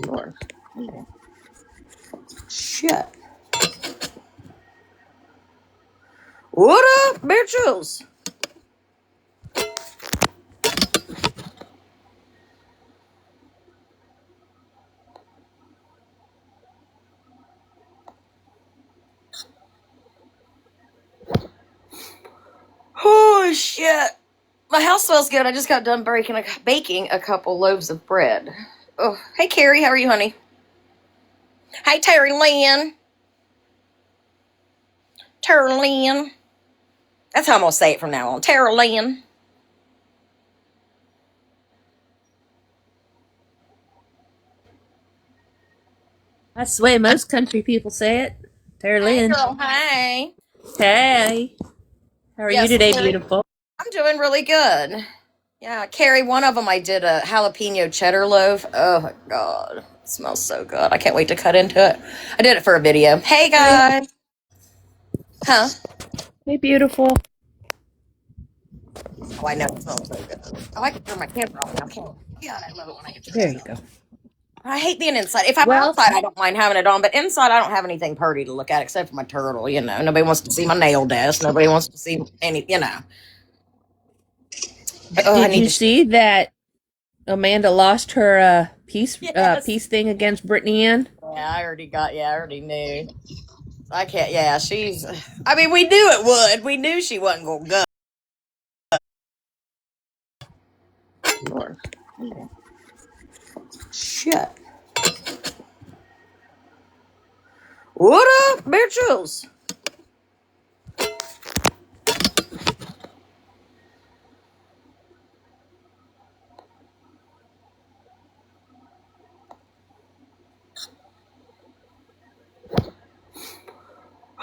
Lord. Shit. What up, bitches? Oh, shit. My house smells good. I just got done baking a couple loaves of bread. Oh, hey, Carrie. How are you, honey? Hey, Terry Lynn. Terry Lynn. That's how I'm going to say it from now on. Terry Lynn. That's the way most country people say it. Terry Hey, Lynn. girl. Hey. Hey. How are you Yes, today, Carrie. beautiful? I'm doing really good. Yeah, Carrie, one of them I did a jalapeno cheddar loaf. Oh, my God. It smells so good. I can't wait to cut into it. I did it for a video. Hey, guys. Huh? Hey, beautiful. Oh, I know it smells so good. Oh, I can turn my camera off now, can't I? God, I love it when I get to There turn you it go. off. I hate being inside. If I'm Well, outside, I don't mind having it on, but inside, I don't have anything pretty to look at except for my turtle, you know. Nobody wants to see my nail desk. Nobody wants to see any, you know. Oh, I did need you to. see that Amanda lost her Yes. peace thing against Brittany Ann? Yeah, I already knew. I can't, yeah, I mean, we knew it would. We knew she wasn't going to go. Lord. Shit. What up, bitches?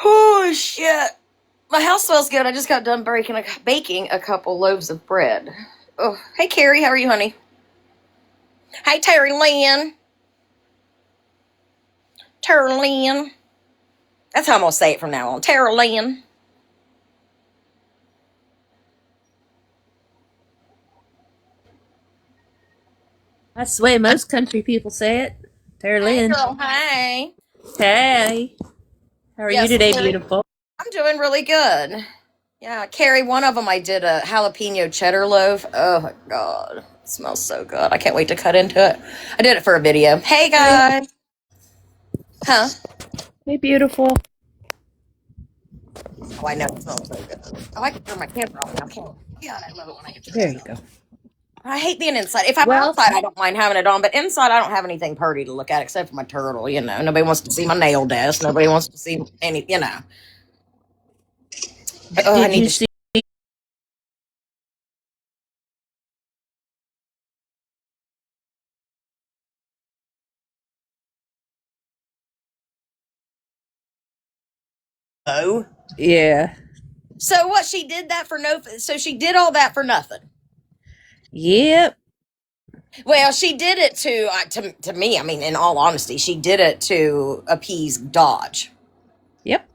Oh, shit. My house smells good. I just got done baking a couple loaves of bread. Oh, hey, Carrie. How are you, honey? Hey, Terry Lynn. Terry Lynn. That's how I'm going to say it from now on. Terry Lynn. That's the way most country people say it. Terry Hey, Lynn. girl. Hey. Hey. How are you Yes, today, Carrie. beautiful? I'm doing really good. Yeah, Carrie, one of them I did a jalapeno cheddar loaf. Oh, my God. It smells so good. I can't wait to cut into it. I did it for a video. Hey, guys. Huh? Hey, beautiful. Oh, I know it smells so good. Oh, I can turn my camera off now, can't I? God, I love it when I get to There turn you it go. off. I hate being inside. If I'm Well, outside, I don't mind having it on, but inside, I don't have anything pretty to look at except for my turtle, you know. Nobody wants to see my nail desk. Nobody wants to see any, you know. Oh, I did need you to. see? Oh. Yeah. So what? She did that for no. So she did all that for nothing. Yep. Well, she did it to me. I mean, in all honesty, she did it to appease Dodge Yep.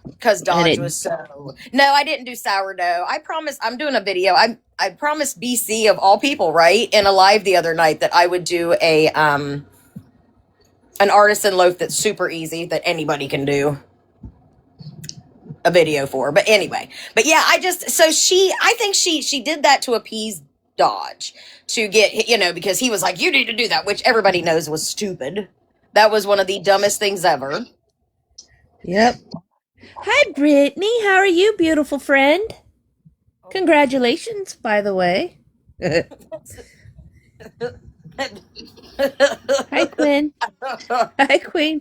because And Dodge it. was so. No, I didn't do sourdough. I promise. I'm doing a video. I promised BC of all people, right, in a live the other night that I would do a an artisan loaf that's super easy that anybody can do a video for. But anyway, but yeah, I think she did that to appease Dodge to get, you know, because he was like, you need to do that, which everybody knows was stupid. That was one of the dumbest things ever. Yep. Hi, Brittany. How are you, beautiful friend? Congratulations, by the way. Hi, Quinn. Hi, Queen.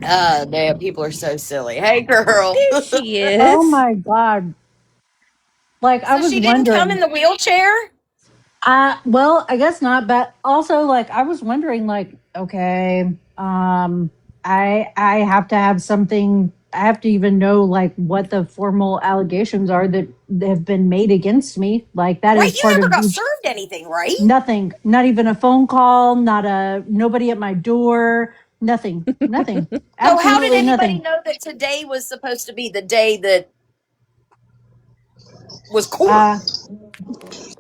Damn, people are so silly. Hey, girl. There she Oh is. my God. Like I So was she didn't come in wondering. the wheelchair? Well, I guess not, but also like I was wondering like, okay, I have to have something. I have to even know like what the formal allegations are that have been made against me. Like that Right, is you part never of got served anything, right? nothing, not even a phone call, not a nobody at my door, nothing. So how did Absolutely anybody nothing. know that today was supposed to be the day that was court? Uh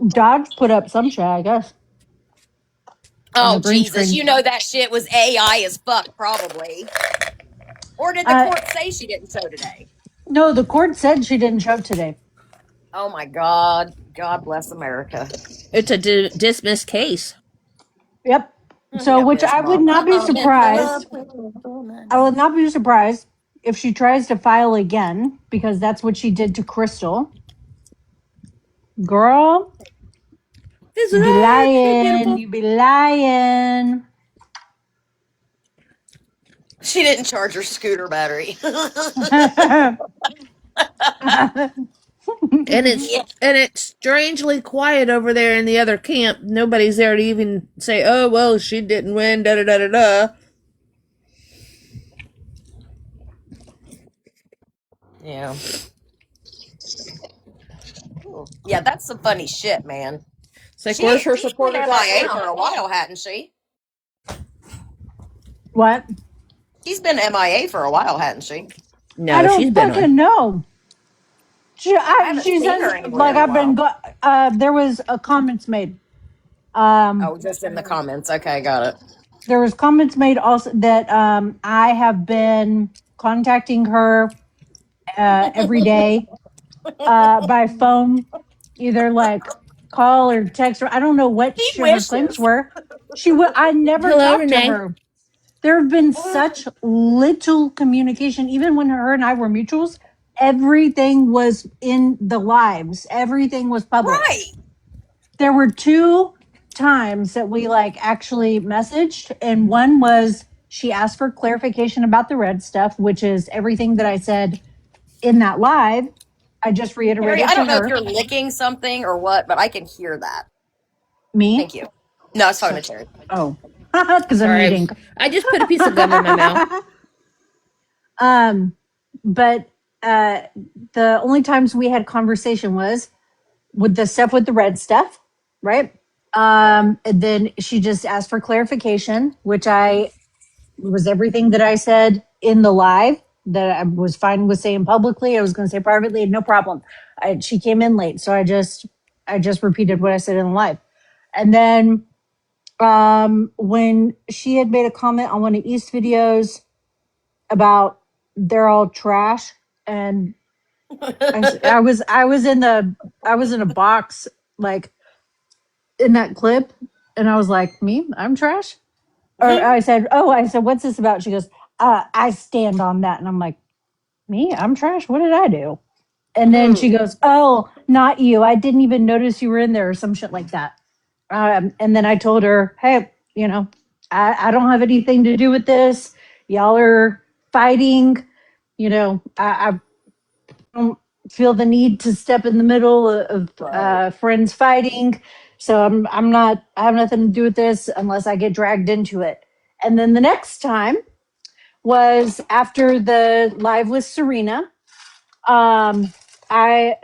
Dodge put up some shit, I guess. Oh, green Jesus. screen. You know that shit was AI as fuck, probably. Or did the Uh, court say she didn't show today? no, the court said she didn't show today. Oh, my God. God bless America. It's a dismissed case. Yep. So, Yeah, which I would Bismarck. not be I'm in love surprised. with a woman. I would not be surprised if she tries to file again because that's what she did to Crystal. Girl, This you is be so lying. beautiful. You be lying. She didn't charge her scooter battery. And Yeah. it's strangely quiet over there in the other camp. Nobody's there to even say, "Oh well, she didn't win." Da da da da da. Yeah. Yeah, that's some funny shit, man. It's like, where's her She's been supporters at MIA for now? a while, hadn't she? What? She's been MIA for a while, hadn't she? I No, she's don't been on. fucking know. I haven't She seen says her anywhere like in a I've been. while. There was a comments made. Oh, just in the comments. Okay, got it. There was comments made also that I have been contacting her every day by phone, either like call or text her. I don't know what He her claims wishes. were. I never Hello, talked to Renee. her. There have been such little communication, even when her and I were mutuals. Everything was in the lives. Everything was public. Right. There were 2 times that we like actually messaged, and one was she asked for clarification about the red stuff, which is everything that I said in that live. I just Harry, reiterated I to don't know if her. you're licking something or what, but I can hear that. Me? Thank you. No, I was talking So, to Terry. oh, because I'm Sorry, eating. I just put a piece of gum in my mouth. But the only times we had conversation was with the stuff with the red stuff, right? And then she just asked for clarification, which I was everything that I said in the live that I was fine with saying publicly. I was going to say privately, no problem. She came in late, so I just repeated what I said in the live. And then when she had made a comment on one of East videos about they're all trash, and I was in a box like in that clip, and I was like, me, I'm trash. Or I said, what's this about? She goes, I stand on that, and I'm like, me, I'm trash. What did I do? And then she goes, oh, not you. I didn't even notice you were in there, or some shit like that. And then I told her, hey, I don't have anything to do with this. Y'all are fighting. I don't feel the need to step in the middle of Right. friends fighting. So I have nothing to do with this unless I get dragged into it. And then the next time was after the live with Serena. I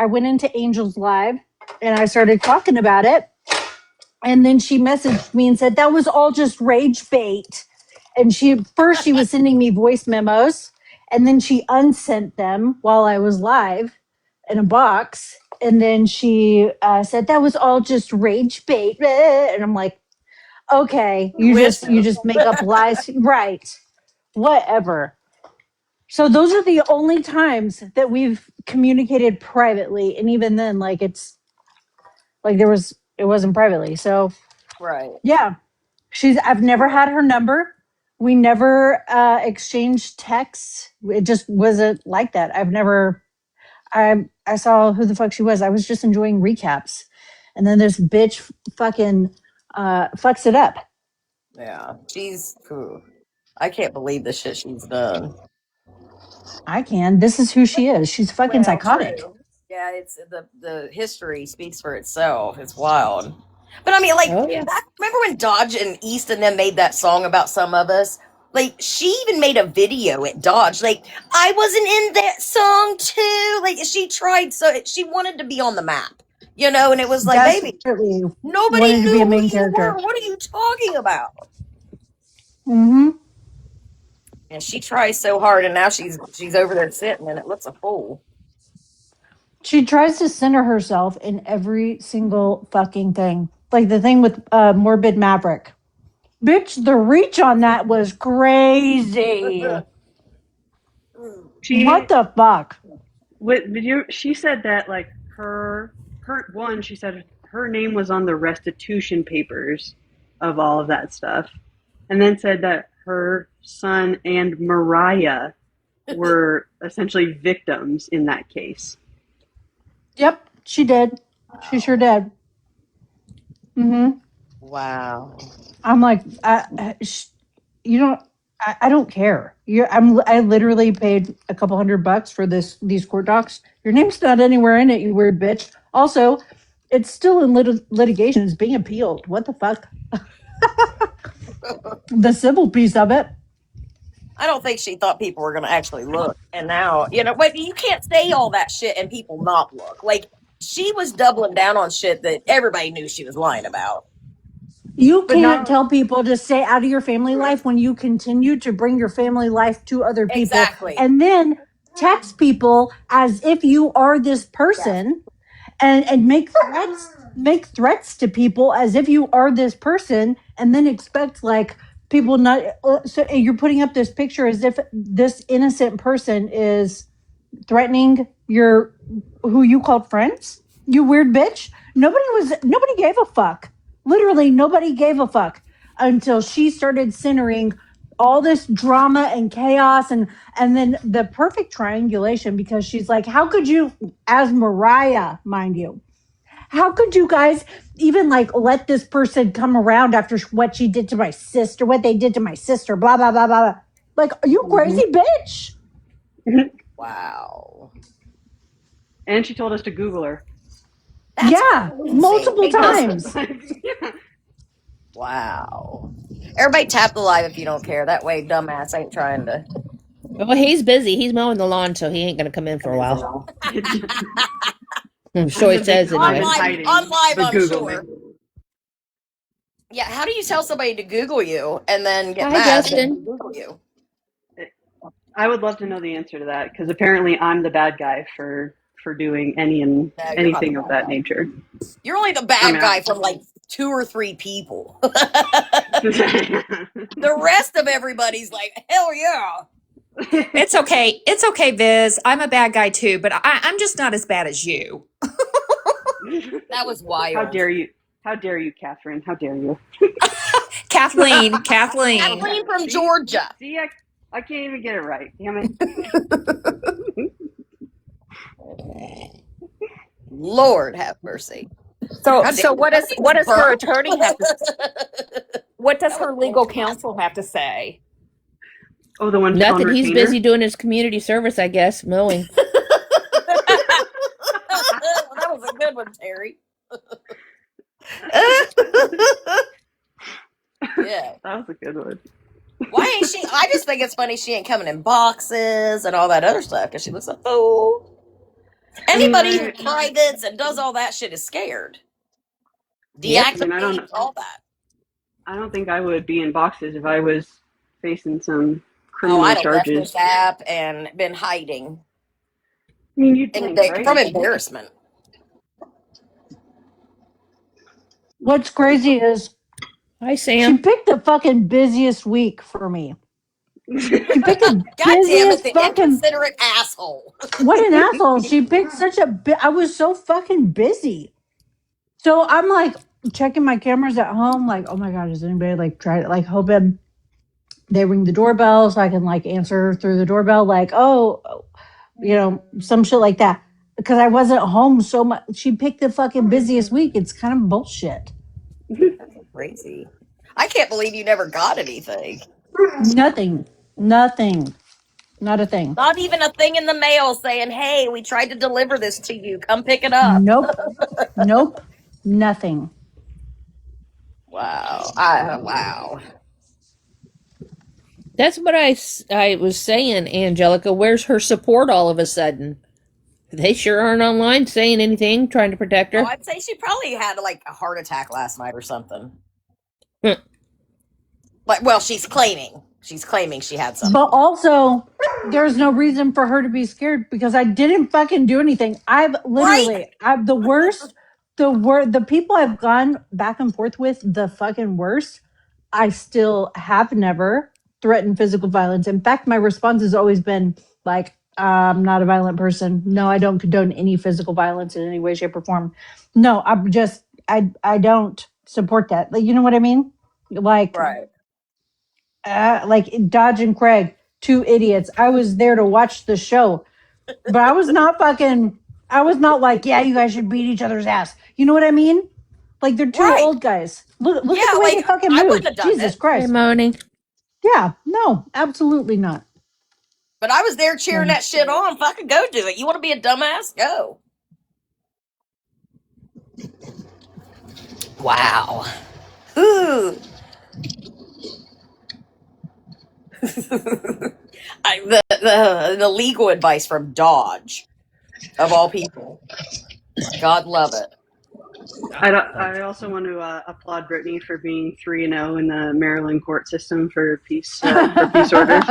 went into Angel's live and I started talking about it. And then she messaged me and said, that was all just rage bait. And she was sending me voice memos, and then she unsent them while I was live in a box. And then she said, that was all just rage bait. And I'm like, okay, you just make up lies. Right. Whatever. So those are the only times that we've communicated privately. And even then, like it wasn't privately. So Right. yeah, I've never had her number. We never exchanged texts. It just wasn't like that. I saw who the fuck she was. I was just enjoying recaps. And then this bitch fucking fucks it up. Yeah. I can't believe the shit she's done. I can. This is who she is. She's fucking Well, psychotic. true. Yeah, it's the history speaks for itself. It's wild. But I mean, like, Oh yeah. remember when Dodge and East and them made that song about some of us? Like, she even made a video at Dodge. Like, I wasn't in that song too. Like, she wanted to be on the map, and it was like, baby, Desperately nobody wanted to be knew a who main you character. were. What are you talking about? Mm-hmm. And she tries so hard, and now she's over there sitting, and it looks a fool. She tries to center herself in every single fucking thing. like the thing with Morbid Maverick. Bitch, the reach on that was crazy. What the fuck? She said that like her she said her name was on the restitution papers of all of that stuff, and then said that her son and Mariah were essentially victims in that case. Yep, she did. She sure did. Wow. I'm like, you don't. I don't care. I literally paid a couple $100 for these court docs. Your name's not anywhere in it, you weird bitch. Also, it's still in litigation. It's being appealed. What the fuck? The civil piece of it. I don't think she thought people were going to actually look. And now, but you can't say all that shit and people not look. Like, she was doubling down on shit that everybody knew she was lying about. You can't tell people to stay out of your family life when you continue to bring your family life to other people. Exactly. And then text people as if you are this person, and make threats to people as if you are this person, and then expect like people not. So you're putting up this picture as if this innocent person is threatening who you called friends. You weird bitch. Nobody gave a fuck. Literally nobody gave a fuck until she started centering all this drama and chaos, and then the perfect triangulation, because she's like, how could you, as Mariah, mind you, how could you guys even like let this person come around after what she did to my sister, what they did to my sister, blah, blah, blah, blah. Like, are you crazy bitch? Wow. And she told us to Google her. That's multiple times. Yeah. Wow. Everybody tap the live if you don't care. That way dumbass ain't trying to. Well, he's busy. He's mowing the lawn, so he ain't going to come in for a while. I'm sure he says it. On live, I'm Google sure. Yeah, how do you tell somebody to Google you and then get Hi, mad Justin. and Google you? I would love to know the answer to that, because apparently I'm the bad guy for doing anything of that nature. You're only the bad guy from like 2 or 3 people. The rest of everybody's like, hell yeah. It's okay. It's okay, Viz. I'm a bad guy too, but I'm just not as bad as you. That was wild. How dare you? How dare you, Catherine? How dare you? Kathleen. Kathleen from Georgia. See, I can't even get it right. Damn it. Lord have mercy. So what does her attorney have to what does her legal counsel have to say? Oh, the one. Nothing. He's busy doing his community service, I guess, mowing. That was a good one, Terry. Yeah. That was a good one. Why ain't she? I just think it's funny she ain't coming in boxes and all that other stuff because she looks like, oh. Anybody who privates and does all that shit is scared. Deactivate all that. I don't think I would be in boxes if I was facing some criminal I'd have left charges. this app and been hiding. I mean, you'd think, right? From embarrassment. What's crazy is Hi, she Sam. picked the fucking busiest week for me. She picked the God damn it, busiest the fucking. inconsiderate asshole. What an asshole! She picked such a. I was so fucking busy. So I'm like checking my cameras at home, like, oh my god, is anybody like try like hoping they ring the doorbell so I can like answer through the doorbell, like, oh, some shit like that. Because I wasn't home so much. She picked the fucking busiest week. It's kind of bullshit. That's crazy. I can't believe you never got anything. Nothing. Not a thing. Not even a thing in the mail saying, hey, we tried to deliver this to you. Come pick it up. Nope. Nothing. Wow. Wow. That's what I was saying, Angelica. Where's her support all of a sudden? They sure aren't online saying anything, trying to protect her. Oh, I'd say she probably had like a heart attack last night or something. Well, she's claiming she had something. But also, there's no reason for her to be scared because I didn't fucking do anything. I've literally, Right. I'm the worst the people I've gone back and forth with the fucking worst, I still have never threatened physical violence. In fact, my response has always been like, I'm not a violent person. No, I don't condone any physical violence in any way, shape, or form. No, I don't support that. Like, you know what I mean? Like, Right. like Dodge and Craig, two idiots. I was there to watch the show, but I was not like, yeah, you guys should beat each other's ass. You know what I mean? Like, they're two Right. old guys. Look Yeah, at the way like, they fucking I move. wouldn't have done Jesus it. Hey, Christ. Moni. Yeah, no, absolutely not. But I was there cheering that shit on. Fucking go do it. You want to be a dumbass? Go. Wow. Ooh. The legal advice from Dodge, of all people. God love it. I also want to applaud Brittany for being 3-0 in the Maryland court system for peace orders.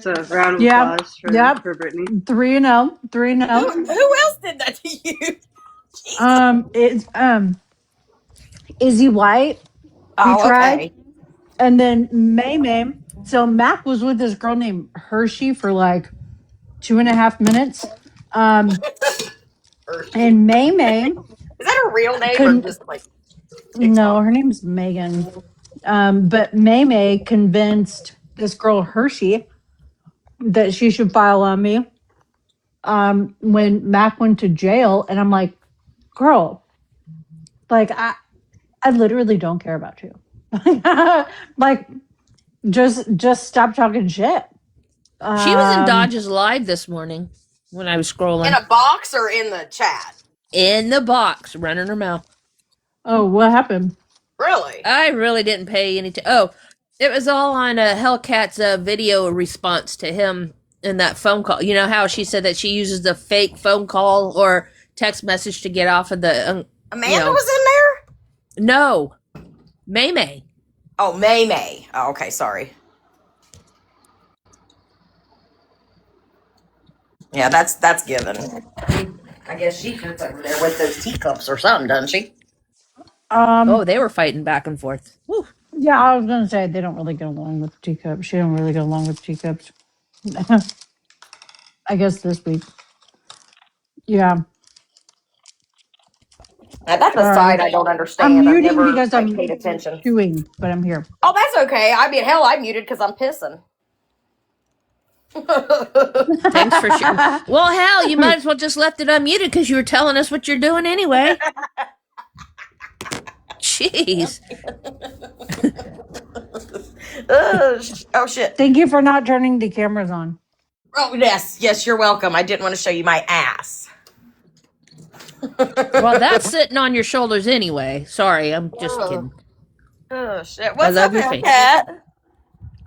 So round of Yeah, applause yep. for Brittany. 3-0, 3-0. Who else did that to you? It's Izzy White. Oh, tried. okay. And then May. So Mac was with this girl named Hershey for like 2.5 minutes. And May Is that her real name or couldn't. just like No, her name's Megan. But May convinced this girl Hershey that she should file on me. When Mac went to jail, and I'm like, girl, like I literally don't care about you. Like, just stop talking shit. She was in Dodge's live this morning when I was scrolling. in a box or in the chat? In the box, running her mouth. Oh, what happened? Really? I really didn't pay any oh, it was all on Hellcat's video response to him in that phone call. You know how she said that she uses the fake phone call or text message to get off of the... Amanda was in there? No. May. Oh, May. Oh, okay, sorry. Yeah, that's given. I guess she sits over there with those teacups or something, doesn't she? Oh, they were fighting back and forth. Woo. Yeah, I was gonna say they don't really get along with teacups. She don't really get along with teacups. I guess this week. Yeah. Now, that's a side I don't understand. I'm I've muting never, because like, I'm paid attention. chewing, but I'm here. Oh, that's okay. I mean, hell, I muted because I'm pissing. Thanks for sharing. Well, hell, you might as well just left it unmuted because you were telling us what you're doing anyway. Jeez. Oh, shit. Thank you for not turning the cameras on. Oh, yes, you're welcome. I didn't want to show you my ass. Well, that's sitting on your shoulders anyway. Sorry, I'm just kidding. Oh, shit. What's love up, your face. Hellcat?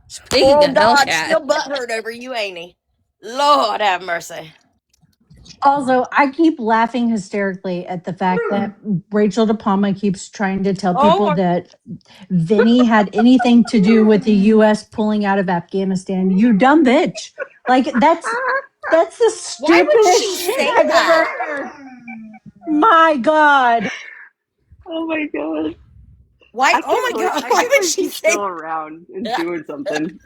Speaking Poor of Dodge Hellcat, still butthurt over you, ain't he? Lord have mercy. Also, I keep laughing hysterically at the fact that Rachel De Palma keeps trying to tell people that Vinny had anything to do with the U.S. pulling out of Afghanistan. You dumb bitch! Like that's the Why would stupidest she shit say I've ever that? heard. My God! Oh my god! Why? I Oh my can't believe- god! I Why can't would believe she she's say? still around and doing something?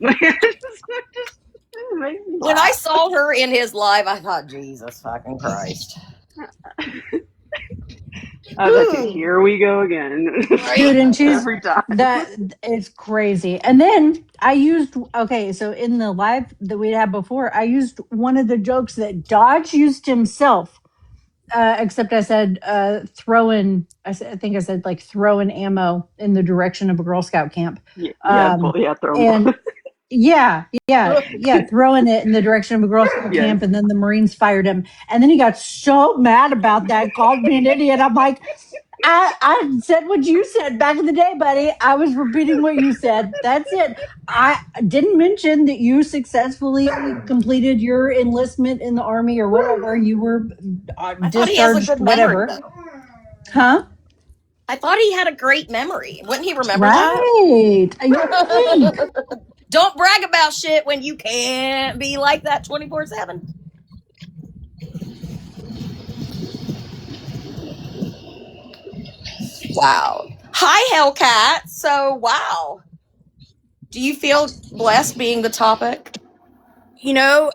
When I saw her in his live, I thought, Jesus fucking Christ! I was like, here we go again. Dude, and she's Every time. that it's crazy. And then I used so in the live that we had before, I used one of the jokes that Dodge used himself. Except I said throwing. I think I said like throwing ammo in the direction of a Girl Scout camp. Throw and them. yeah, throwing it in the direction of a Girl Scout Yes. camp, and then the Marines fired him. And then he got so mad about that, called me an idiot. I'm like, I said what you said back in the day, buddy. I was repeating what you said. That's it. I didn't mention that you successfully completed your enlistment in the Army or whatever. You were I thought he has a discharged, good memory, whatever. though. Huh? I thought he had a great memory. Wouldn't he remember that? Right. Don't brag about shit when you can't be like that 24/7. Wow. Hi, Hellcat. So, wow. Do you feel blessed being the topic? You know,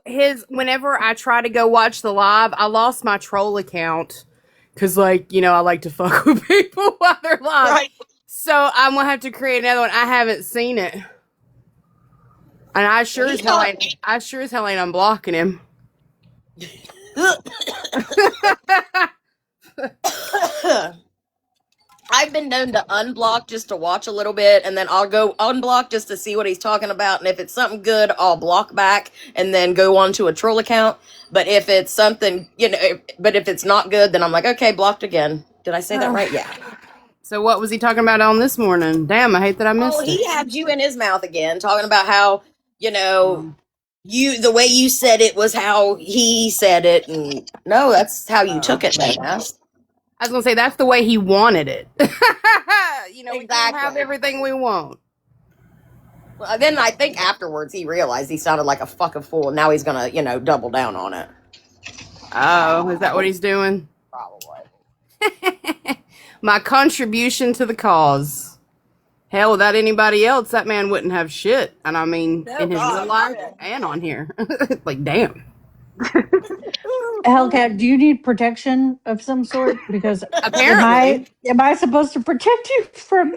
whenever I try to go watch the live, I lost my troll account because, like, you know, I like to fuck with people while they're live. Right. So I'm gonna have to create another one. I haven't seen it, and I sure as hell ain't unblocking him. I've been known to unblock just to watch a little bit, and then I'll go unblock just to see what he's talking about. And if it's something good, I'll block back and then go on to a troll account. But if it's something, but if it's not good, then I'm like, okay, blocked again. Did I say that right? Yeah. So what was he talking about on this morning? Damn, I hate that I missed He it. had you in his mouth again, talking about how, the way you said it was how he said it. And no, that's how you took it, man. I was gonna say that's the way he wanted it. We can Exactly. have everything we want. Well, then I think afterwards he realized he sounded like a fucking fool, and now he's gonna, double down on it. Oh, is that what he's doing? Probably. My contribution to the cause. Hell, without anybody else, that man wouldn't have shit. And I mean, in his real life and on here. Like, damn. Hellcat, do you need protection of some sort? Because Apparently. am I supposed to protect you from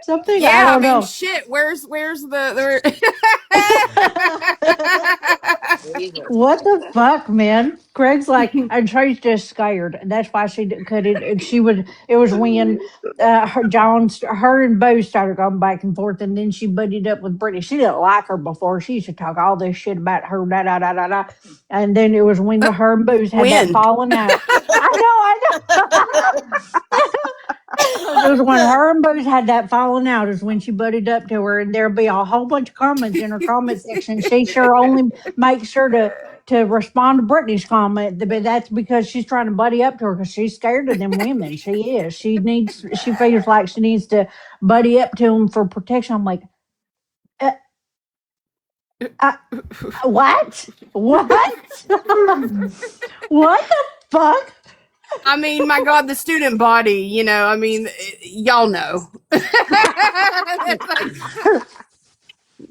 something? Yeah, I don't know. shit. Where's the What the fuck, man? Greg's like, I'm just scared, and that's why she couldn't. And she would. It was when her and Bo started going back and forth, and then she buddied up with Brittany. She didn't like her before. She used to talk all this shit about her, da da da da da. And then it was when her and Boo's had that When? falling out. I know. It was when her and Booze had that falling out is when she butted up to her, and there'd be a whole bunch of comments in her comment section. She sure only makes sure to respond to Brittany's comment, but that's because she's trying to buddy up to her because she's scared of them women. She is. She feels like she needs to buddy up to them for protection. I'm like, what? What? What the fuck? I mean, my God, the student body, y'all know.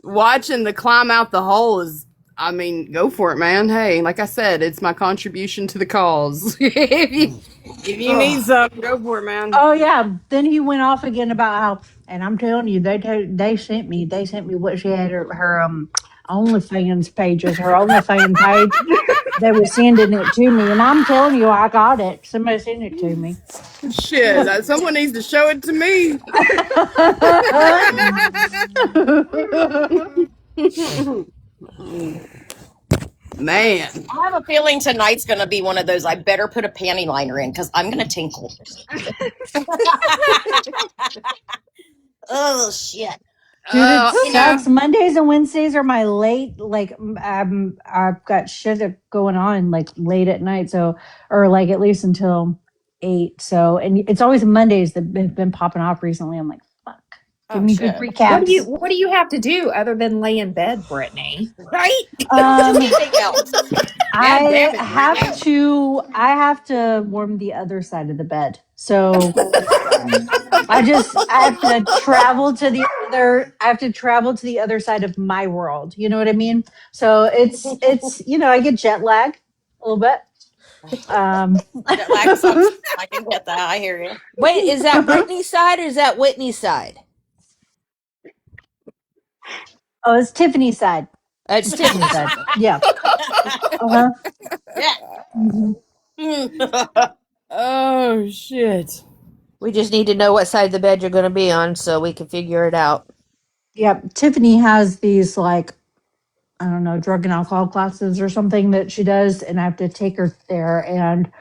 Watching the climb out the hole is, go for it, man. Hey, like I said, it's my contribution to the cause. If you need something, go for it, man. Oh yeah. Then he went off again about how, and I'm telling you, they sent me what she had her OnlyFans pages, her OnlyFans page. They were sending it to me, and I'm telling you, I got it. Somebody sent it to me. Shit, someone needs to show it to me. Man. I have a feeling tonight's going to be one of those, I better put a panty liner in because I'm going to tinkle. Oh, shit. Dude, it sucks. Mondays and Wednesdays are my late, I've got shit going on like late at night. So, or like at least until 8. So, and it's always Mondays that have been popping off recently. I'm like, fuck. Give me good recaps. What do you have to do other than lay in bed, Brittany? Right? I damn it, I have to warm the other side of the bed. So I have to travel to the other side of my world. You know what I mean? So it's I get jet lag a little bit. Jet lag sucks. I can get that. I hear you. Wait, is that Brittany's side or is that Whitney's side? Oh, it's Tiffany's side. It's Tiffany's side. Yeah. Uh-huh. Yeah. Oh, shit. We just need to know what side of the bed you're going to be on so we can figure it out. Yeah. Tiffany has these drug and alcohol classes or something that she does, and I have to take her there. And,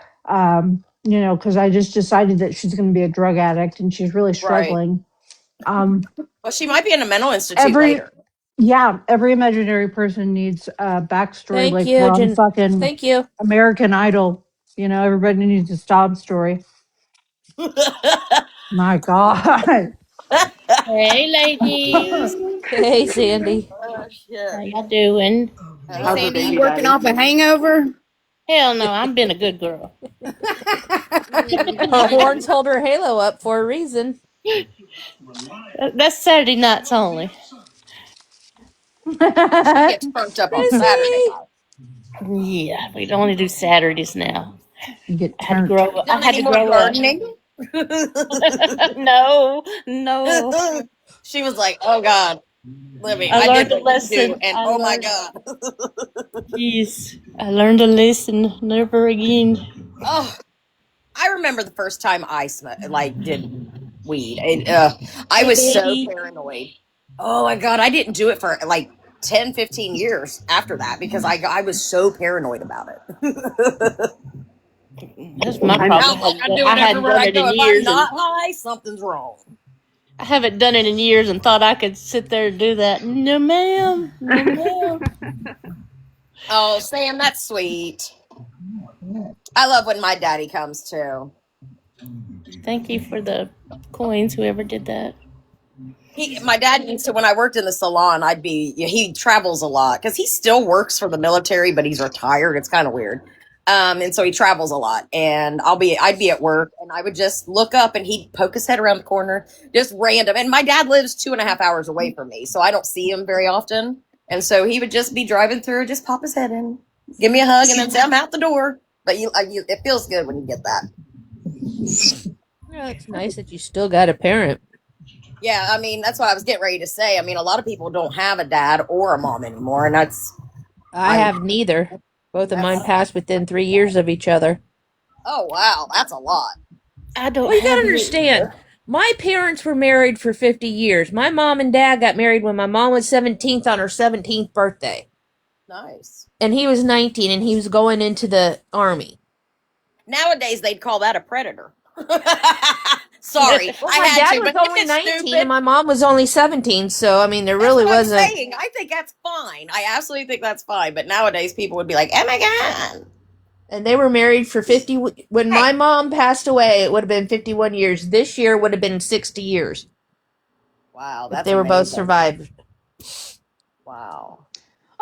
because I just decided that she's going to be a drug addict and she's really struggling. Well, she might be in a mental institute later. Yeah, every imaginary person needs a backstory. Thank you, Jen. Fucking Thank you. American Idol. Everybody needs a sob story. My God. Hey, ladies. Hey, Sandy. Oh, shit. How y'all doing? How's Sandy, it you been, working Daddy? off a hangover? Hell no, I'm been a good girl. Her horns hold her halo up for a reason. That's Saturday nights only. Get turned up on Saturday night. Yeah, we only do Saturdays now. You get I had to turned. grow. I Done had any to more grow up. gardening? No. She was like, "Oh God, Libby, I I learned did a what you do, lesson. and I oh my learned. God." Jeez, I learned a lesson. Never again. Oh, I remember the first time I did weed. I Hey, was so baby. paranoid. Oh my God, I didn't do it for like 10, 15 years after that because I was so paranoid about it. That's my I'm Now problem. I'm like, I do I it hadn't everywhere done I it go. in If I'm years, and not high, something's wrong. I haven't done it in years, and thought I could sit there and do that. No, ma'am. No, ma'am. Oh, Sam, that's sweet. I love when my daddy comes too. Thank you for the coins, whoever did that. My dad used to, when I worked in the salon, he travels a lot because he still works for the military, but he's retired. It's kind of weird. And so he travels a lot, and I'd be at work, and I would just look up, and he'd poke his head around the corner, just random. And my dad lives 2.5 hours away from me, so I don't see him very often. And so he would just be driving through, just pop his head in, give me a hug, and then say, "I'm out the door." But it feels good when you get that. Yeah, it's nice that you still got a parent. Yeah, I mean, that's what I was getting ready to say. I mean, a lot of people don't have a dad or a mom anymore, and I have neither. Both of mine passed within 3 years of each other. oh wow, that's a lot. I don't Well, you gotta have any- understand. My parents were married for 50 years. My mom and dad got married when my mom was 17th on her 17th birthday. Nice. And he was 19 and he was going into the army. Nowadays, they'd call that a predator. Sorry, Well, I my had dad to, was but only it's 19 stupid. and my mom was only 17, so I mean, there really That's what wasn't. I'm saying. I think that's fine. I absolutely think that's fine. But nowadays, people would be like, "Oh my God." And they were married for 50. When my mom passed away, it would have been 51 years. This year would have been 60 years Wow, if that's they were both amazing. survived. Wow.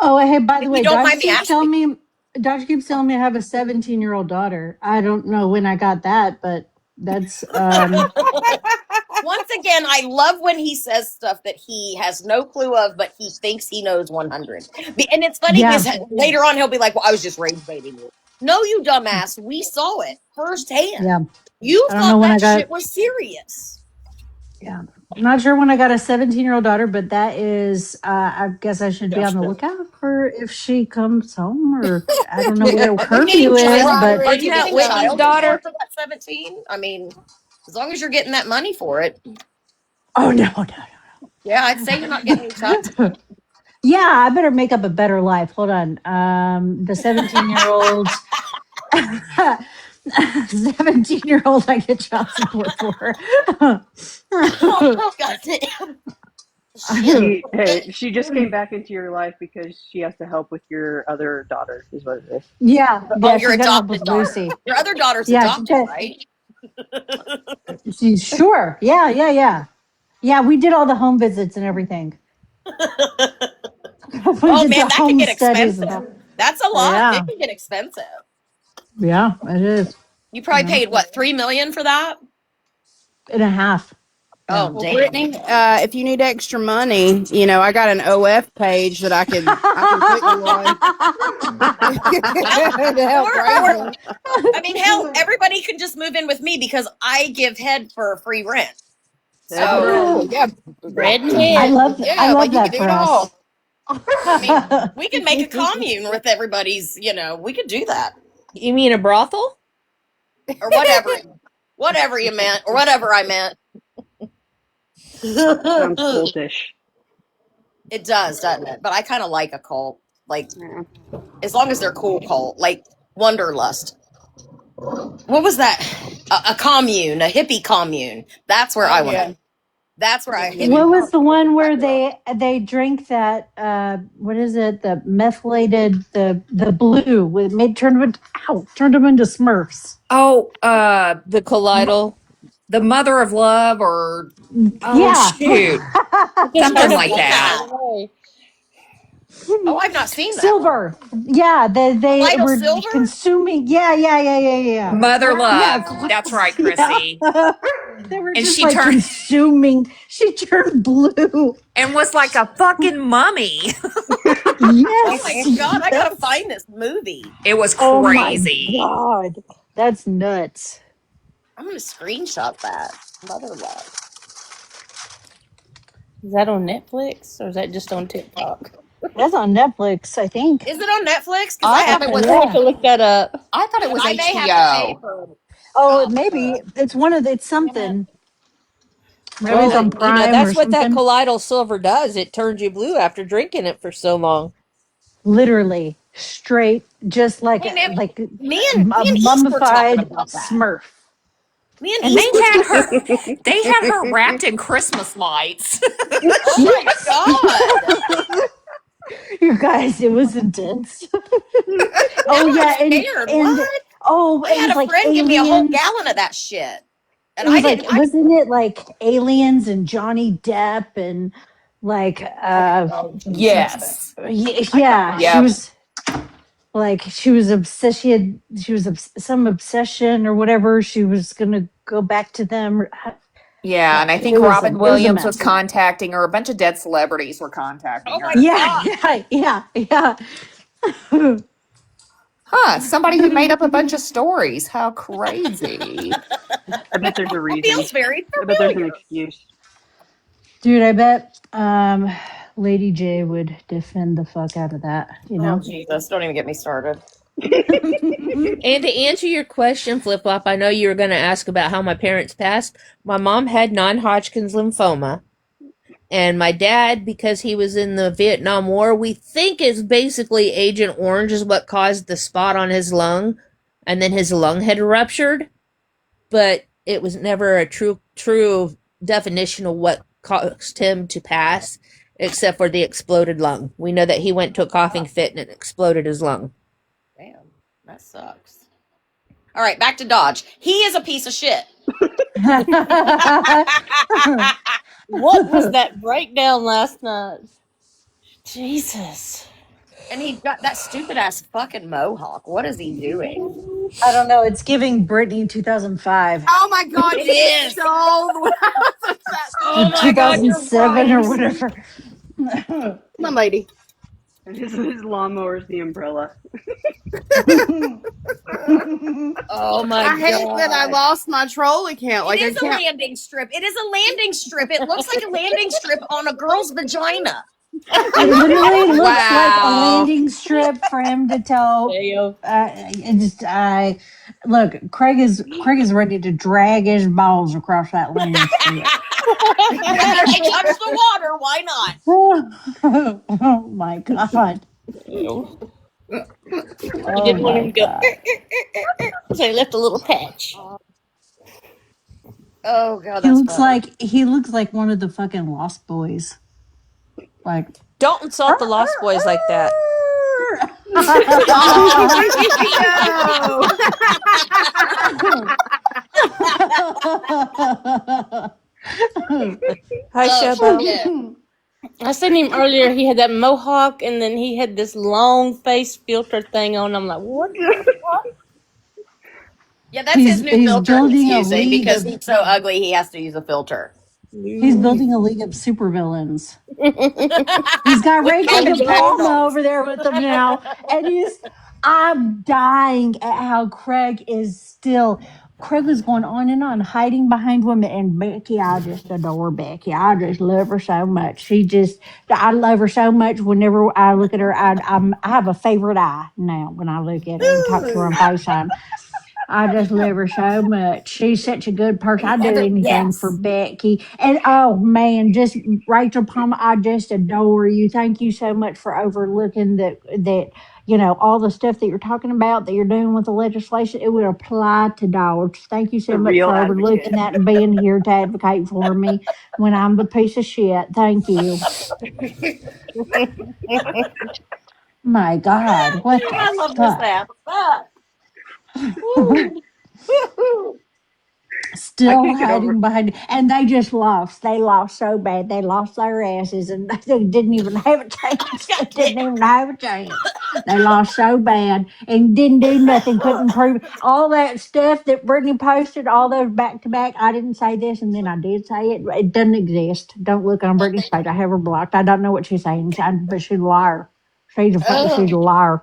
Oh, hey, by If the you way, don't Dodge mind me keeps telling me Dodge keeps telling me I have a 17-year-old daughter. I don't know when I got that, but that's Once again, I love when he says stuff that he has no clue of, but he thinks he knows 100. And it's funny Yeah. because later on he'll be like, "Well, I was just rage baiting you." No, you dumbass. We saw it firsthand. yeah. You I don't know thought when that I got- shit was serious. Yeah. I'm not sure when I got a 17-year-old daughter, but that is I guess I should be on the lookout for if she comes home, or I don't know where her Getting view is, child- but are you Isn't that getting Whitney's child daughter? support for that 17? I mean, as long as you're getting that money for it. oh no. Yeah, I'd say you're not getting any child support. Yeah, I better make up a better life. Hold on. The 17-year-old 17-year-old I get child support for. Oh, God damn. She just came back into your life because she has to help with your other daughter, is what it is. Yeah. Oh, your she's gotta help adopted with daughter. Lucy. Your other daughter's Yeah, adopted, she- right? Sure. Yeah. Yeah, we did all the home visits and everything. Oh man, that could get expensive. That's a lot. Yeah. It can get expensive. Yeah, it is. You probably paid what, $3 million for that? And a half. Oh, Well, damn. Brittany, if you need extra money, I got an OF page that I can put you on to help raise them. I mean, hell, everybody can just move in with me because I give head for free rent. So Yeah, Bread and I head. love yeah, I love like you that can do for it us. all. we can make a commune with everybody's, we could do that. You mean a brothel? Or whatever you meant, or whatever I meant. Sounds cultish. It does, doesn't it? But I kind of like a cult. Like, Yeah. as long as they're cool cult. Like, Wanderlust. What was that? A commune, a hippie commune. That's where I want to. That's where I. What was the one where they drink that what is it, the methylated the blue with turned them into Smurfs. Oh, The colloidal? the mother of love, or Yeah. shoot, something like that. Oh, I've not seen that. Silver. Yeah, they Lytle were Silver? consuming. Yeah. Mother Yeah, love. That's right, Chrissy. yeah. They were And just she like turned- consuming. She turned blue. And was like a fucking mummy. Yes. Oh my god, I gotta find this movie. It was Oh my crazy. god, that's nuts. I'm gonna screenshot that. Mother love. Is that on Netflix or is that just on TikTok? That's on Netflix, I think. Is it on Netflix? Because I I thought haven't. it was- I have to look that up. I thought it was I may have to pay HBO. for. Oh, maybe it's one of it's something. Maybe Well, it's on you Prime know, that's or what that something. colloidal silver does. It turns you blue after drinking it for so long. Literally straight, just like Hey, man, like Me and a East were talking mummified about that. Smurf. Me and And East they were had talking. her they had her wrapped in Christmas lights. Oh my god! You guys, it was intense. Now Oh yeah, I'm and scared. and What? oh, I it had was a like friend give me a whole aliens. gallon of that shit, and It I was like, didn't. I, wasn't it like aliens and Johnny Depp and like Yes. yeah, Yep. she was like she was obsessed. She was some obsession or whatever. She was gonna go back to them. Yeah, and I think It was Robin a Williams was mess. contacting her. A bunch of dead celebrities were contacting oh her. my Yeah, god! yeah. Huh, somebody who made up a bunch of stories. How crazy. I bet there's a It reason. feels very I bet there's an familiar. excuse. Dude, I bet Lady J would defend the fuck out of that, you Oh know? Jesus! Don't even get me started. And to answer your question, Flip Flop, I know you were going to ask about how my parents passed. My mom had non-Hodgkin's lymphoma. And my dad, because he was in the Vietnam War, we think is basically Agent Orange is what caused the spot on his lung. And then his lung had ruptured. But it was never a true definition of what caused him to pass, except for the exploded lung. We know that he went to a coughing fit and it exploded his lung. Damn, that sucks. All right, back to Dodge. He is a piece of shit. What was that breakdown last night? Jesus. And he got that stupid ass fucking mohawk. What is he doing? I don't know. It's giving Britney 2005. Oh my god, It it is. is so Or Oh my god, you're 2007 or right. whatever. my lady. And his lawnmower is the umbrella. Oh my I hate god. that I lost my troll account. Like It I is a can't. landing strip. It is a landing strip. It looks like a landing strip on a girl's vagina. It literally looks like a Wow. landing strip for him to tell. Look. Craig is ready to drag his balls across that landing strip. If they touch the water, why not? Oh my god! You Oh didn't want my him to go. god! So he left a little patch. Oh god, He that's looks funny. like one of the fucking Lost Boys. Like. Don't insult the Lost Boys like that. Hi, Oh, Shabo. shit. I seen him earlier. He had that mohawk, and then he had this long face filter thing on. I'm like, what? Yeah, that's He's- his new he's filter building he's a using league because of- he's so ugly he has to use a filter. He's building a league of supervillains. He's got Rachel With DePalma over there with him now, and I'm dying at how Craig is still. Craig was going on and on, hiding behind women, and Becky, I just adore Becky. I just love her so much. I love her so much. Whenever I look at her, I have a favorite eye now when I look at her and talk to her on FaceTime. I just love her so much. She's such a good person. I do anything Yes. for Becky. And oh man, just Rachel Palmer, I just adore you. Thank you so much for overlooking that all the stuff that you're talking about that you're doing with the legislation, it would apply to dogs. Thank you so A much real for overlooking advocate. that and being here to advocate for me when I'm the piece of shit. Thank you. My God, what the I love fuck? this app. Fuck. Still can't get over. hiding behind, and they just lost. They lost so bad. They lost their asses, and they didn't even have a chance. They didn't even have a chance. They lost so bad and didn't do nothing. Couldn't prove all that stuff that Brittany posted. All those back to back. I didn't say this, and then I did say it. It doesn't exist. Don't look on Brittany's page. I have her blocked. I don't know what she's saying, but she's a liar. She's a liar.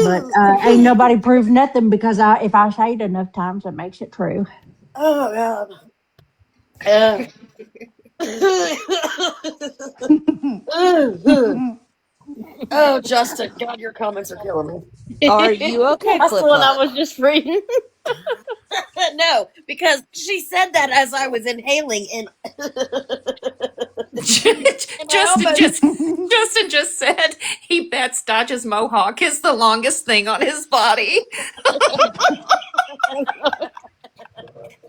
But ain't nobody proved nothing because if I say it enough times, it makes it true. Oh God. Yeah. Oh, Justin, God, your comments are killing me. Are you okay, That's the Flip one I Flop? was just reading. No, because she said that as I was inhaling, and Justin just said he bets Dodge's mohawk is the longest thing on his body.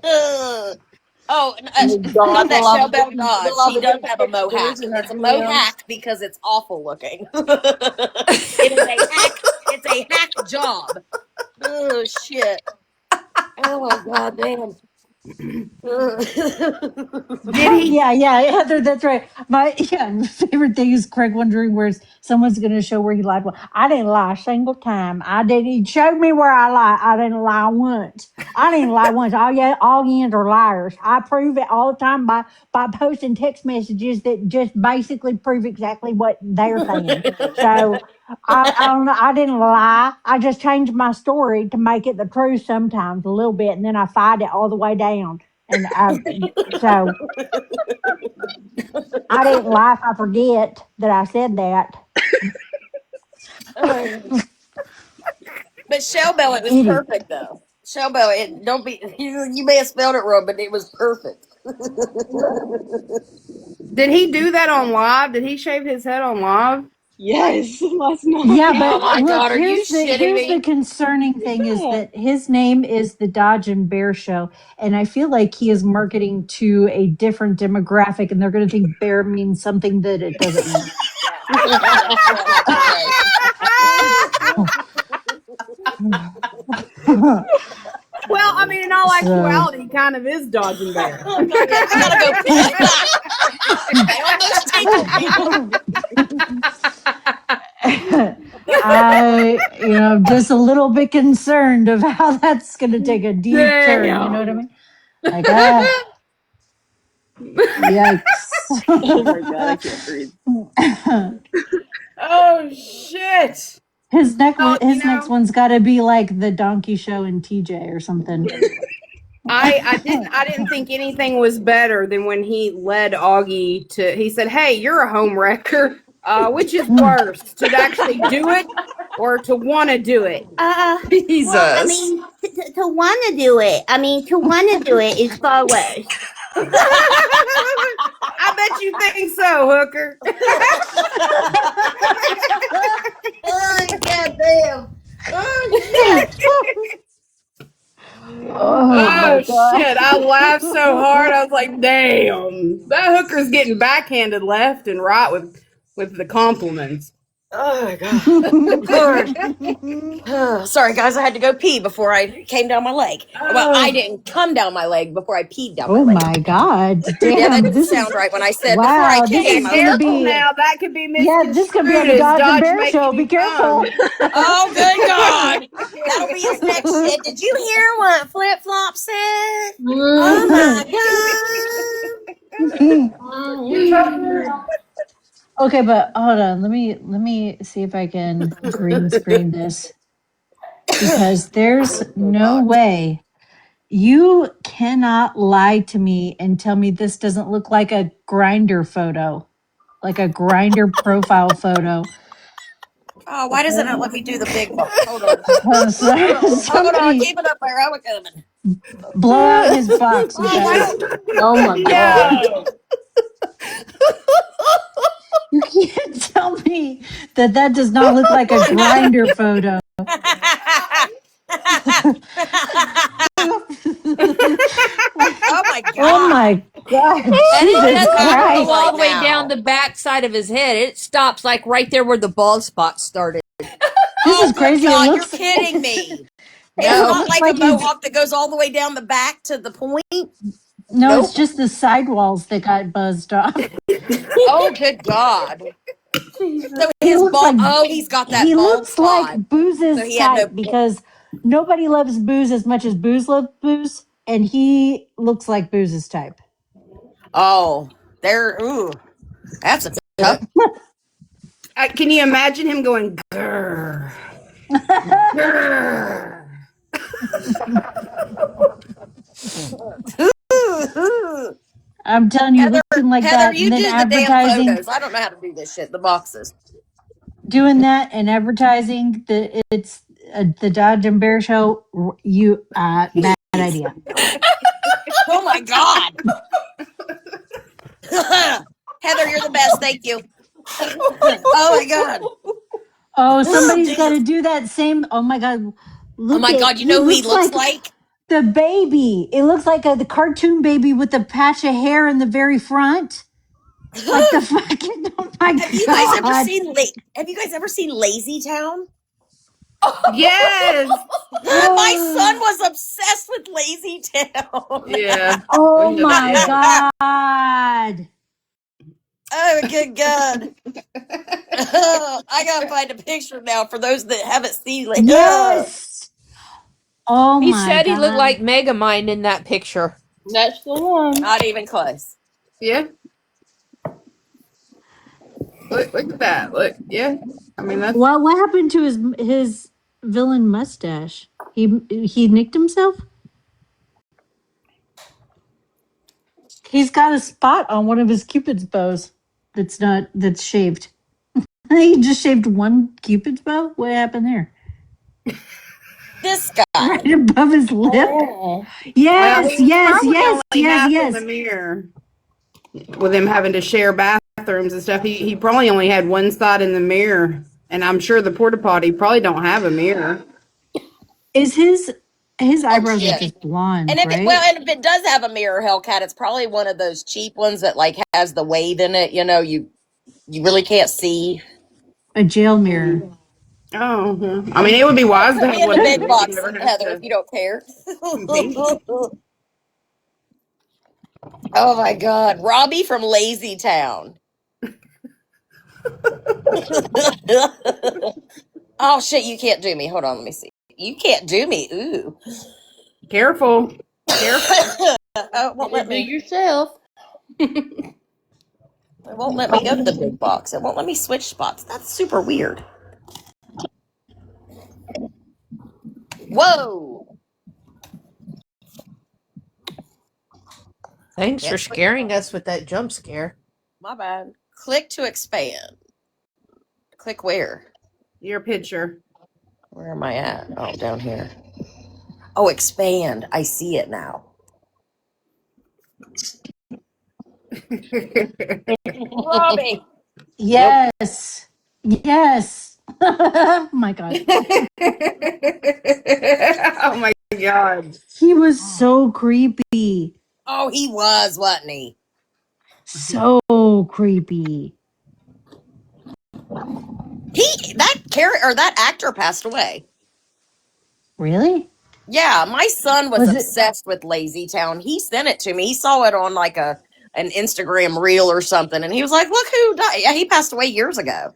oh, not that Shellbell Dodge. She does have a mohawk. It's a mohawk because it's awful looking. It is a hack. It's a hack job. Oh shit. Oh my god, damn. Did he? Yeah, Heather, that's right. My favorite thing is Craig wondering where someone's going to show where he lied. Well, I didn't lie a single time. I did. He showed me where I lied. I didn't lie once. I didn't lie once. All yens are liars. I prove it all the time by posting text messages that just basically prove exactly what they're saying. So I don't know. I didn't lie. I just changed my story to make it the truth sometimes a little bit, and then I fight it all the way down. And so I didn't lie if I forget that I said that. But Shellbell, it was Idiot. perfect though. Shellbell, it don't be you may have spelled it wrong, but it was perfect. Did he do that on live? Did he shave his head on live? Yes, last night. Yeah, Oh but my look, God, are you here's shitting me? the concerning thing is Yeah. that his name is the Dodge and Bear Show, and I feel like he is marketing to a different demographic, and they're going to think bear means something that it doesn't mean. Well, I mean, in all So- actuality, he kind of is dodging bear. I gotta go pee. I almost just a little bit concerned of how that's going to take a deep turn. You know what I mean? Like, yikes. Oh my god, I can't breathe. Oh shit! His next Well, his next one's got to be like the Donkey Show in TJ or something. I didn't think anything was better than when he led Augie to. He said, "Hey, you're a home wrecker. Which is worse, to actually do it or to want to do it?" Jesus. Well, I mean, to want to do it. I mean, to want to do it is far worse. I bet you think so, Hooker. Oh god damn. Oh shit. Oh shit! I laughed so hard. I was like, "Damn, that Hooker's getting backhanded left and right with the compliments." Oh my god. Sorry guys, I had to go pee before I came down my leg. Well, I didn't come down my leg before I peed down my Oh leg. my God! Damn, Yeah, that didn't this sound is right when I said wow, before I this came. is I was gonna like, be Now that could be this could be on the misconstrued as Dodge and Bear making Show. you Be careful. come. oh good god. That'll be his next shit. Did you hear what Flip Flop said? Oh my god. Okay, but hold on. Let me see if I can green screen this because there's no way you cannot lie to me and tell me this doesn't look like a grinder photo, like a grinder profile photo. Oh, why does it not let me do the big one? Hold on. Because Hold on, somebody keep it up there. I'm coming. blow out his box, you guys. Oh my god. You can't tell me that does not look like a grinder photo. Oh my god. Oh my God, And it Jesus doesn't go Christ. all the way Now. down the back side of his head. It stops like right there where the bald spot started. This is crazy. God, It you're looks kidding me. It's It not looks like like a his mohawk that goes all the way down the back to the point. no, Nope. it's just the sidewalls that got buzzed off. Oh, good God. Jesus. So He his looks bald, like oh, he's got that he bald looks spot. like Booze's So he had no. type because nobody loves Booze as much as Booze loves Booze, and he looks like Booze's type. Oh, there. Ooh, that's a tough. Can you imagine him going, grrr, grrr? I'm telling you, Heather, looking like Heather, that, you and then do the damn advertising, photos. I don't know how to do this shit. The boxes. doing that and advertising it's the Dodge and Bear show. You bad idea. Oh my God. Heather, you're the best. Thank you. Oh my God. Oh, somebody's got to Jesus. do that same. Oh my God, Oh look my at God. You know who he looks like? the baby. It looks like the cartoon baby with the patch of hair in the very front. Like the fucking, oh my Have you guys ever God. seen Have you guys ever seen Lazy Town? Yes. My son was obsessed with Lazy Town. Yeah. Oh We my have- God. Oh, good God. I gotta find a picture now for those that haven't seen. Like, Yes. Oh He my said God. he looked like Megamind in that picture. That's the one. not even close. Yeah. Look at that. Look. Yeah. I mean, that's. Well, what happened to his villain mustache? He nicked himself? He's got a spot on one of his Cupid's bows that's shaved. He just shaved one Cupid's bow? What happened there? This guy. Right above his lip? Oh. Yes, Well, he was yes, probably yes, only yes, half in yes. the mirror. With him having to share bathrooms and stuff, he probably only had one side in the mirror, and I'm sure the porta potty probably don't have a mirror. Is his eyebrows are shit. just blonde, And if right? and if it does have a mirror, Hellcat, it's probably one of those cheap ones that like has the wave in it. You know, you really can't see. A jail mirror. Oh, I mean, it would be wise to Put have me in one. the that big you box, never have Heather, to if you don't care. compete. Oh my God, Robbie from Lazy Town. Oh shit, you can't do me. Hold on, let me see. You can't do me. Ooh. Careful. Careful. It won't let Do me. yourself. It won't let me go to the big box. It won't let me switch spots. That's super weird. Whoa. Thanks Yeah, for scaring us with that jump scare. my bad. Click to expand. Click where? Your picture. Where am I at? Oh, down here. Oh, expand. I see it now. Robbie. Yes. Yes. Oh my God. Oh my God. He was so creepy. Oh, he was, wasn't he? So creepy. That actor passed away. Really? Yeah, my son was Was it- obsessed with Lazy Town. He sent it to me. He saw it on like an Instagram reel or something, and he was like, "Look who died!" Yeah, he passed away years ago.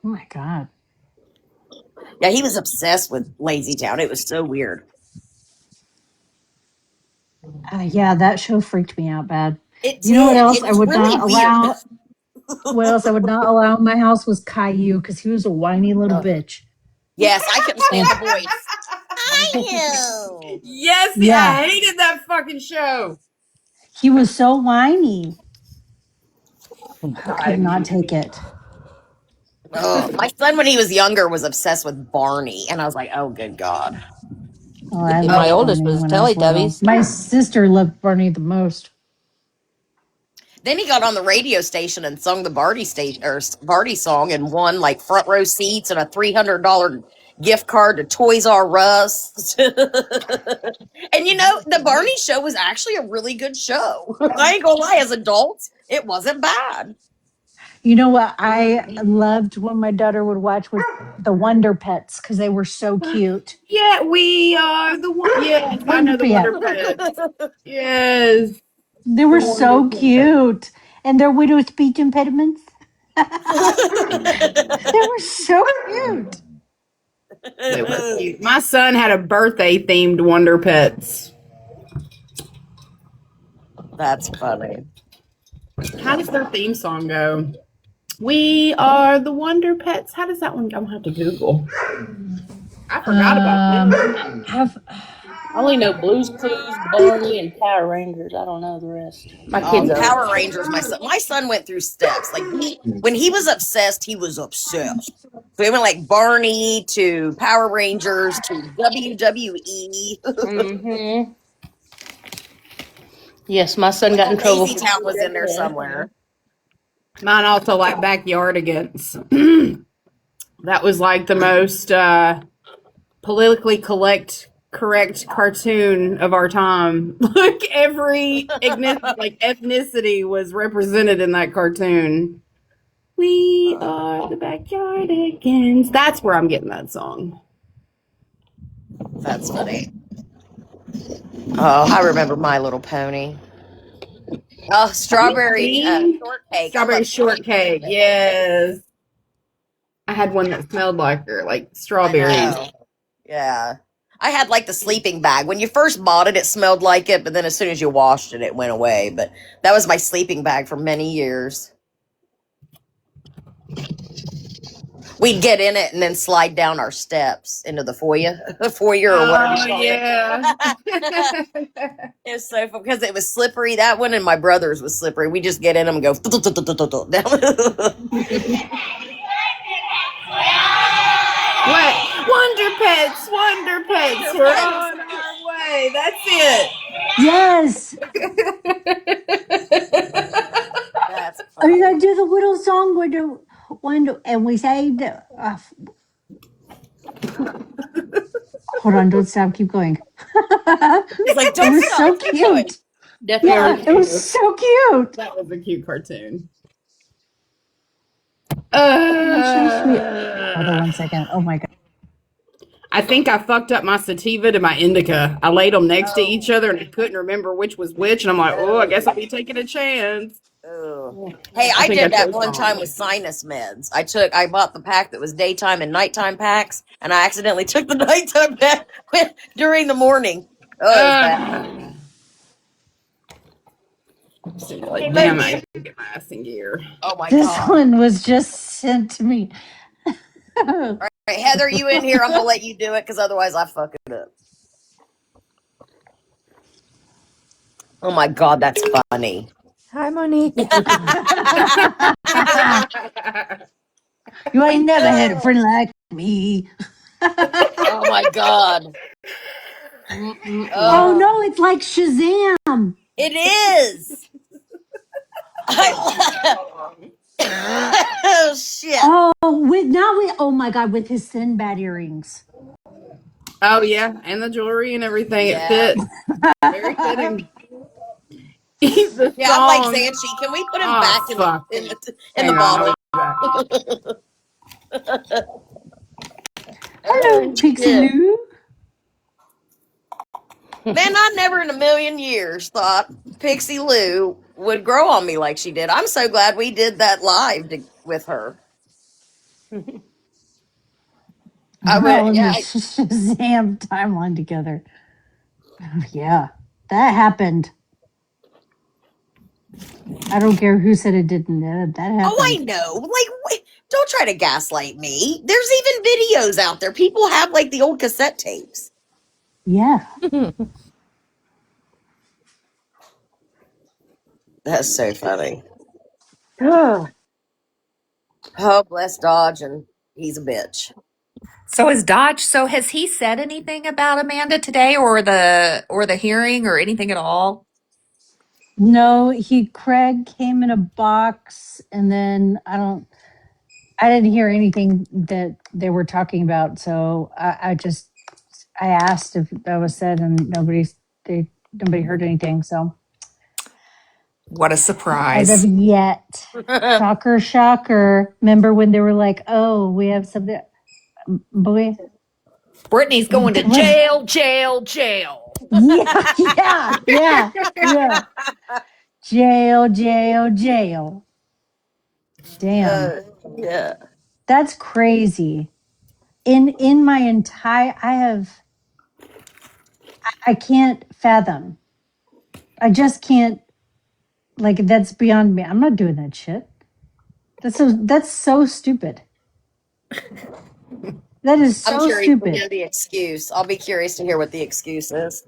Oh my God. Yeah, he was obsessed with Lazy Town. It was so weird. Yeah, that show freaked me out bad. It You know what did. else It I was would really not weird. allow? What else I would not allow in my house was Caillou because he was a whiny little bitch. Yes, I couldn't stand the voice. I know. Yes, Yeah. I hated that fucking show. He was so whiny. I could not take it. Oh, my son, when he was younger, was obsessed with Barney, and I was like, "Oh, good God!" Oh, I And loved my oldest Barney was when I was little. Teletubbies. My sister loved Barney the most. Then he got on the radio station and sung the Barney song and won like front row seats and a $300 gift card to Toys R Us. And you know, the Barney show was actually a really good show. I ain't gonna lie, as adults, it wasn't bad. You know what I loved when my daughter would watch was the Wonder Pets because they were so cute. Yeah, we are the one. Yes, I know the Wonder Pets. Yes. They were The Wonder so Pets. cute. And their widow speech impediments. They were so cute. They were cute. My son had a birthday themed Wonder Pets. That's funny. How does their theme song go? We are the Wonder Pets. How does that one go? I'm gonna have to Google. I forgot about them. I only know Blue's Clues, Barney, and Power Rangers. I don't know the rest. My kids are. Power Rangers. My son went through steps. Like when he was obsessed, he was obsessed. So he went like Barney to Power Rangers to WWE. Mm-hmm. Yes, my son got in trouble. Lazy Town was in there somewhere. Mine also like Backyardigans. That was like the most politically correct cartoon of our time. Like every ethnicity was represented in that cartoon. We are the Backyardigans. That's where I'm getting that song. That's funny. Oh, I remember My Little Pony. Oh, strawberry shortcake. Strawberry shortcake. Yes. I had one that smelled like her, like strawberries. Yeah. I had like the sleeping bag. When you first bought it, it smelled like it, but then as soon as you washed it, it went away. But that was my sleeping bag for many years. We'd get in it and then slide down our steps into the foyer or whatever. Oh, yeah. It was so fun because it was slippery. That one and my brother's was slippery. We just get in them and go down. What? Wonder Pets, we're on our way. That's it. Yes. That's Are you gonna do the little song and we saved hold on, don't stop, keep going. It's like, It don't was stop, so keep going. cute. Definitely. Yeah, it was so cute. That was a cute cartoon. So sweet. Hold on 1 second. Oh my god. I think I fucked up my sativa to my indica. I laid them next to each other and I couldn't remember which was which. And I'm like, oh, I guess I'll be taking a chance. Ugh. Hey, I did that one time with sinus meds. I bought the pack that was daytime and nighttime packs, and I accidentally took the nighttime pack during the morning. Oh, it was bad. Like, damn, I have to get my ass in gear. Oh my This god. one was just sent to me. All right, Heather, you in here? I'm gonna let you do it because otherwise I fuck it up. Oh my god, that's funny. Hi, Monique. You ain't never had a friend like me. Oh my god. Oh no, it's like Shazam. It is. Oh shit. Oh my god, with his Sinbad earrings. Oh, yeah. And the jewelry and everything. Yeah. It fits. Very fitting. The Yeah, I'm like song. Zanchi. Can we put him Oh, back fuck. in the Hang on, bottle? I'll be back. Hello, Pixie Lou. Man, I never in a million years thought Pixie Lou would grow on me like she did. I'm so glad we did that live with her. Shazam timeline together. Yeah, that happened. I don't care who said it didn't. That happened. Oh, I know. Like, wait, don't try to gaslight me. There's even videos out there. People have like the old cassette tapes. Yeah. That's so funny. Oh, bless Dodge, and he's a bitch. So has he said anything about Amanda today or the hearing or anything at all? No, Craig came in a box and then I didn't hear anything that they were talking about. So I asked if that was said and nobody heard anything. So What a As surprise. of yet. Shocker, shocker. Remember when they were like, oh, we have something. Boy. Brittany's going to What? jail, jail, jail. Yeah. Jail, jail, jail. Damn. Yeah. That's crazy. In my entire, I can't fathom. I just can't, like, that's beyond me. I'm not doing that shit. That's so stupid. That is I'm so curious to stupid. hear the excuse. I'll be curious to hear what the excuse is.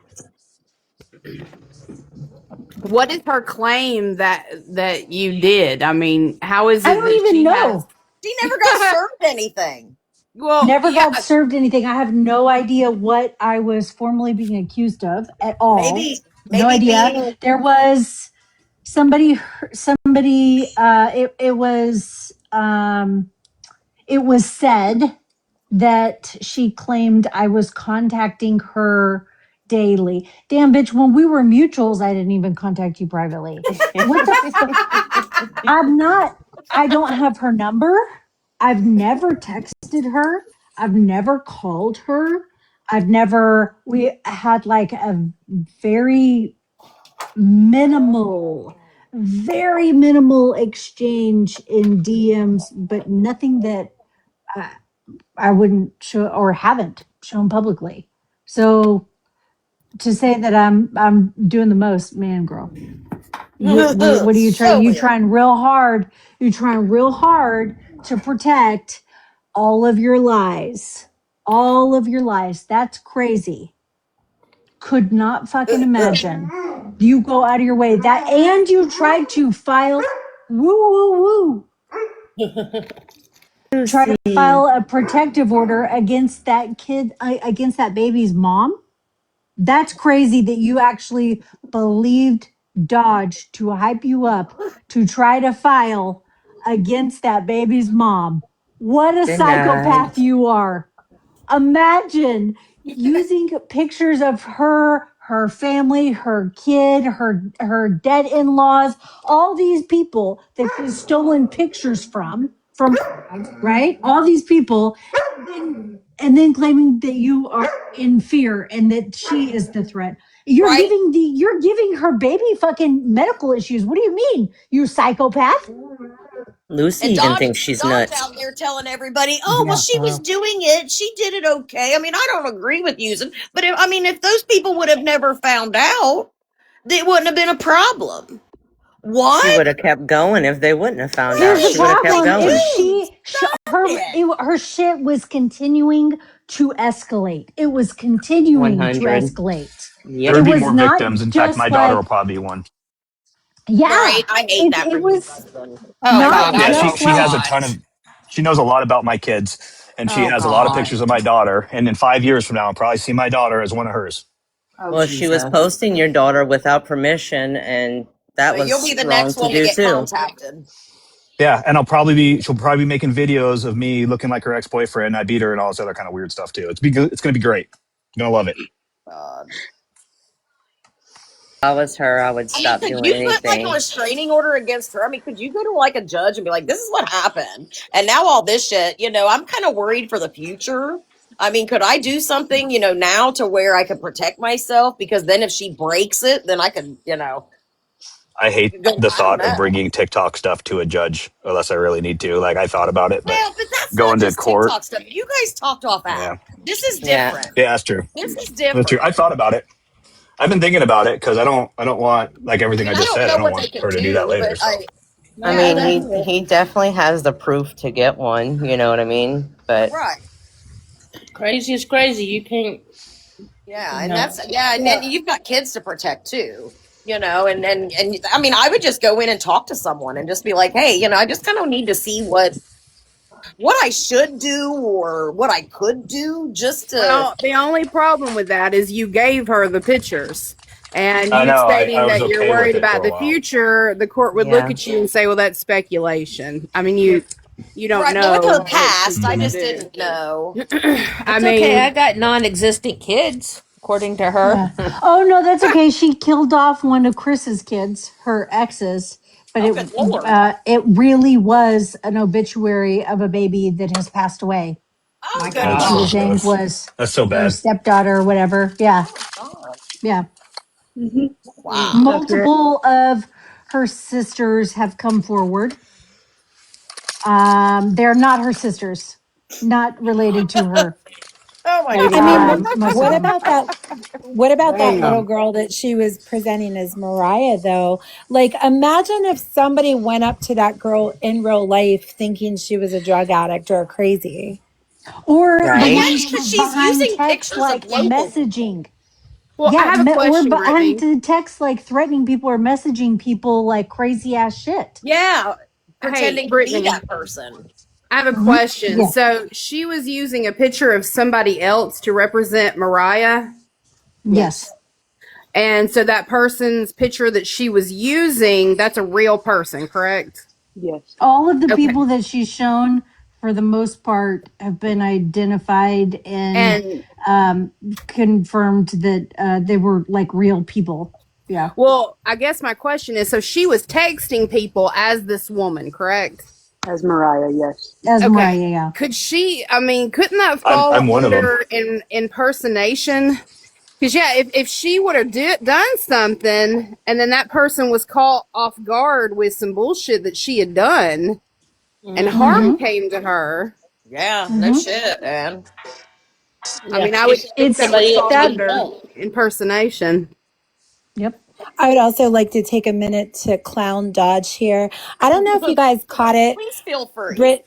What is her claim that you did? I mean, how is it I don't that even she know. She never got served anything. Well, Never yeah, got served anything. I have no idea what I was formally being accused of at all. Maybe No idea. being There was somebody. It was said that she claimed I was contacting her daily. Damn, bitch, when we were mutuals, I didn't even contact you privately. What the fuck? I don't have her number. I've never texted her. I've never called her. We had like a very minimal, very minimal exchange in DMs, but nothing that I wouldn't show or haven't shown publicly. So to say that I'm doing the most, man, girl. What are you trying? So You weird. trying real hard. You trying real hard to protect all of your lies. All of your lies. That's crazy. Could not fucking imagine. You go out of your way that, and you tried to file. Woo. Try to file a protective order against that kid, against that baby's mom. That's crazy that you actually believed Dodge to hype you up to try to file against that baby's mom. What a psychopath you are. Imagine using pictures of her family, her kid, her dead in-laws, all these people that she's stolen pictures from, right? All these people, and then claiming that you are in fear and that she is the threat. You're Right. giving her baby fucking medical issues. What do you mean? You psychopath? Lucy And even Dodge, thinks she's Dodge nuts. out there telling everybody, oh, well, Yeah. she was doing it. She did it okay. I mean, I don't agree with using, but if those people would have never found out, it wouldn't have been a problem. What? She would have kept going if they wouldn't have found Here's out. the She would have kept problem: going. if her shit was continuing to escalate. It was continuing to 100. escalate. Yep. There would It be was more not victims. In fact, just my daughter like, will probably be one. yeah, Right. I hate that for it you, was husband. oh not God, I Yeah, just she hope has like, a not. ton of. She knows a lot about my kids, and she Oh has a lot of God. pictures of my daughter. And in 5 years from now, I'll probably see my daughter as one of hers. Oh Well, she was Jesus. posting your daughter without permission, and that So you'll was be the wrong next to one to do get too. contacted. Yeah, and she'll probably be making videos of me looking like her ex boyfriend. I beat her and all this other kind of weird stuff too. It's going to be great. You're gonna love it. God. If I was her, I would I mean, stop could doing you put like a anything. restraining order against her? I mean, could you go to like a judge and be like, this is what happened? And now all this shit, I'm kind of worried for the future. I mean, could I do something, now to where I could protect myself? Because then if she breaks it, then I could, I hate go, the I don't thought of know. bringing TikTok stuff to a judge unless I really need to. Like I thought about it, but Well, but that's not going to just court, TikTok stuff. You guys talked off app. yeah, This is Yeah. different. yeah, that's true. This is That's different. true. I thought about it. I've been thinking about it because I don't want like everything I I just don't said. know I don't what they want could her to do that do, later. but So I mean, he definitely has the proof to get one. You know what I mean? But right. Crazy is crazy. You can't. Yeah, and No. and then you've got kids to protect too, and I mean, I would just go in and talk to someone and just be like, hey, I just kind of need to see what I should do or what I could do just to. Well, the only problem with that is you gave her the pictures. And I you know, stating I was that you're okay with worried it about for a the while. future, the court would Yeah. look at you and say, well, that's speculation. I mean, you don't Right, know. but with her what past, she's I gonna just do. didn't know. I It's mean, okay. I got non-existent kids. according to her. Yeah. Oh no, that's okay. She killed off one of Chris's kids, her exes, but Oh, good lord. it really was an obituary of a baby that has passed away. Oh, My good That she God. was saying That's was that's so her bad. stepdaughter or whatever. Yeah, God. yeah. Mm-hmm. Wow. Accurate. Multiple of her sisters have come forward. They're not her sisters, not related to her. Oh my Like I mean, what, God. most of what them. about that? What about that little Damn. girl that she was presenting as Mariah, though? Like, imagine if somebody went up to that girl in real life thinking she was a drug addict or crazy. Or the Right? Right? ones Because she's behind using text pictures of like local. messaging. Well, I Yeah, have a or question, behind Brittany. the text like threatening people or messaging people like crazy ass shit. Yeah. Hey, Pretending to be Brittany, that person. I have a Mhm. question. Yeah. So she was using a picture of somebody else to represent Mariah. Yes. And so that person's picture that she was using, that's a real person, correct? Yes. All of the Okay. people that she's shown, for the most part, have been identified and And confirmed that they were like real people. Yeah. well, I guess my question is, so she was texting people as this woman, correct? As Mariah, yes. As Okay. Mariah, yeah. Could she, I mean, couldn't that fall I'm one of them. under impersonation? Because, yeah, if she would have done something and then that person was caught off guard with some bullshit that she had done and harm came to her, Yeah, no shit, man. I mean, I would think It's that would somebody fall that. under impersonation. Yep. I would also like to take a minute to clown Dodge here. I don't know if you guys caught it. Please feel free. Brit,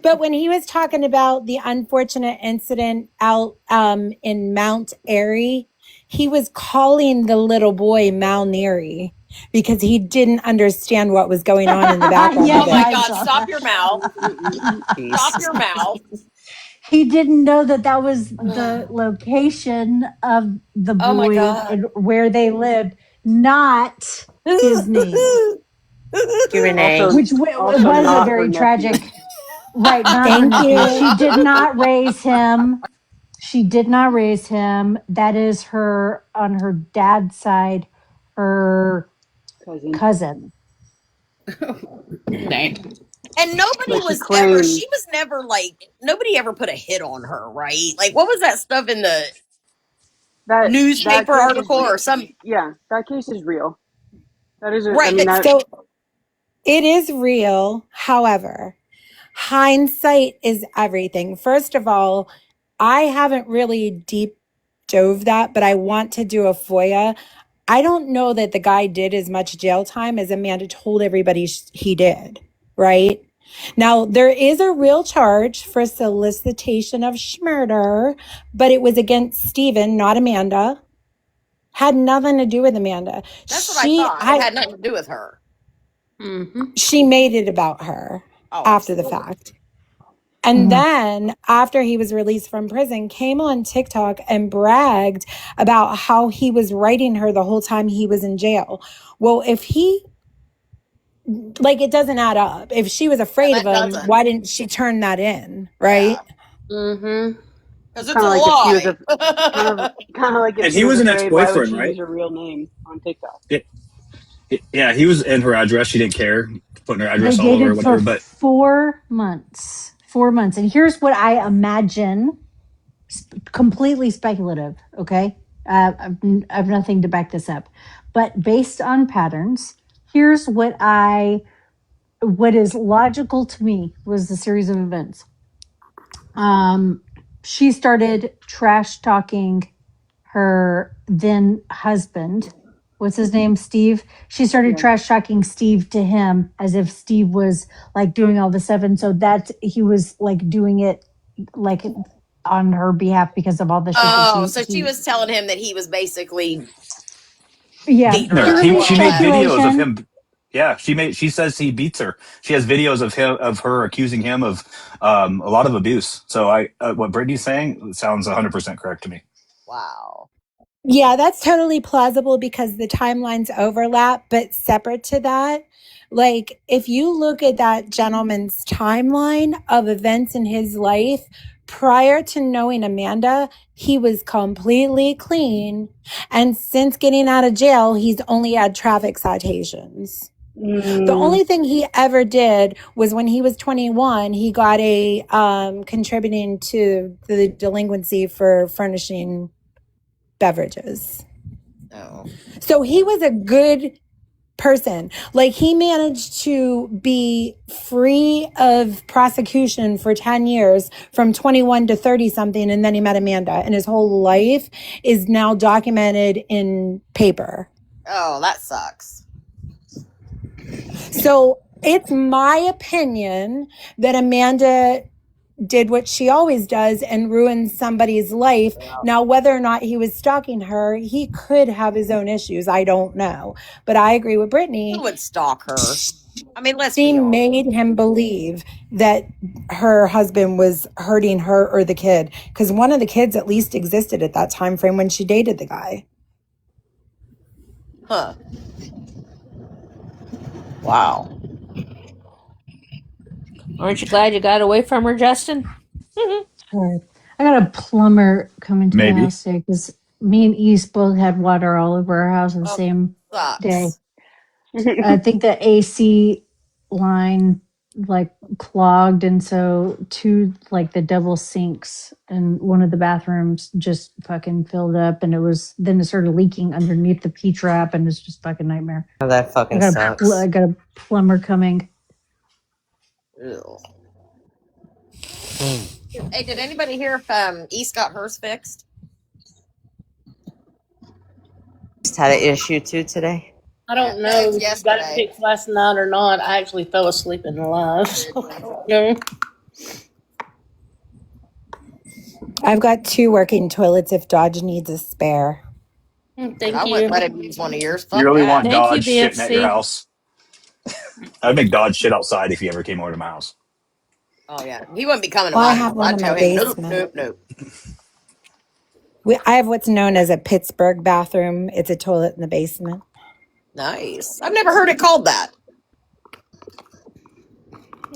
but when he was talking about the unfortunate incident out in Mount Airy, he was calling the little boy Malneri because he didn't understand what was going on in the background Yes, Oh of my it. I God, saw stop that. your mouth. Stop your mouth. He didn't know that that was the location of the Oh my boy God. and where they lived, not his name, Q&A. Also, which also was a not her very nephew. tragic. Right, not her Thank nephew. you. She did not raise him. She did not raise him. That is her on her dad's side, her Cousin. cousin. Dang. And nobody But she was ever, claimed she was never like, nobody ever put a hit on her, right? Like, what was that stuff in the that newspaper case article is or some, yeah, that case is real. That is, I right? mean, But that So it is real. However, hindsight is everything. First of all, I haven't really deep dove that, but I want to do a FOIA. I don't know that the guy did as much jail time as Amanda told everybody he did, right? Now, there is a real charge for solicitation of murder, but it was against Stephen, not Amanda. Had nothing to do with Amanda. that's what I thought. It had nothing to do with her. She made it about her Oh, I after the see. fact. And then after he was released from prison, came on TikTok and bragged about how he was writing her the whole time he was in jail. Well, if he, like, it doesn't add up. If she was afraid Yeah, of that him, doesn't. why didn't she turn that in? Right? Mm-hmm. Because it's kind a of like if she was lie. kind of like if And she he was an afraid, why would ex-boyfriend, she right? use her real name on TikTok? Yeah, he was in her address. She didn't care putting her They address all over or dated for whatever. But 4 months. 4 months. And here's what I imagine, completely speculative, okay? I've nothing to back this up. But based on patterns, here's what is logical to me was the series of events. She started trash talking her then husband. What's his name? Steve. She started Yeah. trash talking Steve to him as if Steve was like doing all the stuff. And so that he was like doing it like on her behalf because of all the shit that Oh, so she was telling him that he was basically yeah, beating her no, up. purely she made videos of speculation. him. Yeah, she says he beats her. She has videos of her accusing him of a lot of abuse. So what Brittany's saying sounds 100% correct to me. Wow. Yeah, that's totally plausible because the timelines overlap, but separate to that, like if you look at that gentleman's timeline of events in his life prior to knowing Amanda, he was completely clean. And since getting out of jail, he's only had traffic citations. The only thing he ever did was when he was 21, he got a contributing to the delinquency for furnishing beverages. Oh. So he was a good person. Like, he managed to be free of prosecution for 10 years from 21 to 30 something. And then he met Amanda, and his whole life is now documented in paper. Oh, that sucks. So it's my opinion that Amanda did what she always does and ruined somebody's life. Now, whether or not he was stalking her, he could have his own issues. I don't know. But I agree with Brittany. Who would stalk her? I mean, let's She be honest. made him believe that her husband was hurting her or the kid, because one of the kids at least existed at that time frame when she dated the guy. Huh. Wow. Aren't you glad you got away from her, Justin? All right. I got a plumber coming to the Maybe. house today because me and East both had water all over our house on the Oh, same day. sucks. I think the AC line like clogged, and so two like the double sinks in one of the bathrooms just fucking filled up, and then it started leaking underneath the P trap, and it's just fucking nightmare. Oh, that fucking sucks. I got a plumber coming. Ew. Hey, did anybody hear if East got hers fixed? Just had an issue too today. I don't know if you got it Yesterday. fixed last night or not. I actually fell asleep in the live. So, no. I've got 2 working toilets if Dodge needs a spare. Thank I you. wouldn't let him use one of yours. Fuck You really that. want Thank you, Dodge shitting at your BFC. house? I'd make Dodge shit outside if he ever came over to my house. Oh yeah, he wouldn't be coming to Well, I my have house. one I'd in tell my him nope, basement. nope, nope. I have what's known as a Pittsburgh bathroom. It's a toilet in the basement. Nice. I've never heard it called that.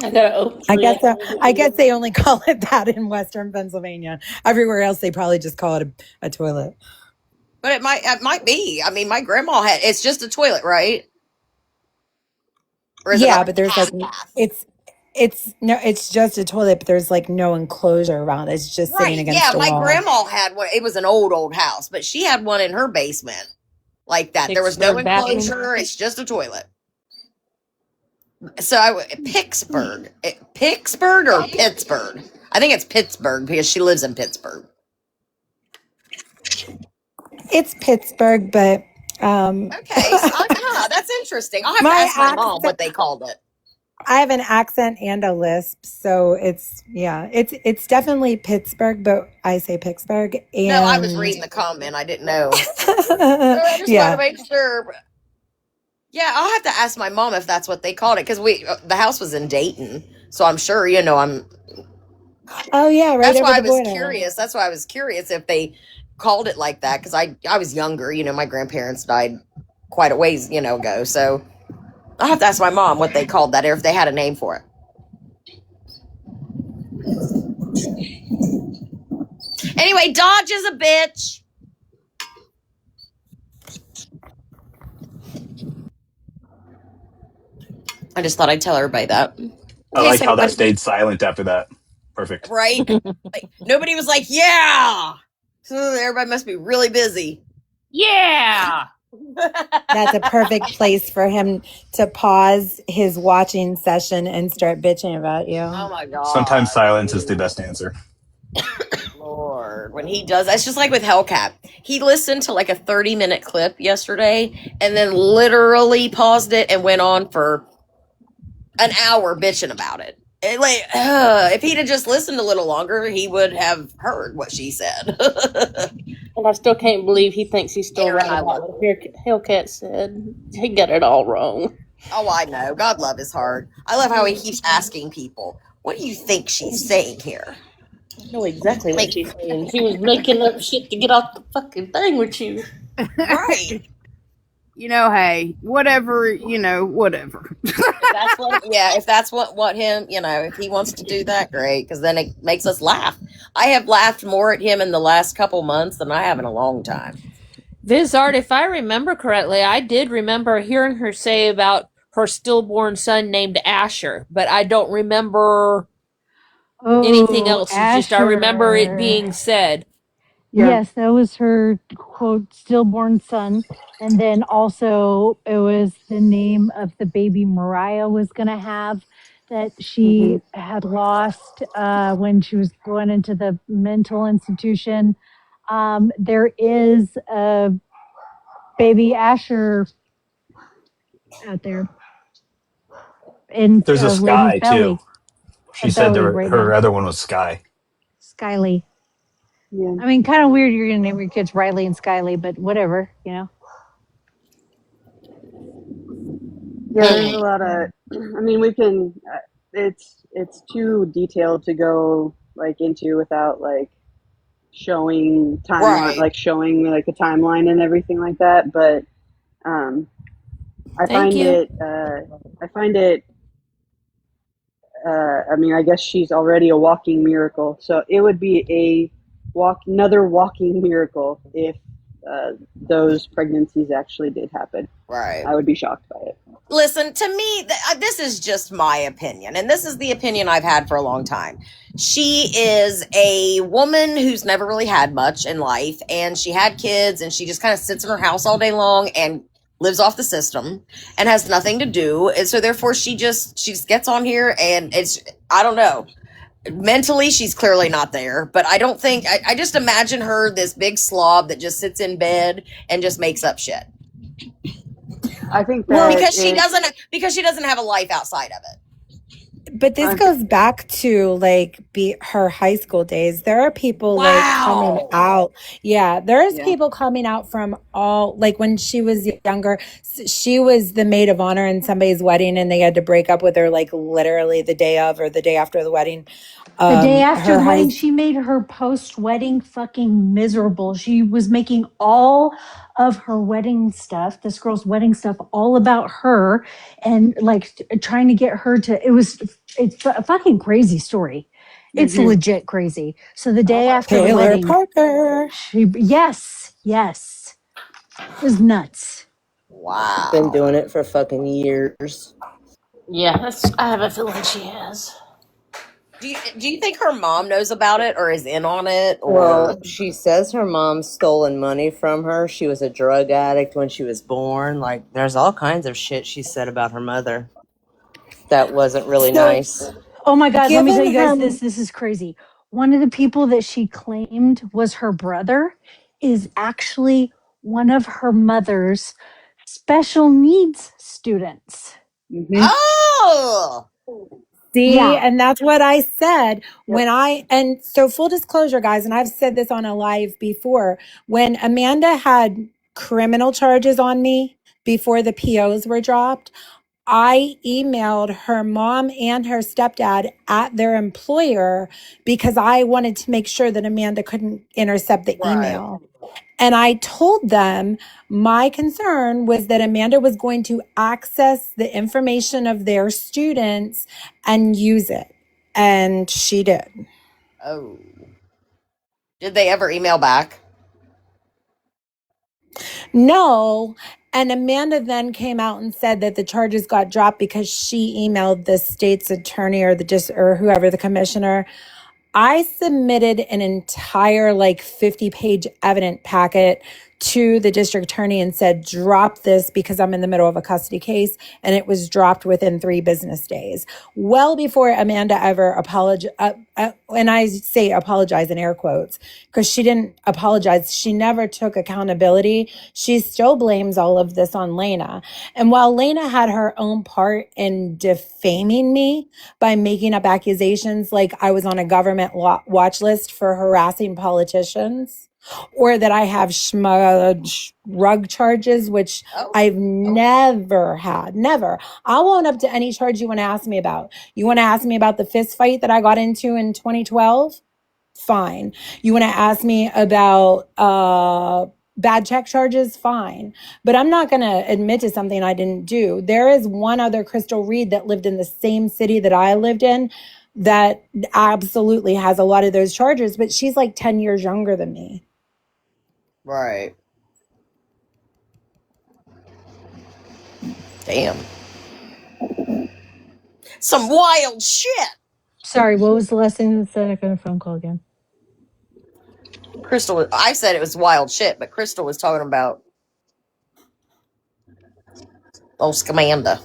I got an oak I tree. guess they only call it that in Western Pennsylvania. Everywhere else, they probably just call it a toilet. But it might be. I mean, my grandma had. It's just a toilet, right? Or is it Yeah, like but there's like it's just a toilet, but there's like no enclosure around it. It's just sitting right? against Yeah, a my wall. grandma had one. It was an old house, but she had one in her basement like that. There was no Pittsburgh bathroom. enclosure. It's just a toilet. So Pittsburgh or Pittsburgh? I think it's Pittsburgh because she lives in Pittsburgh. It's Pittsburgh, but Okay, so that's interesting. I'll have to my ask my mom accent, what they called it. I have an accent and a lisp, so it's definitely Pittsburgh, but I say Pittsburgh. No, I was And reading the comment. I didn't know. So I just want to yeah. make sure. Yeah, I'll have to ask my mom if that's what they called it because the house was in Dayton, so I'm sure I'm. Oh yeah, right That's over why I the was border. curious. That's why I was curious if they called it like that because I was younger. My grandparents died quite a ways ago, so I'll have to ask my mom what they called that or if they had a name for it. Anyway, Dodge is a bitch. I just thought I'd tell everybody that. I like how that stayed silent after that. Perfect. Right? Like, nobody was like, yeah. So everybody must be really busy. Yeah. That's a perfect place for him to pause his watching session and start bitching about you. Oh my God. Sometimes silence is the best answer. Lord, when he does, it's just like with Hellcat. He listened to like a 30-minute clip yesterday and then literally paused it and went on for an hour bitching about it. And if he'd have just listened a little longer, he would have heard what she said. And I still can't believe he thinks he's still Aaron, right I about love what Hellcat said. He got it all wrong. Oh, I know. God love his heart. I love how he keeps asking people, what do you think she's saying here? I know exactly what she's saying. She was making up shit to get off the fucking thing with you. Right. Hey, whatever, whatever. if that's what him, if he wants to do that, great, because then it makes us laugh. I have laughed more at him in the last couple months than I have in a long time. Vizard, if I remember correctly, I did remember hearing her say about her stillborn son named Asher, but I don't remember anything Oh, else. It's just I remember it Asher. being said. Yeah. Yes, that was her quote stillborn son. And then also it was the name of the baby Mariah was gonna have that she had lost when she was going into the mental institution. There is a baby Asher out there in There's a a lady's Sky belly, too. She said right her now. other one was Sky. Skyly. Yeah. I mean, kind of weird you're gonna name your kids Riley and Skyly, but whatever. Yeah, there's a lot of. I mean, we can. It's too detailed to go into without showing timeline, Right. showing a timeline and everything like that. But I Thank find you. it. I find it. I mean, I guess she's already a walking miracle, so it would be another walking miracle if those pregnancies actually did happen. Right. I would be shocked by it. Listen, to me, this is just my opinion, and this is the opinion I've had for a long time. She is a woman who's never really had much in life, and she had kids, and she just kind of sits in her house all day long and lives off the system and has nothing to do. And so therefore she just gets on here, and I don't know. Mentally, she's clearly not there, but I don't think, I just imagine her this big slob that just sits in bed and just makes up shit. I think that because she doesn't have a life outside of it. But this goes back to her high school days. There are people coming out. Yeah, there's people coming out from all when she was younger. She was the maid of honor in somebody's wedding, and they had to break up with her literally the day of or the day after the wedding. The day after the wedding, she made her post-wedding fucking miserable. She was making all of her wedding stuff, this girl's wedding stuff, all about her, and trying to get her to. It's a fucking crazy story. It's legit crazy. So the day after the Taylor wedding, Parker. yes, it was nuts. Wow. Been doing it for fucking years. Yeah, I have a feeling she has. Do you think her mom knows about it or is in on it? Or Well, she says her mom stolen money from her. She was a drug addict when she was born. There's all kinds of shit she said about her mother that wasn't really nice. Oh my God, let me tell you guys Given this is crazy. One of the people that she claimed was her brother is actually one of her mother's special needs students. Oh, See, Yeah. and that's what I said and so full disclosure, guys, and I've said this on a live before, when Amanda had criminal charges on me before the POs were dropped, I emailed her mom and her stepdad at their employer because I wanted to make sure that Amanda couldn't intercept the email. And I told them my concern was that Amanda was going to access the information of their students and use it. And she did. Oh. Did they ever email back? No. And Amanda then came out and said that the charges got dropped because she emailed the state's attorney or whoever, the commissioner. I submitted an entire 50-page evidence packet to the district attorney and said, drop this because I'm in the middle of a custody case. And it was dropped within 3 business days, well before Amanda ever apologized. And I say apologize in air quotes because she didn't apologize. She never took accountability. She still blames all of this on Lena. And while Lena had her own part in defaming me by making up accusations like I was on a government watch list for harassing politicians, or that I have rug charges, which I've never had. Never. I'll own up to any charge you want to ask me about. You want to ask me about the fist fight that I got into in 2012? Fine. You want to ask me about bad check charges, fine. But I'm not going to admit to something I didn't do. There is one other Crystal Reed that lived in the same city that I lived in that absolutely has a lot of those charges, but she's like 10 years younger than me. Right. Damn. Some wild shit. Sorry, what was the last thing that said? I got a phone call again. Crystal, I said it was wild shit, but Crystal was talking about old Scamanda.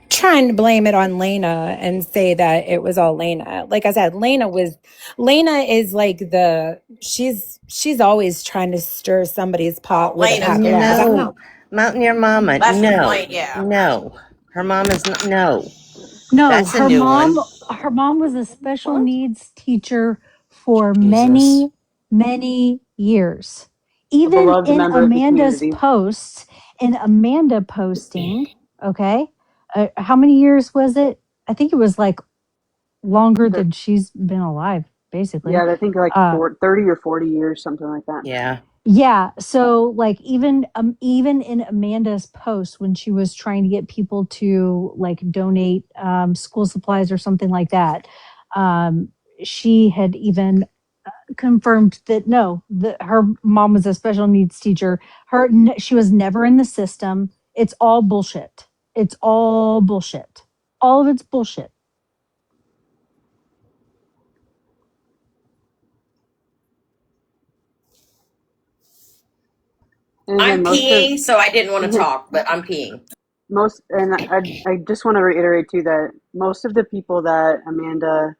Trying to blame it on Lena and say that it was all Lena. Like I said, Lena is like she's always trying to stir somebody's pot with a Lena's pack of You lies. know, Mountain Your Mama. That's the No, point, yeah. no. Her mom is not. No, No, that's a her new mom one. her mom was a special needs teacher for Jesus. many years. A Even beloved in member of the Amanda's community. posts, in Amanda posting, okay? How many years was it? I think it was like longer than she's been alive, basically. Yeah, I think like Uh 30 or 40 years, something like that. Yeah. Yeah, so like even in Amanda's post when she was trying to get people to like donate school supplies or something like that, she had even confirmed that no, that her mom was a special needs teacher. She was never in the system. It's all bullshit. It's all bullshit. All of it's bullshit. And I'm again, peeing, so I didn't want to talk, but I'm peeing. I just want to reiterate too that most of the people that Amanda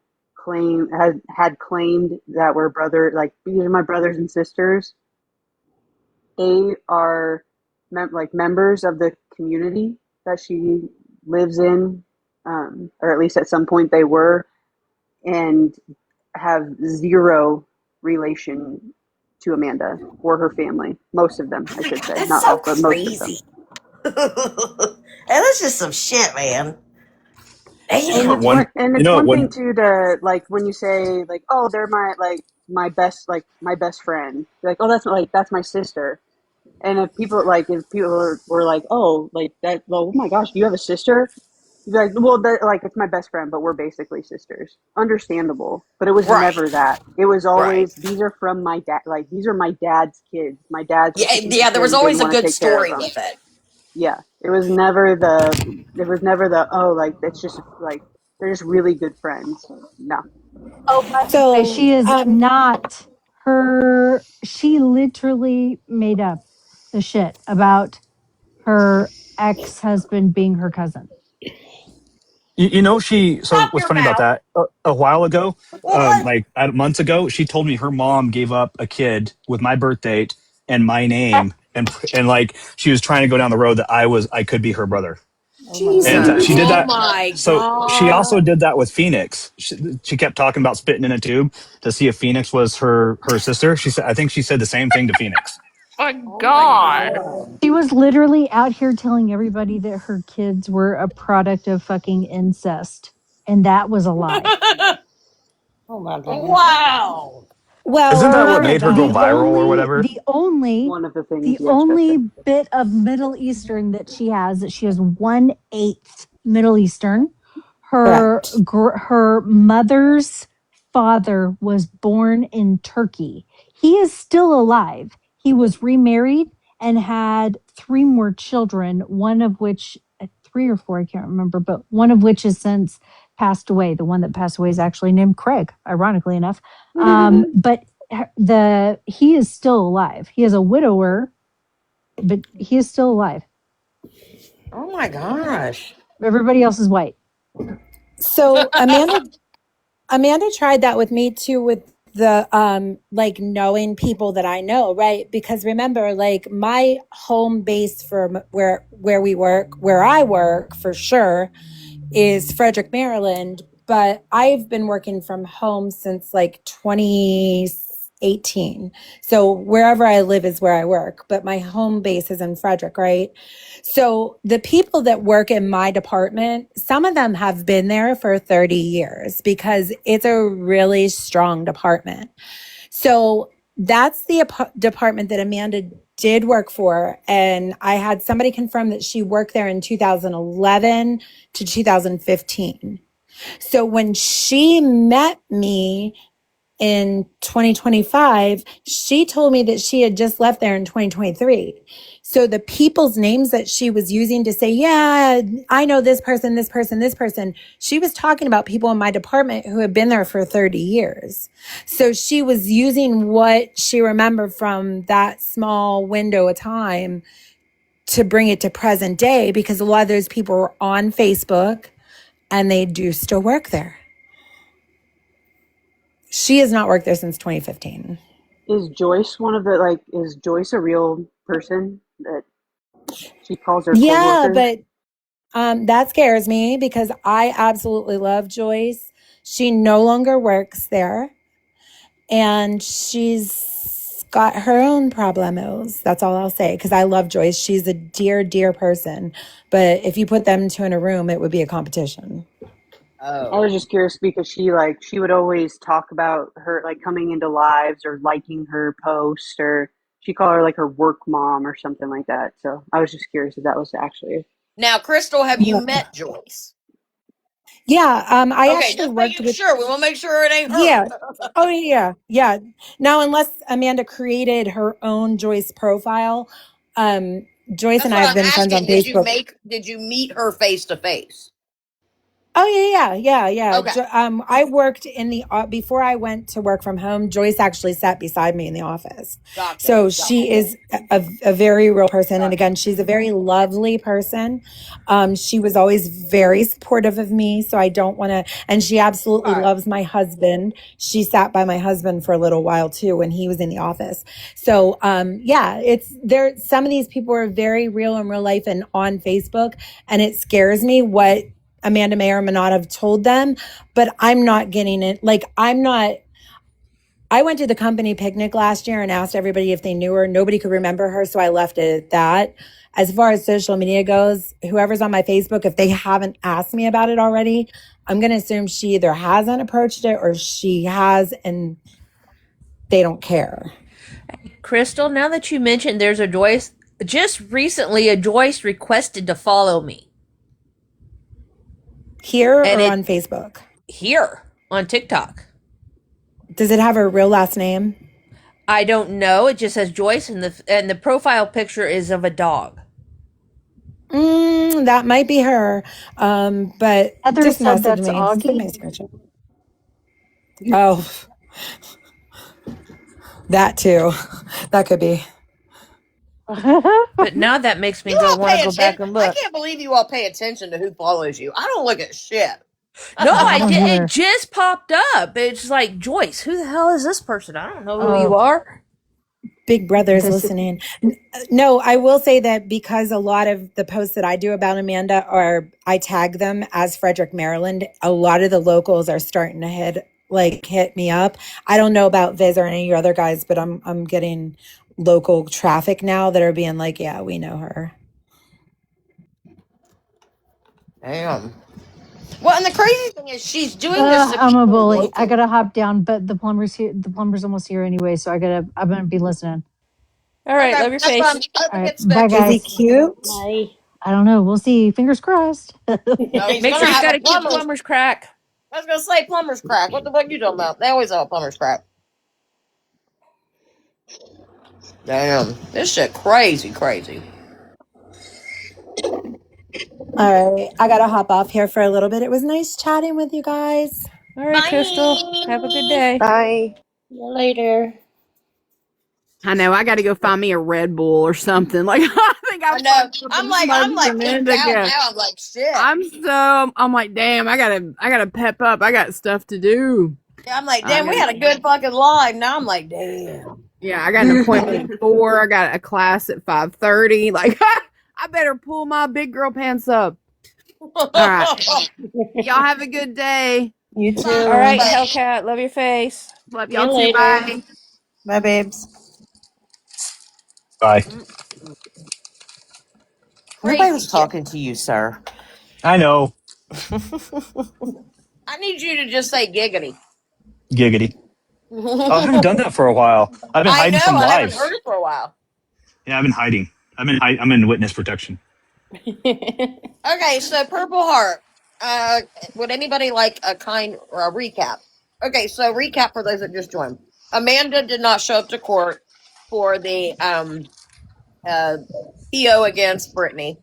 had claimed that were like these are my brothers and sisters, they are members of the community that she lives in, or at least at some point they were, and have zero relation to Amanda or her family. Most of them, I should say, That's not so all, but most of them. crazy. And that's just some shit, man. And Damn. it's one thing too to like when you say like, oh, they're my best friend. You're like, oh, that's my sister. And if people were like, oh, like that, well, oh my gosh, do you have a sister? You'd be like, well, it's my best friend, but we're basically sisters. Understandable, but it was Right. never that. It was always Right. these are from my dad. Like these are my dad's kids. My dad's Yeah, there was always a good story with it. Yeah, it was never the oh, like it's just like they're just really good friends. No. Oh, by the way, So she is not she literally made up the shit about her ex-husband being her cousin. You know, so what's your funny about mouth. that? A while ago, What? like months ago, she told me her mom gave up a kid with my birth date and my name, and like she was trying to go down the road that I could be her brother. And Jesus. she did Oh that. my So she also god. did that with Phoenix. She kept talking about spitting in a tube to see if Phoenix was her sister. I think she said the same thing to Phoenix. My God. She was literally out here telling everybody that her kids were a product of fucking incest, and that was a lie. Oh my goodness. Wow. well, Isn't that what remember made her go that. viral or whatever? The only One of the things, the yes, only Jessica. bit of Middle Eastern that she has 1/8 Middle Eastern. Correct. Her mother's father was born in Turkey. He is still alive. He was remarried and had 3 more children, one of which 3 or 4, I can't remember, but one of which has since passed away. The one that passed away is actually named Craig, ironically enough. But he is still alive. He is a widower, but he is still alive. Oh my gosh. Everybody else is white. So Amanda tried that with me too, with the like knowing people that I know, right? Because remember, like my home base for where I work for sure is Frederick, Maryland, but I've been working from home since like 2018. So wherever I live is where I work, but my home base is in Frederick, right? So the people that work in my department, some of them have been there for 30 years because it's a really strong department. So that's the department that Amanda did work for. And I had somebody confirm that she worked there in 2011 to 2015. So when she met me in 2025, she told me that she had just left there in 2023. So the people's names that she was using to say, yeah, I know this person, this person, this person, she was talking about people in my department who had been there for 30 years. So she was using what she remembered from that small window of time to bring it to present day, because a lot of those people were on Facebook and they do still work there. She has not worked there since 2015. Is Joyce one of the, like, is Joyce a real person that she calls her Yeah, coworker? but that scares me because I absolutely love Joyce. She no longer works there and she's got her own problemos. That's all I'll say, because I love Joyce. She's a dear, dear person. But if you put them two in a room, it would be a competition. I was just curious because she would always talk about her like coming into lives or liking her post, or she called her like her work mom or something like that. So I was just curious if that was actually. Now, Crystal, have you met Joyce? Yeah, I Okay, actually just worked making with. sure. We want to make sure it ain't her. Yeah. Oh, yeah. Now, unless Amanda created her own Joyce profile, Joyce That's and what I have I'm been friends on asking. Facebook. Did you meet her face to face? Oh, yeah. Okay. I worked in the before I went to work from home. Joyce actually sat beside me in the office. Gotcha. So she is a very real person, and again, she's a very lovely person. She was always very supportive of me, so I don't want to. And she absolutely All right. loves my husband. She sat by my husband for a little while too when he was in the office. So yeah, it's there. Some of these people are very real in real life and on Facebook, and it scares me what Amanda may or may not have told them, but I'm not getting it. Like, I went to the company picnic last year and asked everybody if they knew her. Nobody could remember her, so I left it at that. As far as social media goes, whoever's on my Facebook, if they haven't asked me about it already, I'm going to assume she either hasn't approached it or she has and they don't care. Crystal, now that you mentioned there's a Joyce, just recently a Joyce requested to follow me. Here And or on Facebook? Here on TikTok. Does it have her real last name? I don't know. It just says Joyce, and the profile picture is of a dog. That might be her. But Heather just said message that's me. Augie. Send me a screenshot. Oh, that too. That could be. But now that makes me You all want pay to go back attention. and I look. can't believe you all pay attention to who follows you. I don't look at shit. No, I I don't did. either. It just popped up. It's like, Joyce, who the hell is this person? I don't know who you Oh, are. Big Brother's this listening. No, I will say that because a lot of the posts that I do about Amanda are, I tag them as Frederick, Maryland. A lot of the locals are starting to hit me up. I don't know about Viz or any of your other guys, but I'm getting local traffic now that are being like, yeah, we know her. Damn. Well, and the crazy thing is, she's doing this to I'm a people bully. locally. I gotta hop down, but the plumber's here. The plumber's almost here anyway, so I'm gonna be listening. All right, Okay, love your that's fine. face. All right, It's bye, fixed. Is he guys. cute? Bye. I don't know. We'll see. Fingers crossed. No, he's Make gonna sure he's have got a a cute plumber's. plumber's crack. I was gonna say plumber's crack. What the fuck you talking about? They always have a plumber's crack. Damn, this shit crazy. All right, I gotta hop off here for a little bit. It was nice chatting with you guys. All right, Crystal. Have a good day. Bye. See you later. I know. I got to go find me a Red Bull or something. Like I think I I've know. found something I'm like for pimped Amanda. out Yeah. now. I'm like shit. I'm like, damn. I gotta pep up. I got stuff to do. I'm like, damn. We had a good fucking live. Now I'm like, damn. Yeah, I got an appointment at 4. I got a class at 5:30. Like, I better pull my big girl pants up. All right. Y'all have a good day. You too. All right, Hellcat. Love your face. Love See you y'all too. later. Bye. Bye, babes. Bye. Nobody was Crazy shit. talking to you, sir. I know. I need you to just say giggity. Giggity. Oh, I haven't done that for a while. I've been I hiding from know. I haven't lives. heard it for a while. Yeah, I've been hiding. I'm in witness protection. Okay, so Purple Heart. Would anybody like a kind or a recap? Okay, so recap for those that just joined. Amanda did not show up to court for the PO against Brittany,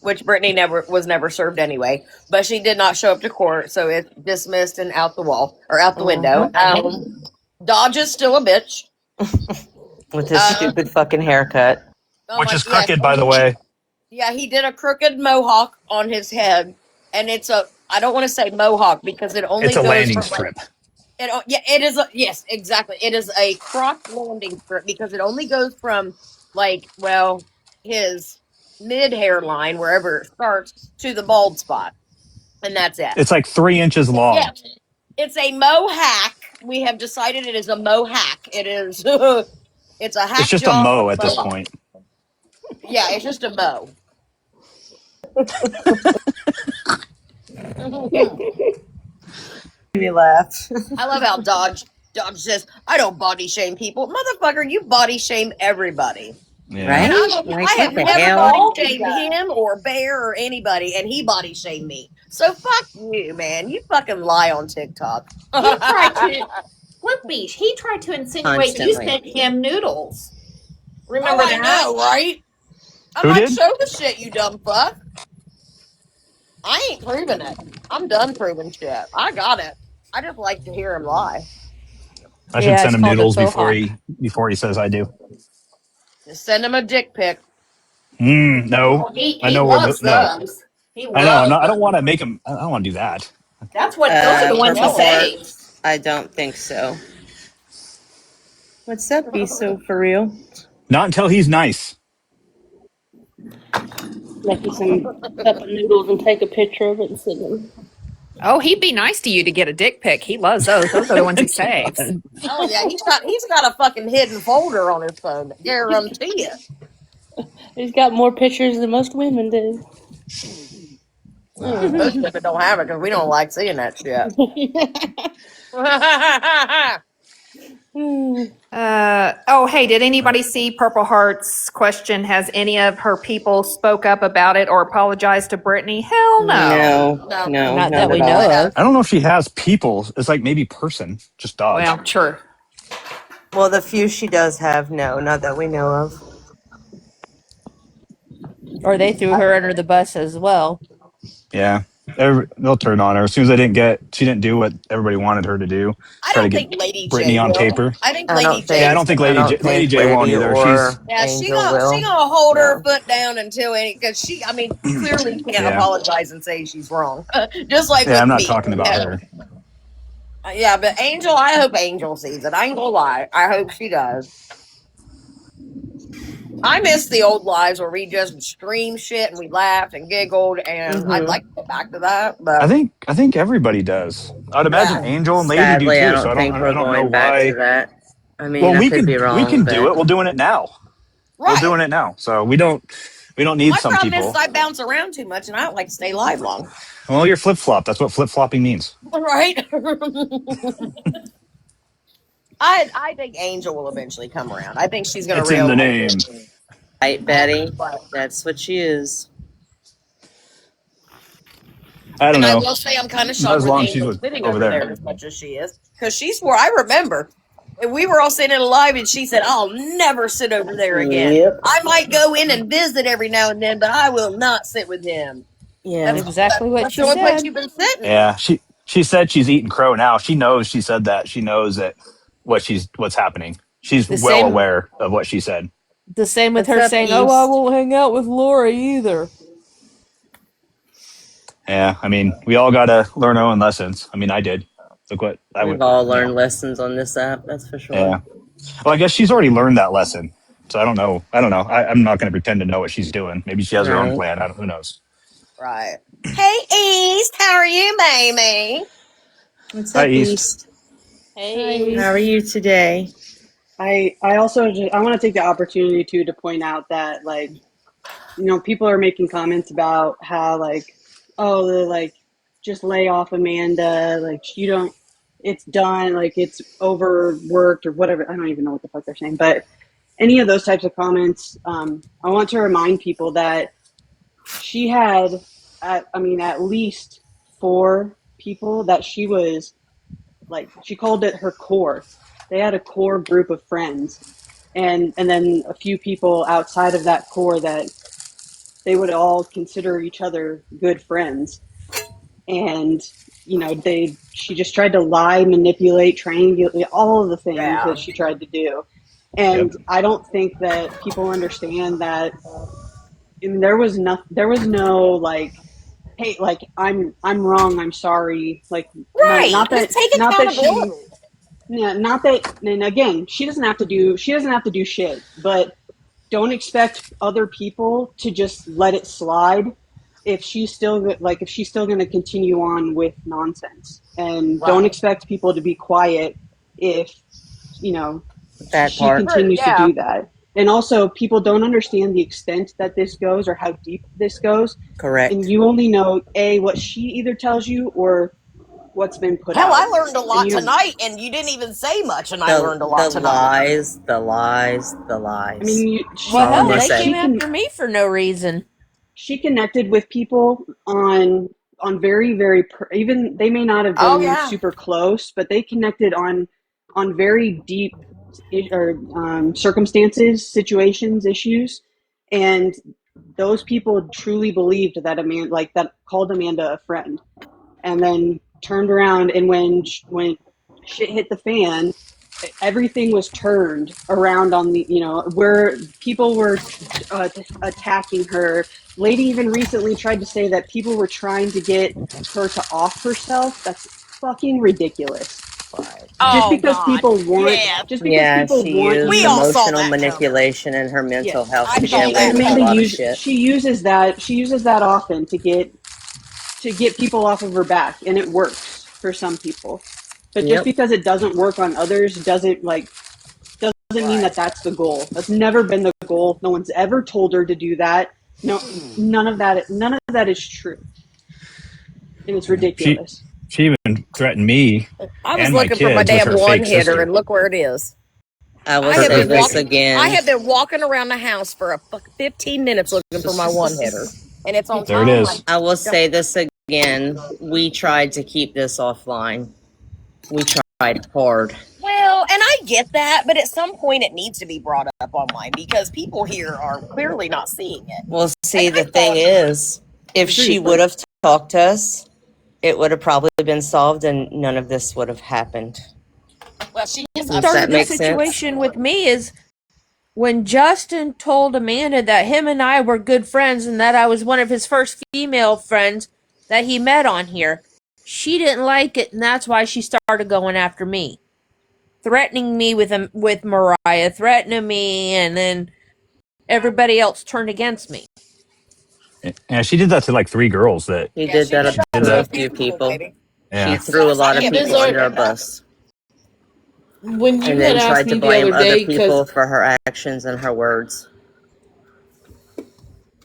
which Brittany was never served anyway. But she did not show up to court, so it's dismissed and out the wall or out the window. Dodge is still a bitch. With his stupid fucking haircut. Oh Which my- is yeah, crooked, by the way. Yeah, he did a crooked mohawk on his head, and it's a. I don't want to say mohawk because it only It's a goes landing from, strip. yeah, it is. Yes, exactly. It is a cross landing strip because it only goes from his mid hairline wherever it starts to the bald spot, and that's it. It's like 3 inches long. Yeah, it's a mohack. We have decided it is a mohack. It is. It's a hack. It's just a job mo at this mohawk. point. Yeah, it's just a mo. Me laugh. I love how Dodge says, "I don't body shame people, motherfucker. You body shame everybody." Yeah. Right? And I Like, have what the never hell? body shamed him or Bear or anybody, and he body shamed me. So fuck you, man. You fucking lie on TikTok. He tried to Flip Beach. He tried to insinuate you Constantly. sent him noodles. Remember I that? know, right? I'm Who like, did? show the shit, you dumb fuck. I ain't proving it. I'm done proving shit. I got it. I just like to hear him lie. I should Yeah, send it's him called a noodles faux before he says I do. Just send him a dick pic. No, He I know where loves no. those. He I know. loves I don't those. want to make him. I don't want to do that. That's what those are the ones he Purple Heart. saves. I don't think so. What's up, Biso, for real? Not until he's nice. Make you some cup of noodles and take a picture of it and send them. Oh, he'd be nice to you to get a dick pic. He loves those. Those are the ones he saves. Oh yeah, he's got a fucking hidden folder on his phone. Guarantee it. He's got more pictures than most women do. Most women don't have it because we don't like seeing that shit. Oh, hey, did anybody see Purple Heart's question? Has any of her people spoke up about it or apologized to Brittany? Hell no. No, Not that at we all. know of. I don't know if she has people. It's like maybe person, just dogs. Well, true. Well, the few she does have, no, not that we know of. Or they threw her under the bus as well. Yeah. They'll turn on her as soon as she didn't do what everybody wanted her to do. I Try to don't get think Lady Brittany J on will. paper. I think I Lady don't J. think. Yeah, I don't think I don't Lady think J won't Lady either. or She's Yeah, Angel will. she gonna hold her No. foot down until because she, I mean, clearly can't Yeah. apologize and say she's wrong. Just like yeah. with I'm not me. talking about her. Yeah, but Angel, I hope Angel sees it. I ain't gonna lie. I hope she does. I miss the old lives where we just streamed shit and we laughed and giggled, and I'd like to get back to that. But I think everybody does. I'd imagine Yeah. Angel and Lady Sadly, do I too. don't So think I we're don't know going back why. to that. I mean, Well, I we could be wrong, can but do it. We're doing it now. We're right. doing it now. So we don't need My some problem people. is I bounce around too much, and I don't like to stay live long. Well, you're flip flop. That's what flip flopping means. Right? I think Angel will eventually come around. I think she's gonna It's in the realize name. right, Betty. But That's what she is. I don't and I know. will say I'm kind of Not shocked as with long as she's Angel sitting over over there. there as much as she is, because she swore. I remember and we were all sitting in a live, and she said, "I'll never sit over there again. Yep. I might go in and visit every now and then, but I will not sit with him." Yeah. That's Exactly what that's she the only place said. you've been sitting. Yeah, she said she's eating crow now. She knows she said that. She knows that what's happening. She's The well same aware of what she said. the same with What's her up, saying, "Oh, I East? won't hang out with Lori either." Yeah, I mean, we all gotta learn our own lessons. I mean, I did. Look what I We've would. all You learned know, lessons on this app, that's for sure. yeah. Well, I guess she's already learned that lesson. So I don't know. I'm not going to pretend to know what she's doing. Maybe she has her own Right. plan. Who knows? Right. Hey, East, how are you, baby? What's Hi, up, East. East? Hey. How are you today? I also just I want to take the opportunity to point out that people are making comments about how oh they're just lay off Amanda, you don't it's done, like it's overworked or whatever. I don't even know what the fuck they're saying, but any of those types of comments, I want to remind people that she had, at least 4 people that she was like, she called it her core. They had a core group of friends, and then a few people outside of that core that they would all consider each other good friends. And she just tried to lie, manipulate, triangulate, all of the things that she tried to do. And I don't think that people understand that. And there was no like, hey, like I'm wrong, I'm sorry, like Right. not that Just take not that accountability. not that. And again, she doesn't have to do shit, but don't expect other people to just let it slide if she's still going to continue on with nonsense, and don't expect people to be quiet if That she part. continues to do that. And also, people don't understand the extent that this goes or how deep this goes. Correct. And you only know what she either tells you or what's been put Hell, out. I learned a lot And you- tonight, and you didn't even say much, and I learned a lot The tonight. lies. I mean, Well, all I'm hell, gonna they say. came after me for no reason. She connected with people on very, very even they may not have been super close, but they connected on very deep circumstances, situations, issues, and those people truly believed that that called Amanda a friend, and then turned around, and when shit hit the fan, everything was turned around on the where people were attacking her. Lady even recently tried to say that people were trying to get her to off herself. That's fucking ridiculous. Just because people want, She used We all saw emotional that manipulation and her mental health to I get saw away that with a Amanda lot of shit. she uses that often to get people off of her back, and it works for some people. But just Yep. because it doesn't work on others doesn't mean that that's the goal. That's never been the goal. No one's ever told her to do that. No, none of that is true, and it's ridiculous. She even threatened me I was and my looking for my kids with damn her one fake hitter, sister. and look where it is. I will I have say been this walking. again. I have been walking around the house for 15 minutes looking for my one hitter, and it's on There it is. I will say this again. We tried to keep this offline. We tried hard. Well, and I get that, but at some point it needs to be brought up online because people here are clearly not seeing it. Well, see, the thing is, if she would have talked to us, it would have probably been solved and none of this would have happened. Well, she Does Started that the make sense? situation with me is when Justin told Amanda that him and I were good friends and that I was one of his first female friends that he met on here. She didn't like it, and that's why she started going after me, threatening me with Mariah, threatening me, and then everybody else turned against me. And she did that to like 3 girls that He did that she did to a that. few people. Yeah. She threw a lot of Yeah, people Bizarre- under a bus. When you And had then asked tried me to the blame other other day, people because for her actions and her words.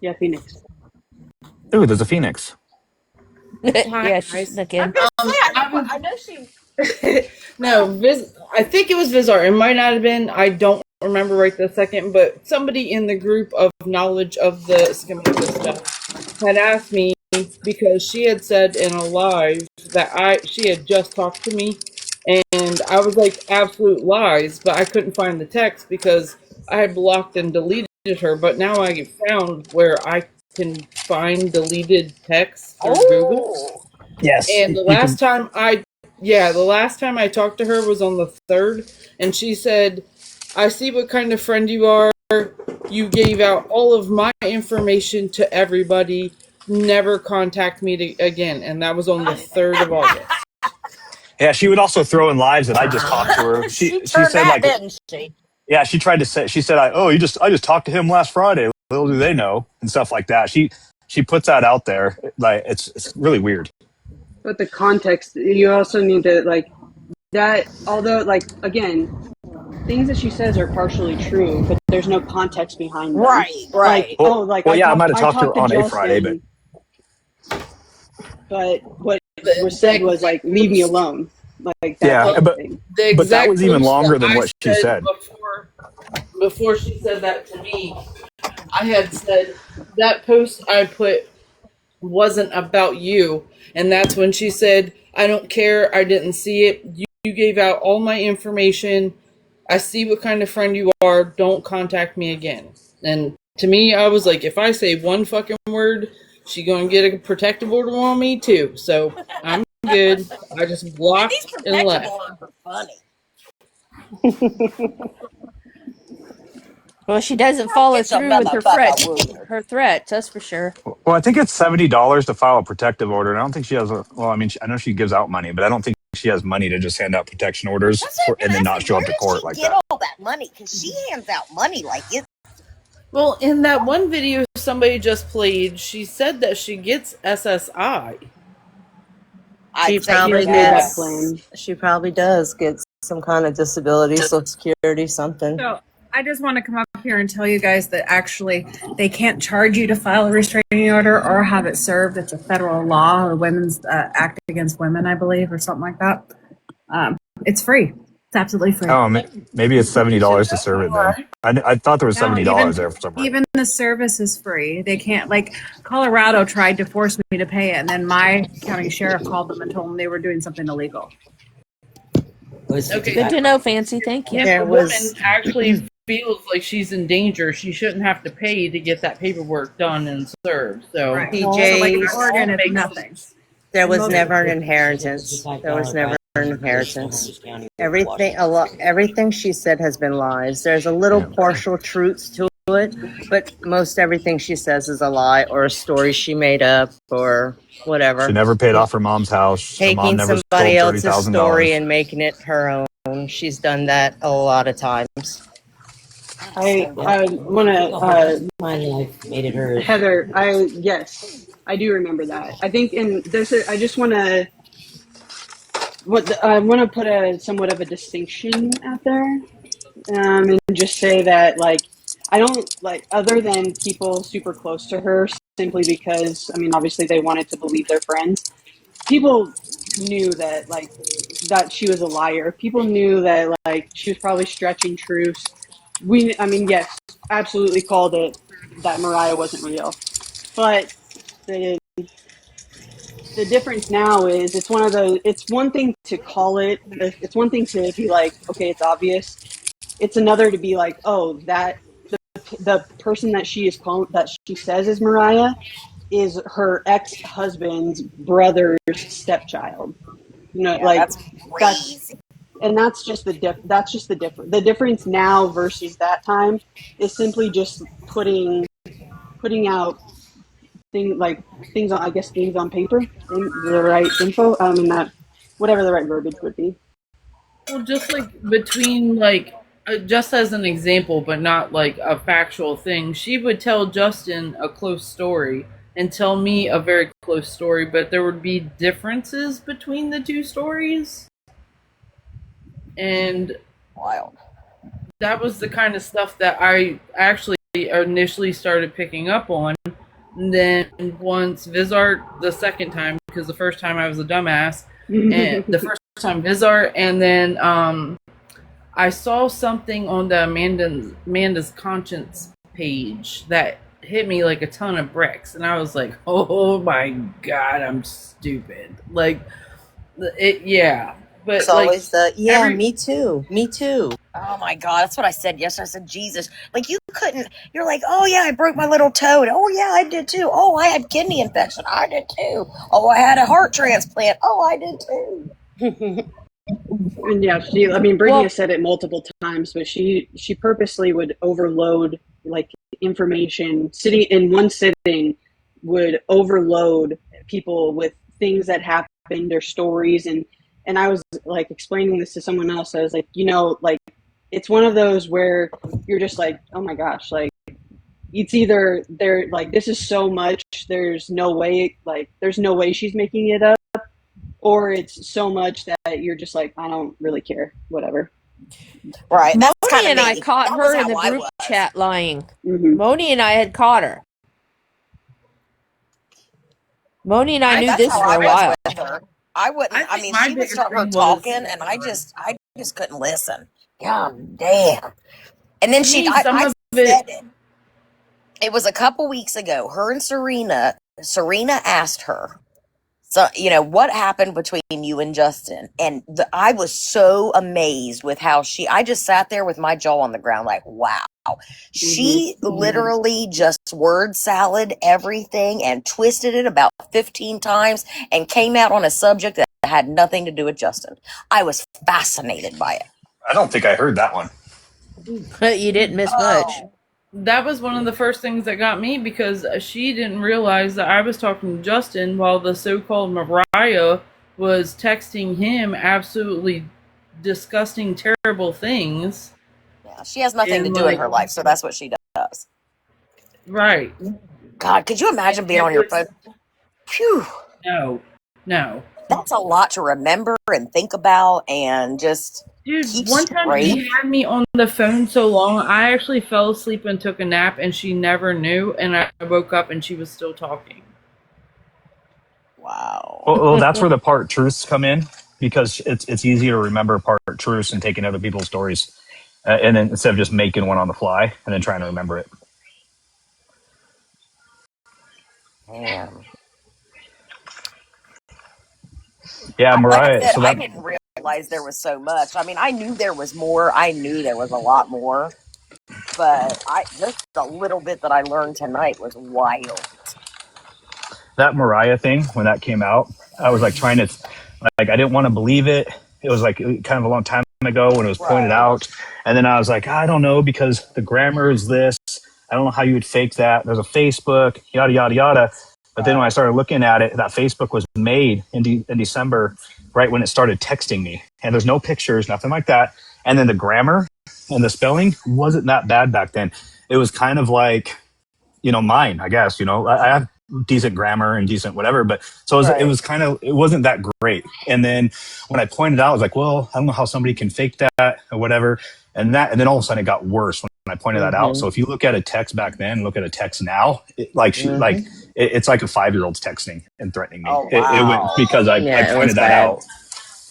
Yeah, Phoenix. Ooh, there's a phoenix. Yeah, she snuck in. I know she. No, I think it was Vizar. It might not have been. I don't remember right this second, but somebody in the group of knowledge of the schematic stuff had asked me because she had said in a live that she had just talked to me, and I was like, absolute lies, but I couldn't find the text because I had blocked and deleted her, but now I found where I can find deleted text through Google. Yes. And the last time I talked to her was on the 3rd, and she said, I see what kind of friend you are. You gave out all of my information to everybody. Never contact me again. And that was on the 3rd of August. Yeah, she would also throw in lives that I just talked to her. She turned said that, like, didn't she? yeah, she tried to say, she said, I just talked to him last Friday. Little do they know, and stuff like that. She puts that out there. Like it's really weird. But the context, you also need to that. Although again, things that she says are partially true, but there's no context behind them. Right. Well, I might have talked to her on a Friday, but what was said was leave me alone. like that Yeah, type of but thing. The but that exact was even post longer that than I what she said. before she said that to me, I had said that post I put wasn't about you, and that's when she said, "I don't care. I didn't see it. You gave out all my information. I see what kind of friend you are. Don't contact me again." And to me, I was like, if I say one fucking word, she gonna get a protective order on me too. So I'm good. I just These blocked and protective left. orders are funny. Well, she doesn't I'll follow get your through with motherfucker word. her threats, that's for sure. Well, I think it's $70 to file a protective order. And I don't think she has a. Well, I mean, I know she gives out money, but I don't think she has money to just hand out protection orders That's what and I'm then gonna not say. show Where up to does court she like get that. all that money? Because she hands out money like it. Well, in that one video somebody just played, she said that she gets SSI. She I'd say probably She's made that gets. claim. She probably does get some kind of disability, Social Security, something. So I just want to come up here and tell you guys that actually they can't charge you to file a restraining order or have it served. It's a federal law, the Women's Act Against Women, I believe, or something like that. It's free. It's absolutely free. Oh, maybe it's $70 to serve it then. I thought there was No, $70 there for some reason. even the service is free. They can't, like, Colorado tried to force me to pay it, and then my county sheriff called them and told them they were doing something illegal. Okay, Good to know, Fancy. Thank you. if There a woman was. actually feels like she's in danger, she shouldn't have to pay to get that paperwork done and served. So, Right. So, like, in PJ's. Oregon, it's Makes nothing. There was Most- never an inheritance. There was never an inheritance. Everything she said has been lies. There's a little partial truth to it, but most everything she says is a lie or a story she made up or whatever. She never paid off her mom's house. Her mom Taking never somebody stole else's story $30,000. and making it her own. She's done that a lot of times. I want to. My life made it hers. Heather, yes, I do remember that. I think in this, I just want to. I want to put a somewhat of a distinction out there, and just say that like I don't like other than people super close to her simply because I mean obviously they wanted to believe their friends. People knew that like that she was a liar. People knew that like she was probably stretching truths. I mean, yes, absolutely called it that Mariah wasn't real, but the difference now is it's one of those. It's one thing to call it. It's one thing to be like, okay, it's obvious. It's another to be like, oh, that the person that she is calling that she says is Mariah is her ex-husband's brother's stepchild. You know, Yeah, like that's crazy. and that's just the difference. The difference now versus that time is simply just putting out things on, I guess, things on paper, the right info. I mean that whatever the right verbiage would be. well, just like between like just as an example, but not like a factual thing, she would tell Justin a close story and tell me a very close story, but there would be differences between the two stories. And Wild. that was the kind of stuff that I actually initially started picking up on. And then once Vizart the second time, because the first time I was a dumbass, and the first time Vizart, and then I saw something on the Amanda's Conscience page that hit me like a ton of bricks, and I was like, oh my god, I'm stupid. Like, yeah. But It's like, always me too. Me too. Oh my God, that's what I said yesterday. I said, Jesus, like you couldn't, you're like, oh yeah, I broke my little toe. Oh yeah, I did too. Oh, I had kidney infection. I did too. Oh, I had a heart transplant. Oh, I did too. And yeah, Brittany has said it multiple times, but she purposely would overload like information. Sitting in one sitting would overload people with things that happened, their stories, and I was like explaining this to someone else. I was like, like it's one of those where you're just like, oh my gosh, like it's either they're like, this is so much, there's no way she's making it up, or it's so much that you're just like, I don't really care, whatever. Right. That's Moni and I caught her in the group chat lying. Mm-hmm. Moni and I had caught her. Moni and I knew this for a while. I wouldn't. I I think mean, my she would biggest start her thing was talking, and I just couldn't listen. God damn. And then to me some I of said it. it was a couple weeks ago. Her and Serena asked her, so, what happened between you and Justin? And I was so amazed with how I just sat there with my jaw on the ground, like, wow. She literally just word salad everything and twisted it about 15 times and came out on a subject that had nothing to do with Justin. I was fascinated by it. I don't think I heard that one. You didn't miss much. That was one of the first things that got me because she didn't realize that I was talking to Justin while the so-called Mariah was texting him absolutely disgusting, terrible things. Yeah, she has nothing to And do in her life, so that's what she does. Right. God, could you imagine being on your phone? Phew. No. That's a lot to remember and think about and just Dude, keep one time straight. she had me on the phone so long, I actually fell asleep and took a nap, and she never knew, and I woke up and she was still talking. Wow. Well, that's where the part truths come in, because it's easier to remember part truths and taking other people's stories, and then instead of just making one on the fly and then trying to remember it. Damn. Yeah, Like I Mariah. said, So I that didn't realize there was so much. I mean, I knew there was more. I knew there was a lot more. But just a little bit that I learned tonight was wild. that Mariah thing, when that came out, I was like trying to, like, I didn't want to believe it. It was like kind of a long time ago when it was pointed out. And then I was like, I don't know, because the grammar is this. I don't know how you would fake that. There's a Facebook, yada, yada, yada. But then when I started looking at it, that Facebook was made in December, right when it started texting me. And there's no pictures, nothing like that. And then the grammar and the spelling wasn't that bad back then. It was kind of like, mine, I guess. I have decent grammar and decent whatever, but so it was kind of, it wasn't that great. And then when I pointed out, I was like, well, I don't know how somebody can fake that or whatever. And then all of a sudden it got worse when I pointed that out. So if you look at a text back then, look at a text now, it's like a 5-year-old's texting and threatening me. Oh, wow. It went because I pointed that out.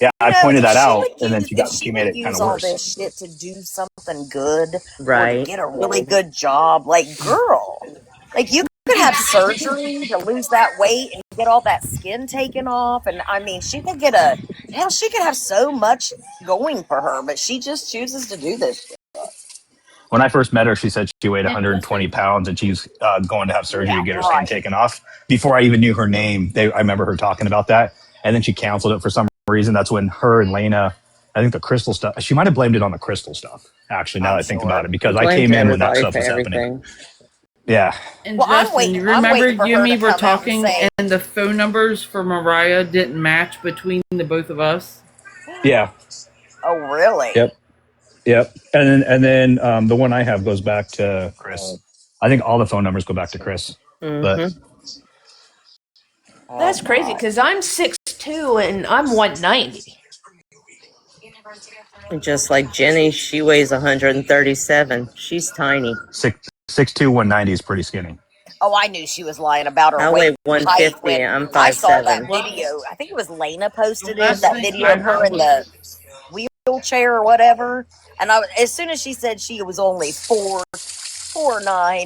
Yeah, I pointed that out, and then she made it kind of all worse. this shit to do something good or Right. to get a really good job. Like, girl, like you could have surgery to lose that weight and get all that skin taken off. And I mean, she could have so much going for her, but she just chooses to do this shit. When I first met her, she said she weighed 120 pounds and she's going to have surgery to get her skin taken off. Before I even knew her name, I remember her talking about that. And then she canceled it for some reason. That's when her and Lena, I think the crystal stuff, she might have blamed it on the crystal stuff, actually, now that I think about it, because I came in when that stuff was happening. Yeah. And Justin, you remember you and me were talking and the phone numbers for Mariah didn't match between the both of us? Yeah. Oh, really? Yep. And then the one I have goes back to Chris. I think all the phone numbers go back to Chris. But That's crazy because I'm 6'2" and I'm 190. Just like Jenny, she weighs 137. She's tiny. 6'2", 190 is pretty skinny. Oh, I knew she was lying about her I weight. weigh 150. I'm 5'7". I saw that video. I think it was Lena posted it. That video of her in the wheelchair or whatever. And as soon as she said she was only 4'9"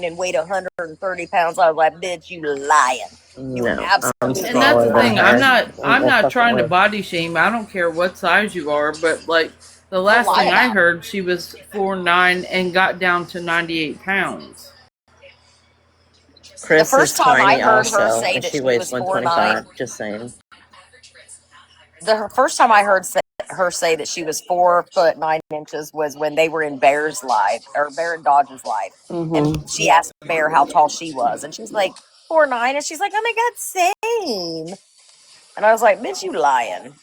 and weighed 130 pounds, I was like, "Bitch, you lying." You absolutely. And that's the thing. I'm not trying to body shame. I don't care what size you are, but like the last thing I heard, she was 4'9" and got down to 98 pounds. Chris the first is time tiny I heard also, her say and that she she weighs was 125. 4'9". Just saying. The first time I heard her say that she was 4'9" was when they were in Bear's live or Bear and Dodge's live, and she asked Bear how tall she was, and she's like 4'9", and she's like, "Oh my God, same." And I was like, "Bitch, you lying."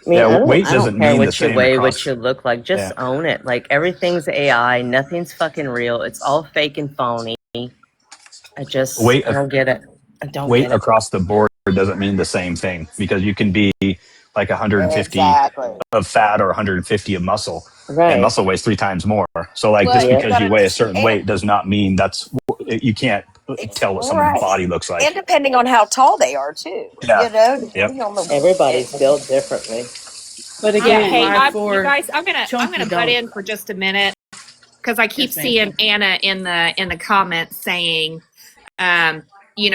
I mean, Yeah, weight I doesn't don't care mean the what you same weigh, across. what you look like. Just own it. Like, everything's AI. Nothing's fucking real. It's all fake and phony. I don't get it. I don't weight get it. across the board doesn't mean the same thing, because you can be like 150 of fat or 150 of muscle, and muscle weighs 3 times more. So like just because you weigh a certain weight does not mean you can't tell what someone's body looks like. And depending on how tall they are too. Yeah. You know, Yep. depending on the Everybody's built differently. But Yeah, again, hey, for you guys, I'm gonna chunky butt don't. in for just a minute because I keep Yes, ma'am. seeing Anna in the comments saying,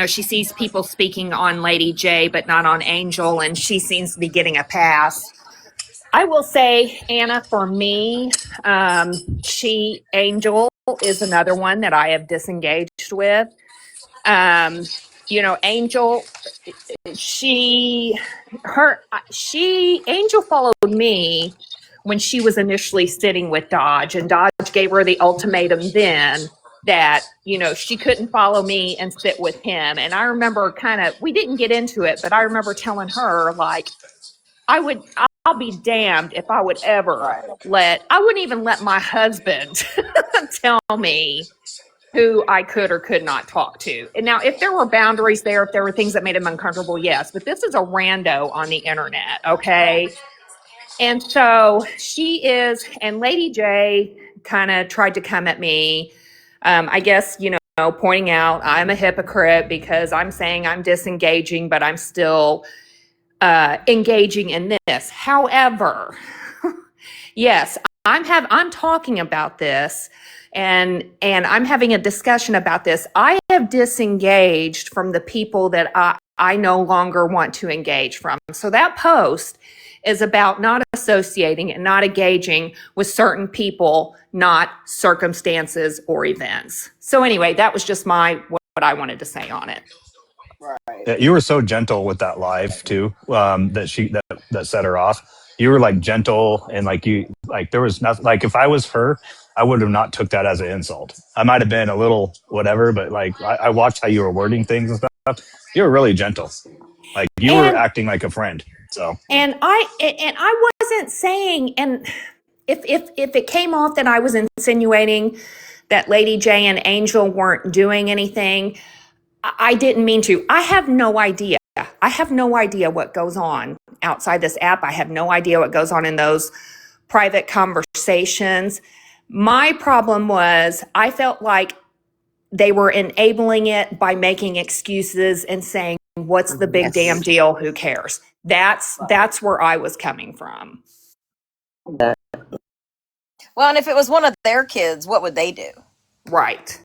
she sees people speaking on Lady J but not on Angel, and she seems to be getting a pass. I will say, Anna, for me, Angel is another one that I have disengaged with. Angel, Angel followed me when she was initially sitting with Dodge, and Dodge gave her the ultimatum then that, she couldn't follow me and sit with him. And I remember we didn't get into it, but I remember telling her, like, I'll be damned if I would ever I wouldn't even let my husband tell me who I could or could not talk to. And now, if there were boundaries there, if there were things that made him uncomfortable, yes. But this is a rando on the internet, okay? And so she is, and Lady J kind of tried to come at me, I guess, pointing out I'm a hypocrite because I'm saying I'm disengaging, but I'm still engaging in this. However, yes, I'm talking about this. And I'm having a discussion about this. I have disengaged from the people that I no longer want to engage from. So that post is about not associating and not engaging with certain people, not circumstances or events. So anyway, that was just what I wanted to say on it. Yeah, you were so gentle with that live too. That set her off. You were like gentle and there was nothing. Like if I was her, I would have not took that as an insult. I might have been a little whatever, but I watched how you were wording things and stuff. You were really gentle. Like you were acting like a friend. So and I wasn't saying, and if it came off that I was insinuating that Lady J and Angel weren't doing anything, I didn't mean to. I have no idea. I have no idea what goes on outside this app. I have no idea what goes on in those private conversations. My problem was I felt like they were enabling it by making excuses and saying, what's the big damn deal? Who cares? That's where I was coming from. Well, and if it was one of their kids, what would they do? Right.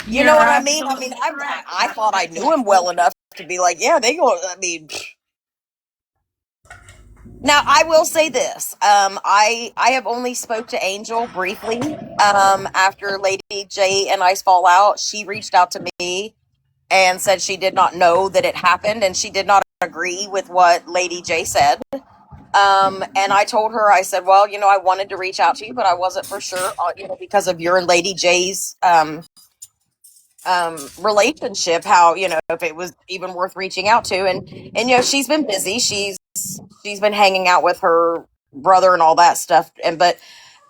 You know what I mean? I thought I knew him well enough to be like, yeah, they go. I mean, now I will say this: I have only spoke to Angel briefly. After Lady J and I's fall out, she reached out to me and said she did not know that it happened, and she did not agree with what Lady J said. And I told her, I said, well, I wanted to reach out to you, but I wasn't for sure, because of your and Lady J's relationship, how if it was even worth reaching out to, and she's been busy, she's been hanging out with her brother and all that stuff, but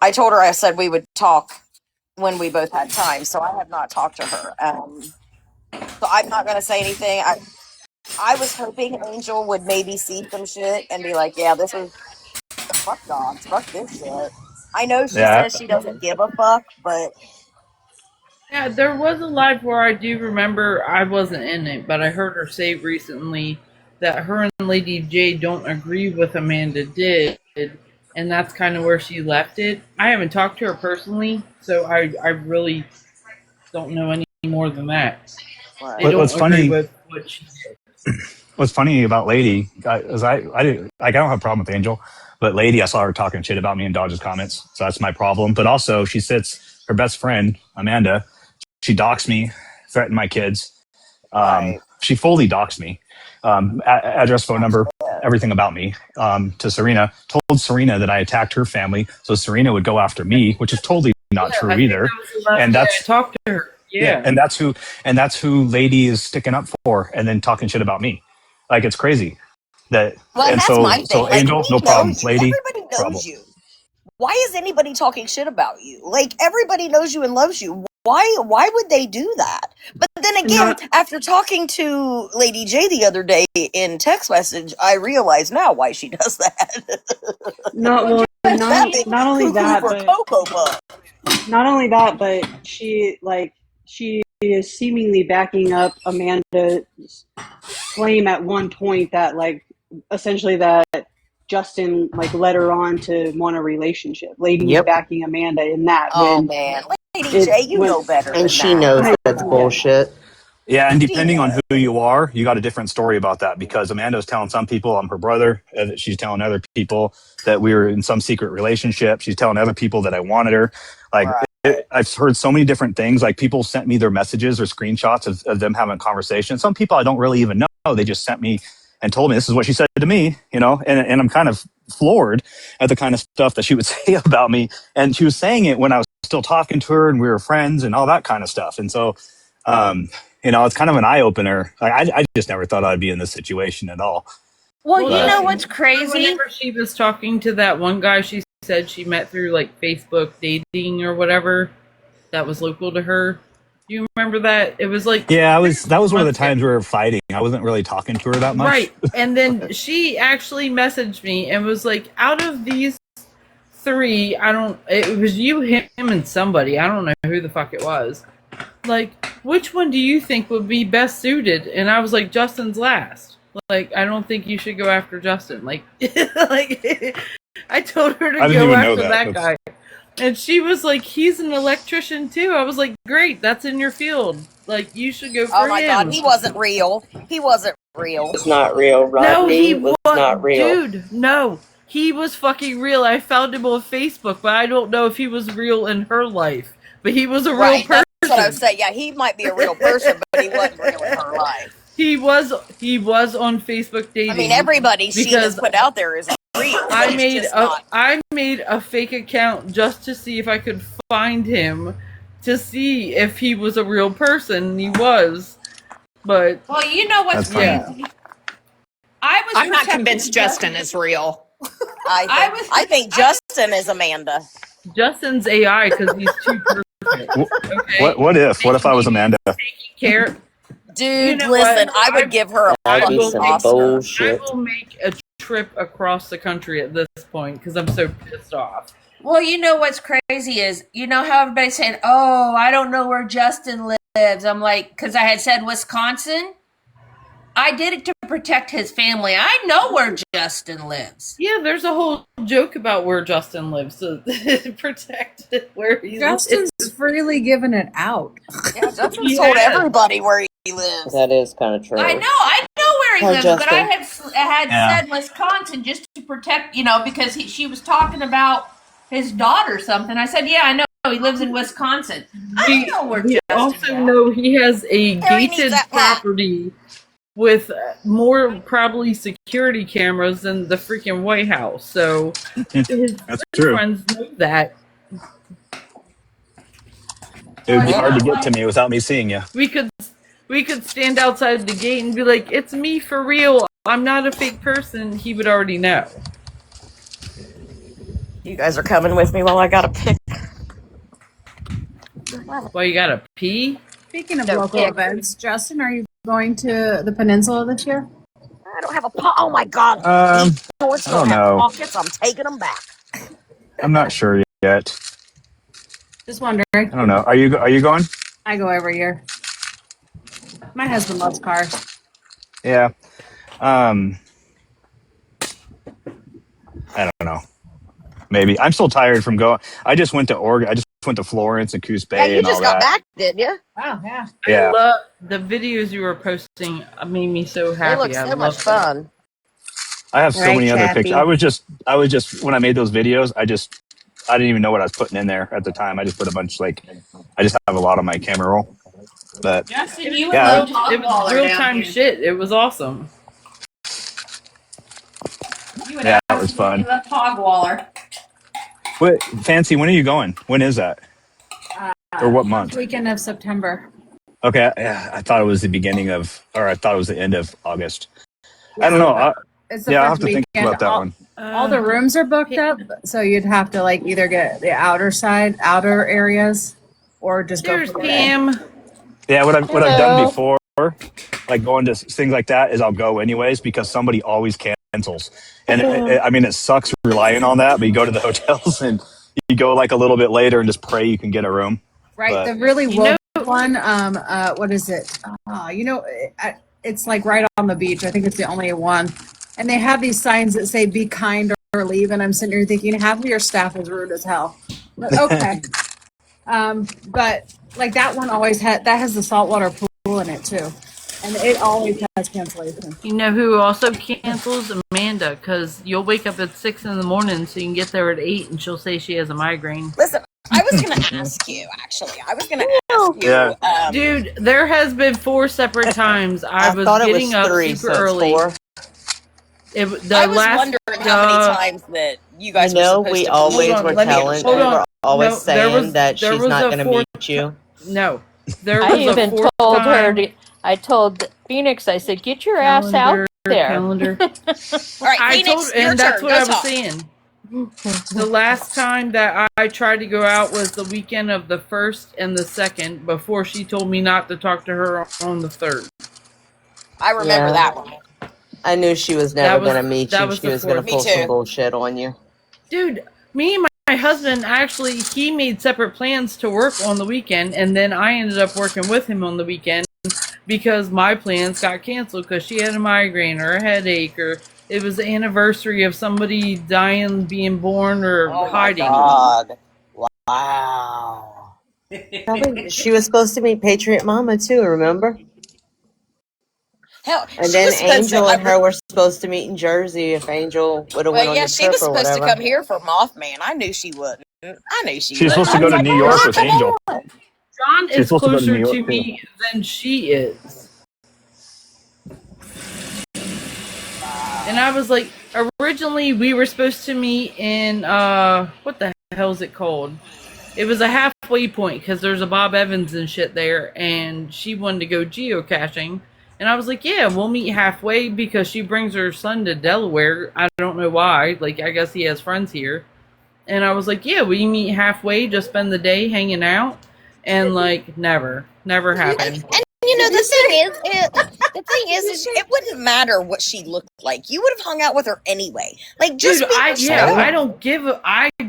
I told her, I said we would talk when we both had time, so I have not talked to her, so I'm not going to say anything. I was hoping Angel would maybe see some shit and be like, yeah, this is fuck dogs, fuck this shit. I know she says she doesn't give a fuck, but yeah, there was a live where I do remember, I wasn't in it, but I heard her say recently that her and Lady J don't agree with Amanda did, and that's kind of where she left it. I haven't talked to her personally, so I really don't know any more than that. Right. What's funny? With what she did. What's funny about Lady is I don't have a problem with Angel, but Lady, I saw her talking shit about me in Dodge's comments, so that's my problem. But also, she sits her best friend Amanda. She doxed me, threatened my kids. She fully doxed me. Address, phone number, everything about me to Serena. Told Serena that I attacked her family, so Serena would go after me, which is totally not true either. And that's talk to her. Yeah, and that's who Lady is sticking up for, and then talking shit about me. Like it's crazy. And that's so my thing. So Angel, no problem. Lady, everybody knows problem. you. Why is anybody talking shit about you? Like everybody knows you and loves you. Why would they do that? But then again, after talking to Lady J the other day in text message, I realize now why she does that. Not only that, but she is seemingly backing up Amanda's claim at one point that, like, essentially that Justin, like, led her on to want a relationship. Lady is backing Amanda in that. Oh when man, Lady J, you know better than And she that. knows that's bullshit. Yeah, and depending on who you are, you got a different story about that, because Amanda's telling some people I'm her brother. She's telling other people that we were in some secret relationship. She's telling other people that I wanted her. Like, I've heard so many different things. Like, people sent me their messages or screenshots of them having a conversation. Some people I don't really even know. They just sent me and told me this is what she said to me, you know, and I'm kind of floored at the kind of stuff that she would say about me. And she was saying it when I was still talking to her and we were friends and all that kind of stuff. And so, you know, it's kind of an eye opener. I just never thought I'd be in this situation at all. Well, Well, you that's- know what's crazy? Whenever she was talking to that one guy, she said she met through like Facebook dating or whatever that was local to her. Do you remember that? It was like Yeah, that was one of the times we were fighting. I wasn't really talking to her that much. right. And then she actually messaged me and was like, out of these three, it was you, him, and somebody. I don't know who the fuck it was. Like, which one do you think would be best suited? And I was like, Justin's last. Like, I don't think you should go after Justin. Like, like I told her to I didn't go even know after that that. guy. And she was like, he's an electrician too. I was like, great, that's in your field. Like, you should go for him. Oh my God, he wasn't real. He wasn't real. It's not real. Rodney No, he was not real. Dude, no. He was fucking real. I found him on Facebook, but I don't know if he was real in her life. But he was a real Right, person. that's what I was saying. Yeah, he might be a real person, but he wasn't real in her life. He was on Facebook dating. I mean, everybody she has because put out there is real. I made a fake account just to see if I could find him, to see if he was a real person. And he was, but Well, you know what's That's crazy? fine. I'm not convinced Justin is real. I think Justin is Amanda. Justin's AI because he's too perfect. Okay? What if I was Amanda? Care. Dude, You know listen, what? I would give her a That'd be fucking some Oscar. I bullshit. will make a trip across the country at this point because I'm so pissed off. Well, you know what's crazy is, you know how everybody's saying, oh, I don't know where Justin lives. I'm like, because I had said Wisconsin. I did it to protect his family. I know where Justin lives. Yeah, there's a whole joke about where Justin lives to protect where he Justin's freely giving it out. Yeah, Justin told everybody where he lives. That is kind of true. I know where he Poor lives, but I Justin. had Yeah. said Wisconsin just to protect, you know, because she was talking about his daughter or something. I said, yeah, I know he lives in Wisconsin. I know where We Justin also lives. know he has a Harry needs gated that hat. property with more probably security cameras than the freaking White House. So his That's true. friends know that. It would be hard to get to me without me seeing you. We could stand outside the gate and be like, "It's me for real. I'm not a fake person." He would already know. You guys are coming with me while I got to pick. Well, you gotta pee. Speaking of No, local yeah. events, Justin, are you going to the peninsula this year? I don't have a Oh my God. Shorts I don't have know. pockets. I'm taking them back. I'm not sure yet. Just wondering. I don't know. Are you going? I go every year. My husband loves cars. Yeah. I don't know. Maybe. I'm still tired from going. I just went to Oregon. I just went to Florence and Coos Bay Yeah, you and all just got that. back, didn't you? Wow, yeah. Yeah. I love the videos you were posting. Made me so They happy. look I so love much them. fun. I have so Right, many other Chappie? pictures. I was just when I made those videos, I didn't even know what I was putting in there at the time. I just put a bunch I just have a lot on my camera roll. But Justin, you Yeah. and Mo It was Hogwaller real down time here. shit. It was awesome. You and Yeah, that Allison, was fun. you left Hogwaller. what Fancy, when are you going? When is that? Or what month? Weekend of September. Okay, yeah, I thought it was the beginning of, or I thought it was the end of August. I don't know. It's the Yeah, I'll first have to think weekend. about that one. All the rooms are booked up, so you'd have to like either get the outer areas, or just go Cheers, for the day. Pam. Yeah, what I've done before, like going to things like that, is I'll go anyways because somebody always cancels, and I mean it sucks relying on that. But you go to the hotels and you go like a little bit later and just pray you can get a room. Right. But- The really You know, one. What is it? It's like right on the beach. I think it's the only one. And they have these signs that say "Be kind or leave." And I'm sitting here thinking, half of your staff is rude as hell. But okay. But like that one always has the saltwater pool in it too, and it always has cancellation. You know who also cancels? Amanda, because you'll wake up at 6 in the morning so you can get there at 8 and she'll say she has a migraine. Listen, I was going to ask you, actually. I was going to ask you. Yeah. Dude, there has been 4 separate times I was thought it getting was up 3, super so it's early. 4. I was wondering how many times that you guys were supposed we to always Hold on, were let me- telling, hold on. we're always No, there saying was- that there she's was not a going to fourth meet you. No. There I was a even fourth told her. time. I told Phoenix. I said, "Get your ass out there." Calendar. All right, I Phoenix, told, your and that's turn. what Go I was talk. saying. The last time that I tried to go out was the weekend of the 1st and the 2nd before she told me not to talk to her on the 3rd. I remember Yeah. that one. I knew she was That never was- going to meet that you. was She the was going to 4th. Me pull some too. bullshit on you. Dude, me and my husband actually, he made separate plans to work on the weekend, and then I ended up working with him on the weekend because my plans got canceled because she had a migraine or a headache, or it was the anniversary of somebody dying, being born, or Oh my hiding. God. Wow. Probably, she was supposed to meet Patriot Mama too, remember? Hell, And she then was supposed Angel to, and her were supposed to meet in Jersey if Angel would have went well, on yeah, the she trip was or supposed to whatever. come here for Mothman. I knew she wouldn't. I knew she She was wouldn't. supposed to go to New York with Angel. John She's is supposed to go to closer New York, to too. me than she is. And I was like, originally we were supposed to meet in, what the hell is it called? It was a halfway point because there's a Bob Evans and shit there, and she wanted to go geocaching. And I was like, yeah, we'll meet halfway because she brings her son to Delaware. I don't know why. Like, I guess he has friends here. And I was like, yeah, we meet halfway, just spend the day hanging out. And, like, never happened. And you know, the thing is, it wouldn't matter what she looked like. You would have hung out with her anyway. Like, just Dude, be I yourself.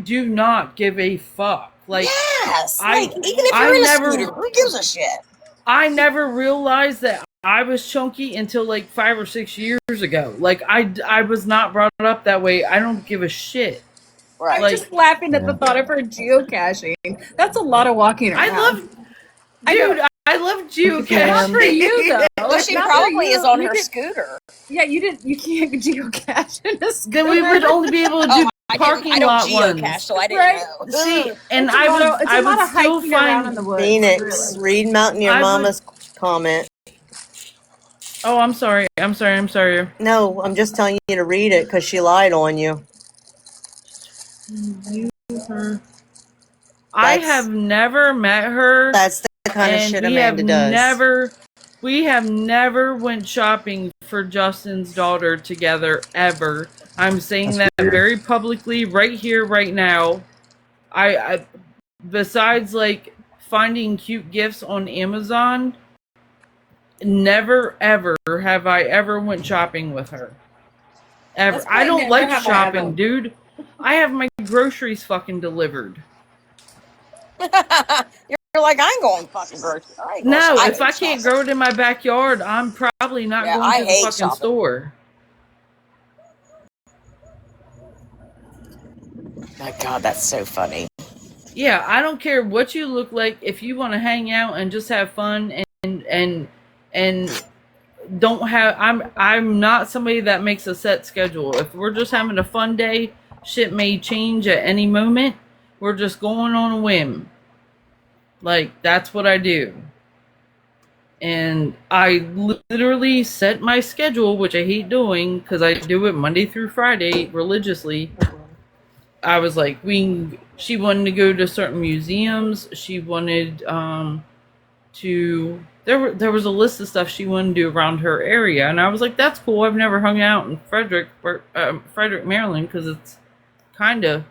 do not give a fuck. Like, Yes, I- like even if I you're in a never- scooter, who gives a shit? I never realized that I was chunky until like 5 or 6 years ago. Like, I was not brought up that way. I don't give a shit. Right. I'm Like, just laughing at the thought of her geocaching. That's a lot of walking around. I love geocaching. Not for you though. Well, she Not for probably you. is on You her did- scooter. Yeah, you can't geocache in a scooter. Then we would only be able to do Oh, I parking don't lot geocache, ones. so I didn't Right. know. See, and It's a I lot would of- it's a I lot would of still hiking around in find. the woods. Phoenix, really. read Mountain Your I would- Mama's comment. Oh, I'm sorry. No, I'm just telling you to read it because she lied on you. I That's- have never met her. That's the kind of and shit we Amanda does. We have never went shopping for Justin's daughter together ever. I'm saying That's that weird. very publicly right here, right now. I besides like finding cute gifts on Amazon, never ever have I ever went shopping with her. Ever. That's I why don't never like have I shopping, ever. dude. I have my groceries fucking delivered. You're like, I ain't going fucking grocery. I ain't going No, shopping. if I can't grow it in my backyard, I'm probably not Yeah, going I to the hate fucking shopping. store. My God, that's so funny. Yeah, I don't care what you look like. If you want to hang out and just have fun and don't have, I'm not somebody that makes a set schedule. If we're just having a fun day, shit may change at any moment. We're just going on a whim. Like, that's what I do. And I literally set my schedule, which I hate doing because I do it Monday through Friday religiously. I was like, she wanted to go to certain museums. She wanted to. There was a list of stuff she wanted to do around her area, and I was like, that's cool. I've never hung out in Frederick, Maryland, because it's kind of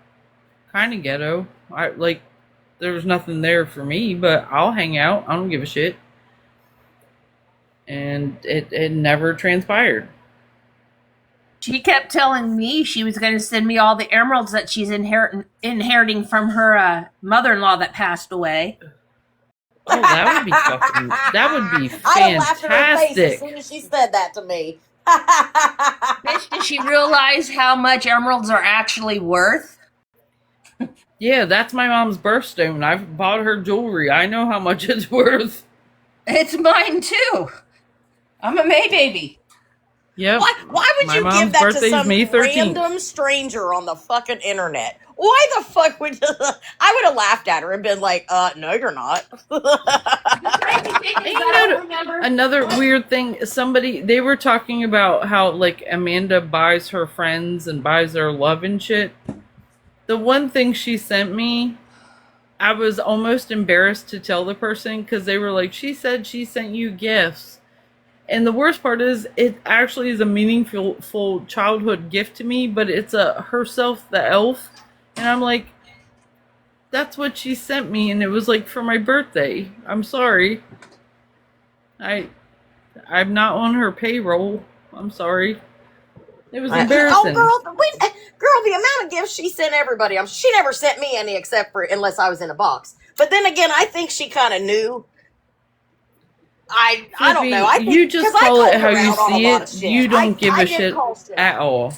ghetto. There was nothing there for me, but I'll hang out. I don't give a shit. And it never transpired. She kept telling me she was going to send me all the emeralds that she's inheriting from her mother-in-law that passed away. Oh, that would be fucking. That would be I laughed in her face as fantastic. soon as she said that to me. Bitch, did she realize how much emeralds are actually worth? Yeah, that's my mom's birthstone. I've bought her jewelry. I know how much it's worth. It's mine too. I'm a May baby. Yep. Why would My you mom's give that to birthday's some May 13th. random stranger on the fucking internet? Why the fuck would I would have laughed at her and been like, no, you're not. Another weird thing, they were talking about how like Amanda buys her friends and buys their love and shit. The one thing she sent me, I was almost embarrassed to tell the person because they were like, she said she sent you gifts. And the worst part is, it actually is a meaningful childhood gift to me, but it's herself, the elf. And I'm like, that's what she sent me, and it was like for my birthday. I'm sorry. I'm not on her payroll. I'm sorry. It was embarrassing. Oh, girl, the amount of gifts she sent everybody. She never sent me any unless I was in a box. But then again, I think she kind of knew. I don't know. I think, you just call it how you see it. Shit. You don't give a shit call shit at all.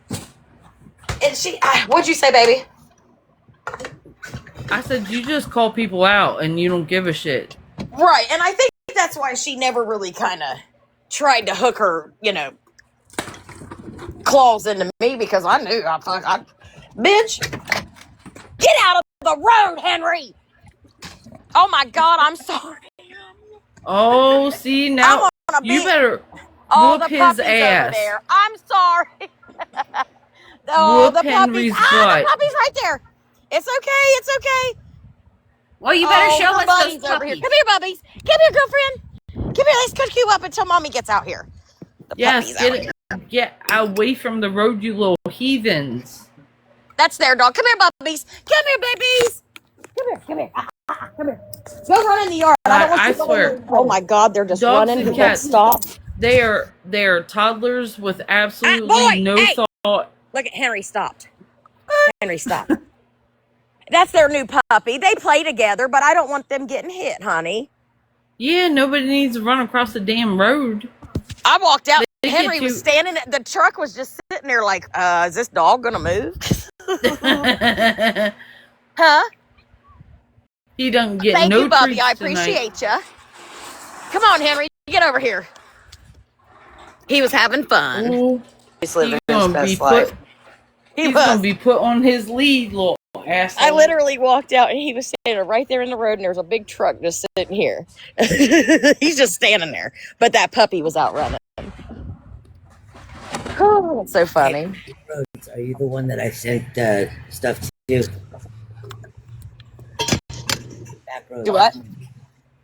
And what'd you say, baby? I said you just call people out and you don't give a shit. Right, and I think that's why she never really kind of tried to hook her, claws into me, because I knew bitch, get out of the road, Henry. Oh my God, I'm sorry. Oh, see now you better whoop his ass. Over there. I'm sorry. Oh, whoop the Henry's puppies. butt. The puppy's right there. It's okay. It's okay. Well, you better show the us buddies those over here. puppies. Come here, Bubbies. Come here, girlfriend. Come here. Let's cook you up until Mommy gets out here. Yes, get away from the road, you little heathens. That's their dog. Come here, Bubbies. Come here, babies. Come here. Come here. Go run in the yard. I swear. Oh my God, they're just Dogs running. and They won't cats. stop. They are toddlers with absolutely no thought. Look at Henry stopped. Henry stopped. That's their new puppy. They play together, but I don't want them getting hit, honey. Yeah, nobody needs to run across the damn road. I walked out. They Henry get was standing. The truck was just sitting there like, is this dog gonna move? Huh? He doesn't get Thank no you, Bubby. treats I tonight. appreciate you. Come on, Henry. Get over here. He was having fun. Ooh, He's living he's his gonna best be life. put. He He's was. gonna be put on his lead, little asshole. I literally walked out and he was standing right there in the road, and there was a big truck just sitting here. He's just standing there. But that puppy was out running. Oh, that's so funny. Rhodes, are you the one that I sent stuff to? Backroads. Do what?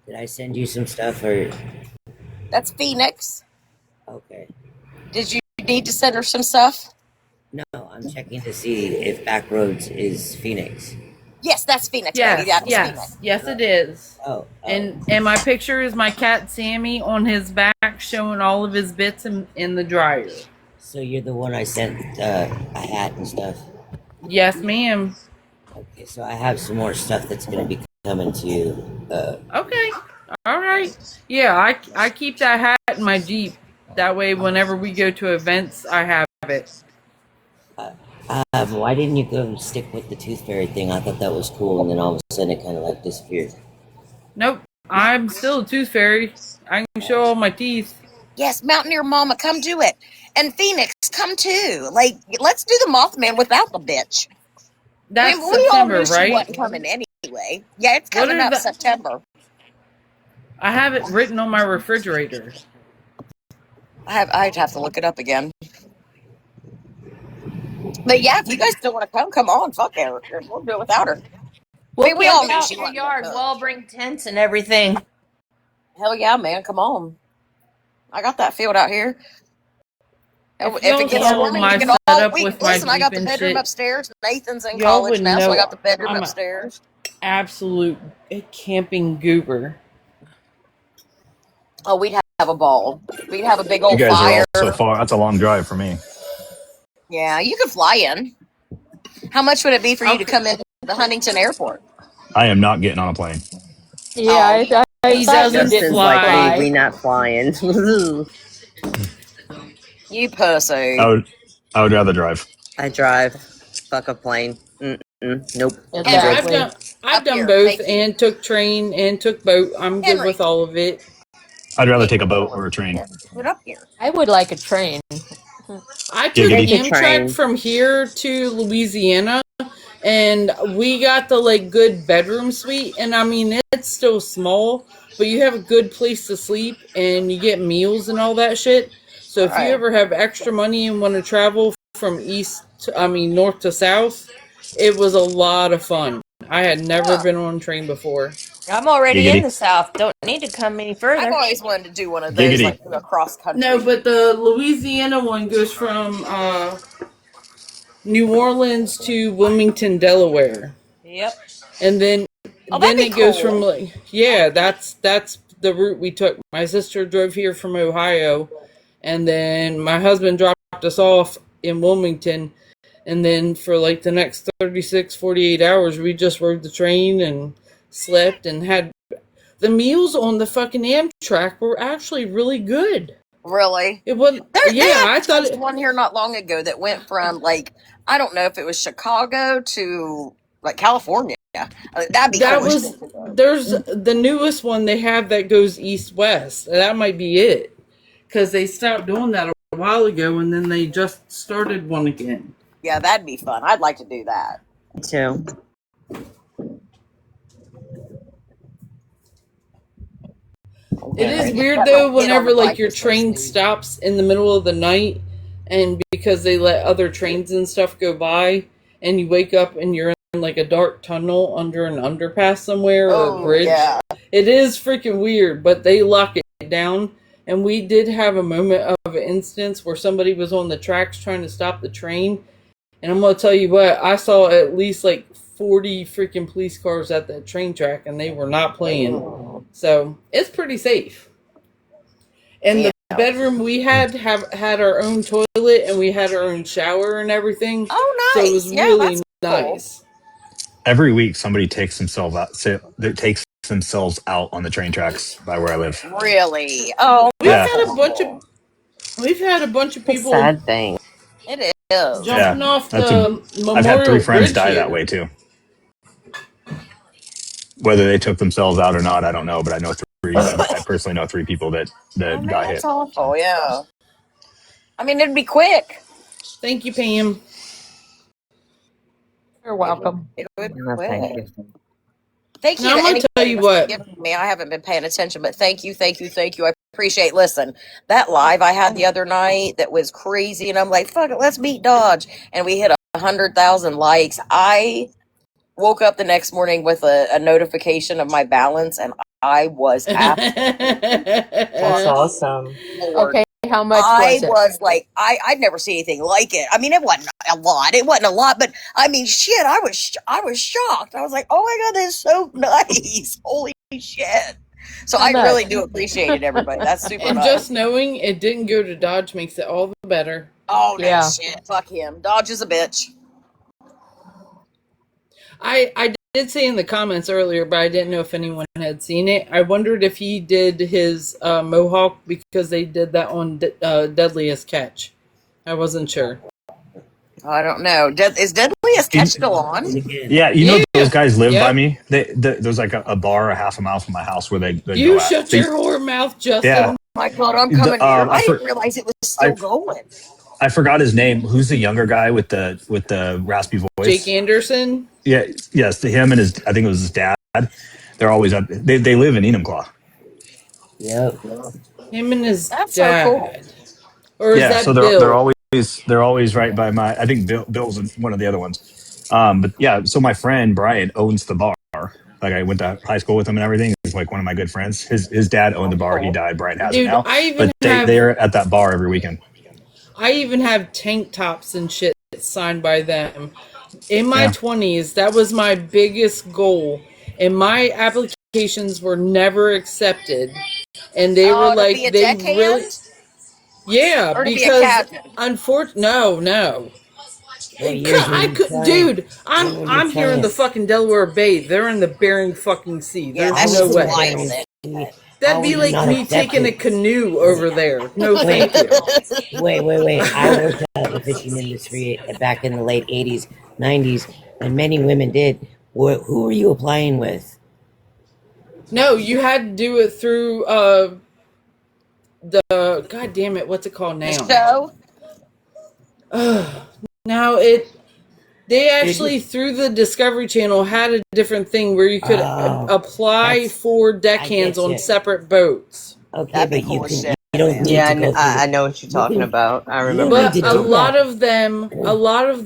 Did I send you some stuff or? That's Phoenix. Okay. Did you need to send her some stuff? No, I'm checking to see if Backroads is Phoenix. Yes, that's Phoenix. Yes, Baby. That was yes, Phoenix. yes, it is. Oh. And my picture is my cat Sammy on his back, showing all of his bits in the dryer. So you're the one I sent a hat and stuff. Yes, ma'am. Okay, so I have some more stuff that's gonna be coming to you. Okay. All right. Yeah, I keep that hat in my Jeep. That way, whenever we go to events, I have it. Why didn't you go stick with the Tooth Fairy thing? I thought that was cool, and then all of a sudden it kind of like disappeared. Nope. I'm still a tooth fairy. I can show all my teeth. Yes, Mountaineer Mama, come do it. And Phoenix, come too. Like, let's do the Mothman without the bitch. That's we all September, knew she right? wasn't coming anyway. Yeah, it's coming What up is that? September. I have it written on my refrigerator. I'd have to look it up again. But yeah, if you guys still want to come on. Fuck her. We'll do it without her. We'll we all camp knew out she in your wasn't yard. gonna We'll all bring tents and everything. Hell yeah, man. Come on. I got that field out here. If If it gets y'all warm, saw my we can all setup with my listen. I got Jeep the and bedroom shit, upstairs. Nathan's in y'all college would now, so I know got the bedroom I'm a upstairs. absolute camping goober. Oh, we'd have a ball. We'd have a big You old guys are fire. all so far. That's a long drive for me. Yeah, you could fly in. How much would it be for you to come into the Huntington Airport? I am not getting on a plane. Yeah, I He thought you doesn't didn't Justin's like, fly. we not flying. You pussy. I would rather drive. I drive. Fuck a plane. Nope. I'm Henry, good. I've up done here. both Thank you. and took train and took boat. I'm good Henry, with all of it. I'd rather hey, take a boat or a train. put up here. I would like a train. I took Take Giggity. the Amtrak train. from here to Louisiana, and we got the like good bedroom suite. And I mean, it's still small, but you have a good place to sleep, and you get meals and all that shit. So All if you right. ever have extra money and want to travel from north to south, it was a lot of fun. I had never Oh, been on a train before. I'm already in Giggity. the South. Don't need to come any I've further. always wanted to do one of those, Giggity. like across country. No, but the Louisiana one goes from New Orleans to Wilmington, Delaware. Yep. And then Oh, that'd be it goes from cool. like that's the route we took. My sister drove here from Ohio, and then my husband dropped us off in Wilmington, and then for like the next 48 hours we just rode the train and slept and had the meals on the fucking Amtrak were actually really good. Really? It wasn't. They Yeah, I had thought just one here not long ago that went from like I don't know if it was Chicago to like California. That'd be that cool. was there's the newest one they have that goes east west. That might be it because they stopped doing that a while ago and then they just started one again. Yeah, that'd be fun. I'd like to do that. Me too. It is Right. weird Got though my kid on whenever the like bike your that's supposed train to- stops in the middle of the night and because they let other trains and stuff go by and you wake up and you're in like a dark tunnel under an underpass somewhere or a Oh bridge. yeah. It is freaking weird, but they lock it down. And we did have a moment of an instance where somebody was on the tracks trying to stop the train. And I'm going to tell you what, I saw at least like 40 freaking police cars at that train track and they were not playing. So it's pretty safe. And the bedroom we had our own toilet and we had our own shower and everything. Oh, So nice. it was Yeah, really that's cool. nice. Every week, somebody takes themselves out. That takes themselves out on the train tracks by where I live. Really? Oh, We've Yeah. had a bunch of It's a people sad thing. it is. jumping off That's the Memorial I've had 3 friends Bridge die here. that way too. Whether they took themselves out or not, I don't know. But I know 3. I personally know 3 people that Oh, man, got that's hit. awful. Yeah. I mean, it'd be quick. Thank you, Pam. You're welcome. It would be No, thank quick. you. Thank you Now, I'm to gonna anybody tell you that's what. forgiven me. I haven't been paying attention, but thank you. I appreciate. Listen, that live I had the other night that was crazy, and I'm like, fuck it, let's beat Dodge, and we hit 100,000 likes. I woke up the next morning with a notification of my balance, and I was That's That's awesome. Lord. Okay, how much I was it? was like, I'd never seen anything like it. I mean, it wasn't a lot. It wasn't a lot, but I mean, shit, I was shocked. I was like, oh my god, that's so nice. Holy shit. So How I much? really do appreciate it, everybody. That's super and nice. just knowing it didn't go to Dodge makes it all the better. Oh no Yeah. shit. Fuck him. Dodge is a bitch. I did say in the comments earlier, but I didn't know if anyone had seen it. I wondered if he did his Mohawk because they did that on Deadliest Catch. I wasn't sure. I don't know. Is Deadliest Catch still on? Yeah, you know those guys live Yeah. by me. There's like a bar a half a mile from my house where they You go at. shut your whore mouth, Justin. Yeah. My god, I'm coming here. I I didn't realize it was still going. I forgot his name. Who's the younger guy with the raspy voice? Jake Anderson. Yeah, yes, to him and his. I think it was his dad. They're always up. They live in Enumclaw. Yep. Him and his That's so dad. cool. Or is Yeah, that so Bill? they're always right by my. I think Bill's one of the other ones. But yeah, so my friend Brian owns the bar. Like I went to high school with him and everything. He's like one of my good friends. His dad owned the bar. He died. Brian has Dude, it now. I even But have- they're at that bar every weekend. I even have tank tops and shit signed by them. In my Yeah. 20s, that was my biggest goal. And my applications were never accepted. And they were to like, be a they deckhand? really. Yeah, Or to be a because captain? no. What years were I you could, trying? dude. When were I'm you here in the trying? fucking Delaware Bay. They're in the Bering fucking Sea. Yeah, There's that's no just way. wild. That'd How be are you like not me taking a accepted? canoe over there. No, Wait, thank you. wait. I worked out in the fishing industry back in the late 80s, 90s, and many women did. Who were you applying with? No, you had to do it through the god damn it, what's it called The now? show? Now they actually through the Discovery Channel had a different thing where you could apply for deckhands on separate boats. Okay, but you don't need Yeah, to go through I know what you're talking about. I remember. But a lot of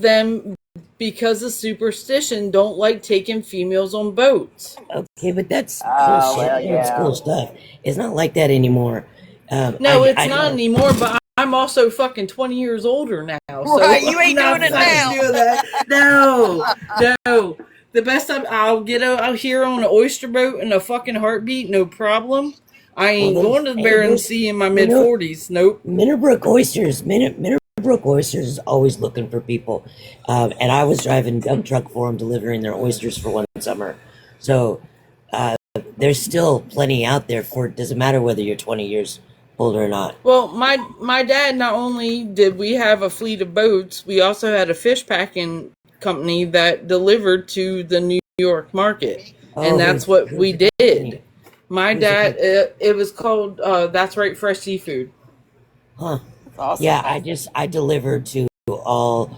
them, because of superstition, don't like taking females on boats. Okay, but that's cool Oh, shit. well, That's yeah. cool stuff. It's not like that anymore. No, it's I not know. anymore. But I'm also fucking 20 years older now. So Right, you ain't I'm doing it not fucking now. doing that. No. The best time I'll get out here on an oyster boat in a fucking heartbeat, no problem. I ain't Well, going to the Bering Sea in my you mid know- 40s. Nope. Minnebrook Oysters. Minnebrook Oysters is always looking for people. And I was driving dump truck for them, delivering their oysters for one summer. So there's still plenty out there for it. Doesn't matter whether you're 20 years old or not. Well, my dad, not only did we have a fleet of boats, we also had a fish packing company that delivered to the New York market. And that's what we did. My dad, it was called, That's Right Fresh Seafood. Huh. Awesome. Yeah, I delivered to all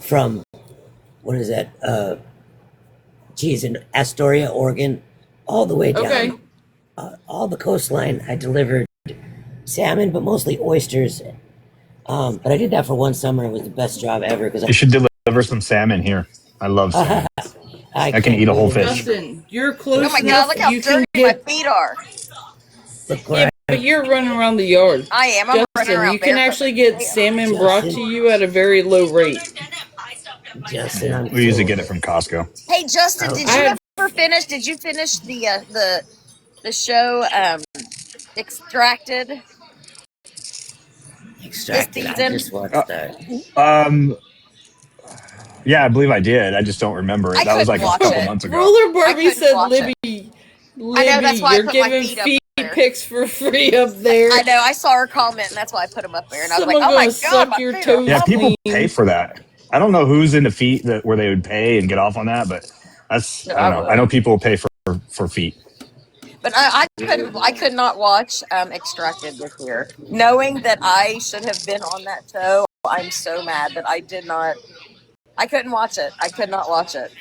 from what is that? In Astoria, Oregon, all the way down. Okay. All the coastline. I delivered salmon, but mostly oysters. But I did that for one summer. It was the best job ever because You should deliver some salmon here. I love salmon. I can eat a whole fish. Justin, you're close Oh my God, enough. look how You can dirty my get, feet are. yeah, but you're running around the yard. I am. I'm running Justin, around you can barefoot. actually get salmon brought to you at a very low rate. Justin, We usually get it from Costco. Hey Justin, did I you had- ever finish? Did you finish the show Extracted? Extracted. I season? just watched that. Yeah, I believe I did. I just don't remember it. I That was couldn't like a watch couple it. months ago. Roller I Barbie couldn't said, watch Libby, I know, that's why I you're put my giving feet up feet there. pics for free up there. I know. I saw her comment, and that's why I put them up there. And I was Someone like, "Oh my gonna God, suck my your feet toes are Yeah, people clean. pay for that. I don't know who's into feet where they would pay and get off on that, but that's I don't know. I know people pay for feet. But I could not watch Extracted this year, knowing that I should have been on that show. I'm so mad that I did not. I couldn't watch it. I could not watch it.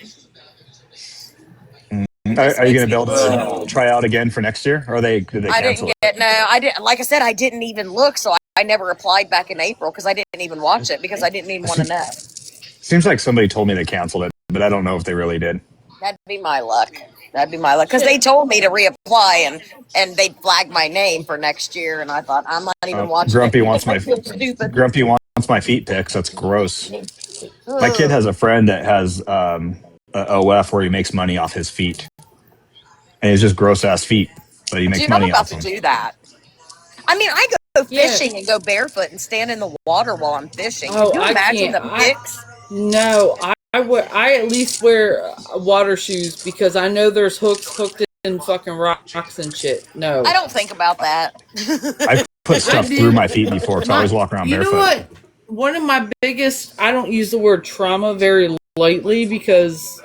Are you going to be able to try out again for next year, or did they I cancel didn't it? get no. I didn't. Like I said, I didn't even look, so I never applied back in April because I didn't even watch it because I didn't even want to know. Seems like somebody told me they canceled it, but I don't know if they really did. That'd be my luck. That'd be my luck because they told me to reapply and they'd flag my name for next year, and I thought I'm not even watching. Grumpy it. wants my I feel stupid. Grumpy wants my feet pics. That's gross. My kid has a friend that has a OF where he makes money off his feet, and he's just gross ass feet, but he makes Dude, I'm money about off to them. do that. I mean, I go fishing and go barefoot and stand in the water while I'm fishing. Oh, Can you I imagine can't. the pics? No, I at least wear water shoes because I know there's hooks hooked in fucking rocks and shit. No, I don't think about that. I've put stuff through my feet before, so I always walk around You barefoot. know what? One of my biggest, I don't use the word trauma very lightly because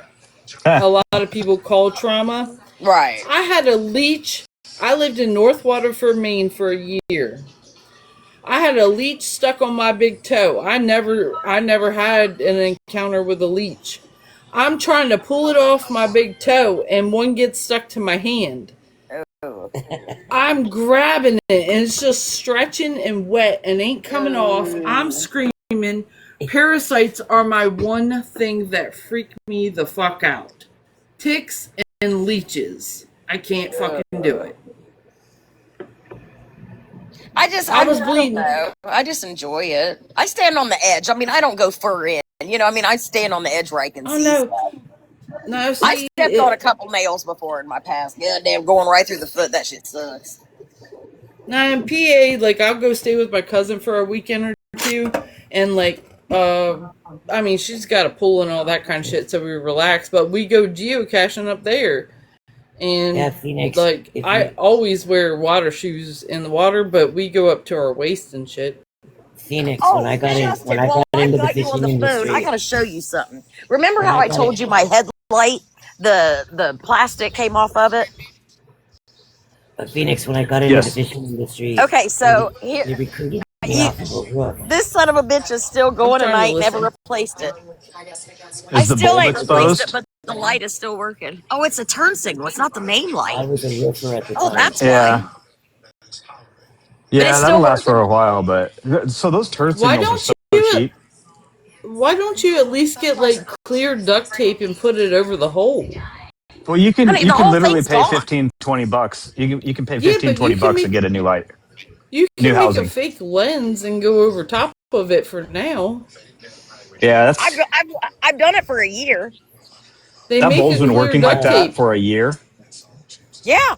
a lot of people call trauma. Right. I had a leech. I lived in North Waterford, Maine for a year. I had a leech stuck on my big toe. I never had an encounter with a leech. I'm trying to pull it off my big toe and one gets stuck to my hand. I'm grabbing it and it's just stretching and wet and ain't coming off. I'm screaming. Parasites are my one thing that freak me the fuck out. Ticks and leeches. I can't fucking do it. I was don't bleeding. know. I just enjoy it. I stand on the edge. I mean, I don't go fur in. You know, I mean, I stand on the edge where I can see stuff. No, I see, stepped on a couple nails before in my past. Goddamn, going right through the foot. That shit sucks. Now in PA, like I'll go stay with my cousin for a weekend or two, and like, I mean, she's got a pool and all that kind of shit, so we relax. But we go geocaching up there, and Yeah, Phoenix. like, If I you, always wear water shoes in the water, but we go up to our waist and shit. Phoenix, Oh, when I got in, Justin, when I while got I've into the got you on fishing the phone, I industry, gotta show you something. Remember when how I I got told it, you my headlight, the plastic came off of it? Phoenix, when I got into the Yes. fishing industry, Okay, so here, they recruited me you, off of a roof. this son of a bitch is still I'm going, and trying I to ain't never listen. replaced it. I Is the still bulb ain't replaced it, exposed? but the light is still working. Oh, it's a turn signal. It's not the main I light. was a roofer at the Oh, time. that's why. Yeah. But it's Yeah, that'll still last for working. a while, but so those turn Why signals are don't so you? cheap. Why don't you at least get like clear duct tape and put it over the hole? Well, you can Honey, the you can whole literally thing's pay gone. 15, 20 bucks. You can pay Yeah, 15, but you 20 can bucks to make get a new light, you new can make a housing. fake lens and go over top of it for now. Yeah, I've, that's I've, I've done it for a year. They that make bulb's a been clear working like duct that tape. for a year. Yeah,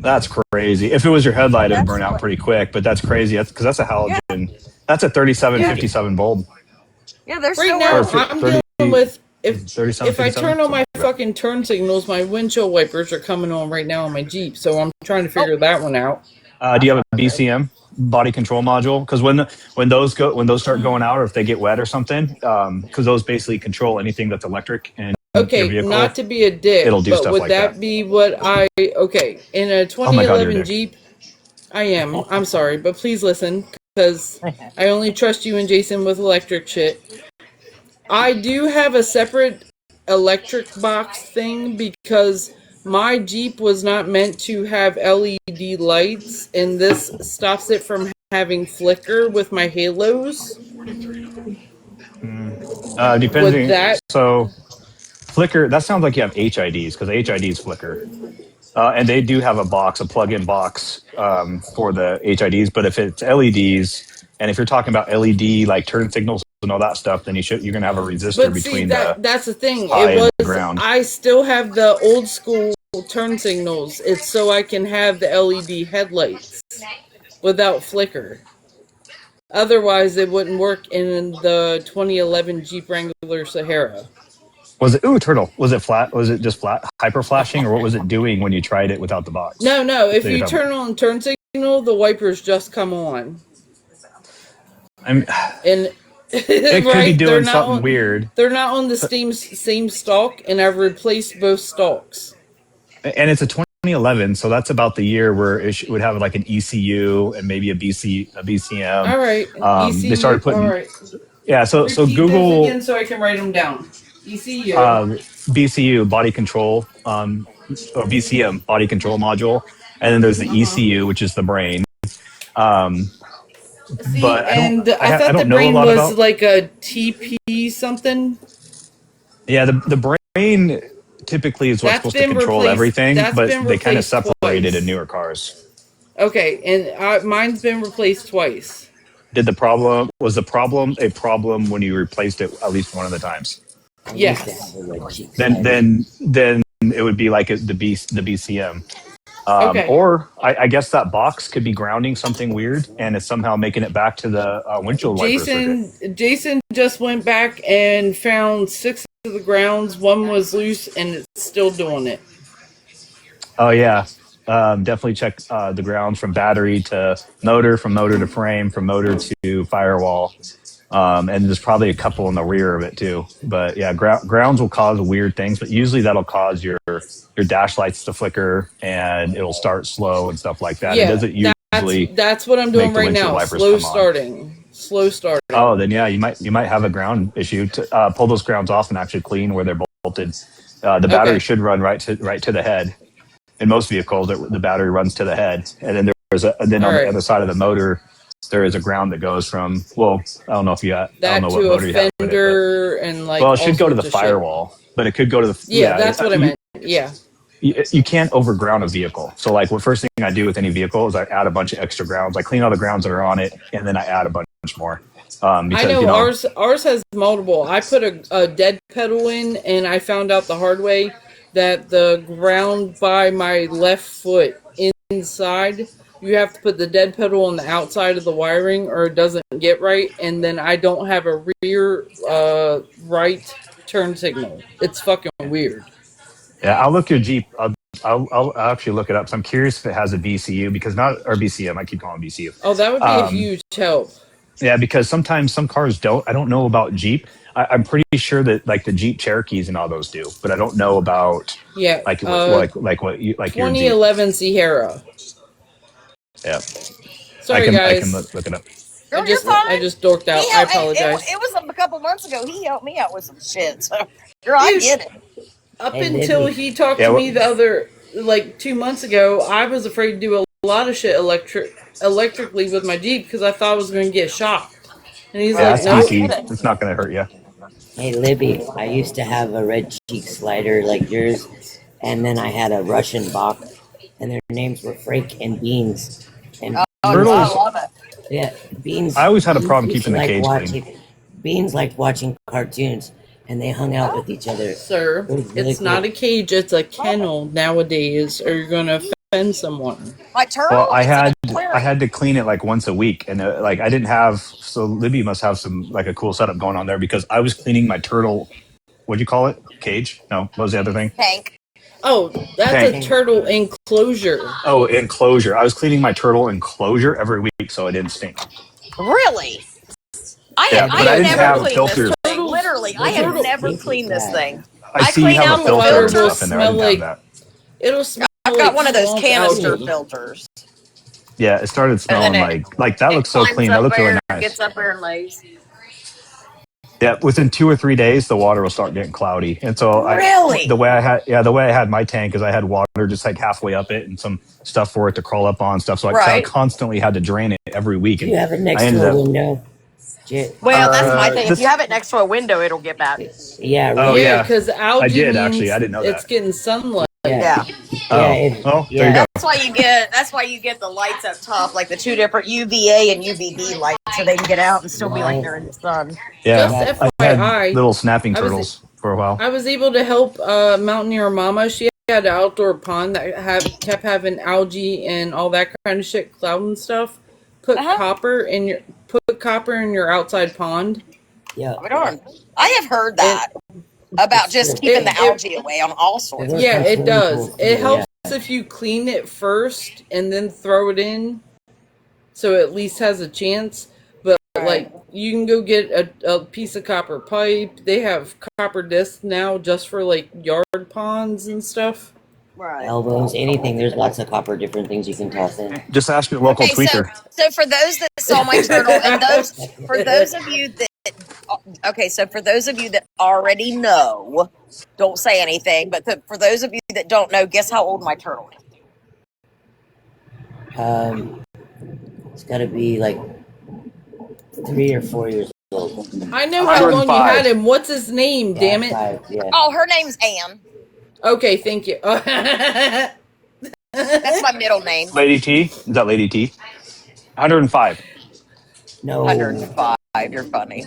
That's crazy. If it was your headlight, it'd that's burn out what. pretty quick. But that's crazy. That's because that's a Yeah, halogen. That's a 37, Yeah. 57 bulb, yeah, they're Right still now, or working. I'm 30, dealing with if 37, if I 57, turn on something my like that. fucking turn signals, my windshield wipers are coming on right now on my Jeep. So I'm trying to Oh, figure that one out. Do that's you have not a good. BCM body control module? Because when those start going out, or if they get wet or something, because those basically control anything that's electric in your Okay, not vehicle, to be a dick, it'll do but stuff would like that. that be what I okay in a Oh my God, you're a 2011 dick. Jeep? I am. I'm sorry, but please listen because I only trust you and Jason with electric shit. I do have a separate electric box thing because my Jeep was not meant to have LED lights, and this stops it from having flicker with my halos. Would Depending, that so Flickr. That sounds like you have HIDs because HIDs flicker. And they do have a box, a plug-in box for the HIDs. But if it's LEDs, and if you're talking about LED like turn signals and all that stuff, then you're going to have a resistor But see between the that's the thing. high It and the was ground. I still have the old school turn signals. It's so I can have the LED headlights without flicker. Otherwise, it wouldn't work in the 2011 Jeep Wrangler Sahara. Was it turtle? Was it flat? Was it just flat hyper flashing, or what was it doing when you tried it without the box? No, no. If That you're you talking turn about? on turn signal, the wipers just come on, I mean, and it could be right, doing something weird. they're not on the same stalk, and I've replaced both stalks. And it's a 2011, so that's about the year where would have like an ECU and maybe a BCM. All right, They ECU. started All putting, right, yeah. So repeat those Google again so I can write them down. ECU. BCU body control, or BCM body control module, and then there's the ECU, which is the brain. Um, See, but and I I thought the don't know a brain lot was about. like a TP something. Yeah, the brain typically is what's That's supposed to been control replaced. everything, That's but been they kind of replaced separated in twice. newer cars. Okay, and mine's been replaced twice. Was the problem a problem when you replaced it at least one of the times? I used to have Yes. a red Jeep Then it would be like the BCM. Okay. Or I guess that box could be grounding something weird, and it's somehow making it back to the windshield wiper circuit. Jason just went back and found 6 of the grounds. One was loose, and it's still doing it. Oh yeah, definitely check the grounds from battery to motor, from motor to frame, from motor to firewall, and there's probably a couple in the rear of it too. But yeah, grounds will cause weird things, but usually that'll cause your dash lights to flicker and it'll start slow and stuff like that. It Yeah, doesn't usually that's what I'm make doing the right windshield now. wipers Slow come on. starting. Slow starting. Oh, then yeah, you might have a ground issue. To pull those grounds off and actually clean where they're bolted. The battery Okay. should run right to the head. In most vehicles, the battery runs to the head, and then and then All on the right. other side of the motor, there is a ground that goes from. Well, I don't know if I That don't know what to motor a you have in it, fender and like but all it should go to the sorts of shit. firewall, but it could go to the Yeah, that's what I meant. Yeah. You can't overground a vehicle. So like, what first thing I do with any vehicle is I add a bunch of extra grounds. I clean all the grounds that are on it, and then I add a bunch more. Because I know, ours has multiple. I put a dead pedal in, and I found out the hard way that the ground by my left foot inside you have to put the dead pedal on the outside of the wiring or it doesn't get right. And then I don't have a rear right turn signal. It's fucking weird. Yeah, I'll look your Jeep. I'll actually look it up. So I'm curious if it has a BCU because not or BCM. I keep calling it BCU. Oh, that would be a huge help. Yeah, because sometimes some cars don't. I don't know about Jeep. I'm pretty sure that like the Jeep Cherokees and all those do, but I don't know about like what you like your Jeep. 2011 Sierra. Yeah. Sorry, I guys. can look it up. Girl, you're fine. I just dorked out. I apologize. It was a couple months ago. He helped me out with some shit. So, girl, I get it. Up until he talked to me the other, like 2 months ago, I was afraid to do a lot of shit electrically with my Jeep because I thought I was going to get shocked. And he's like, no, it's not going to hurt you. Hey, Libby, I used to have a red cheek slider like yours, and then I had a Russian Bach, and their names were Frank and Beans. And Turtles. I love it. Yeah, Beans. I always had a problem keeping the liked cage watching, clean. Beans liked watching cartoons, and they hung out with each other. Sir, it's not a cage, it's a kennel nowadays, or you're going to offend someone. My turtle. Well, I had to clean it like once a week, and like I didn't have. So Libby must have some like a cool setup going on there because I was cleaning my turtle. What'd you call it? Cage? No, what was the other thing? Tank. Oh, that's Tank. a turtle enclosure. Oh, enclosure. I was cleaning my turtle enclosure every week so it didn't stink. Really? I Yeah, but I didn't never have cleaned filters. this thing. Literally, I have never cleaned this thing. I see clean you have out a the filter and filters. stuff in there. I didn't have that. It'll smell I've got like one of those swamp canister algae. filters. Yeah, it started smelling then like that looks so climbs clean. up That looks there really and nice. Gets up there and lays. Yeah, within 2 or 3 days, the water will start getting cloudy, and so Really? the way I had my tank is I had water just like halfway up it and some stuff for it to crawl up on stuff. So I constantly had to drain it every week. Do you have it next I ended to a up, window? Well, that's my thing. If you have it next to a window, it'll get bad. Yeah. Oh, Yeah, yeah. because algae I did, means actually. I didn't know it's that. getting sunlight. Yeah. Oh, there you go. That's why you get the lights up top, like the two different UVA and UVB lights, so they can get out and still be like they're in the sun. Yeah, Just I had FYI, little snapping I was- turtles for a while. I was able to help Mountaineer Mama. She had an outdoor pond that kept having algae and all that kind of shit, cloud and stuff. Put copper in your outside pond. Yeah. Darn. I have heard that about just keeping the algae away on all sorts. Yeah, it does. It helps if you clean it first and then throw it in, so it at least has a chance. But like, you can go get a piece of copper pipe. They have copper discs now just for like yard ponds and stuff. Right. Elbows, anything. There's lots of copper, different things you can toss in. Just ask your local tweaker. So for those that saw my turtle, and for those of you that already know, don't say anything. But for those of you that don't know, guess how old my turtle is. It's got to be like 3 or 4 years old. I know how long you had him. What's his name? Damn it! 5, yeah. Oh, her name's Anne. Okay, thank you. That's my middle name. Lady T? Is that Lady T? 105. No. 105. You're funny.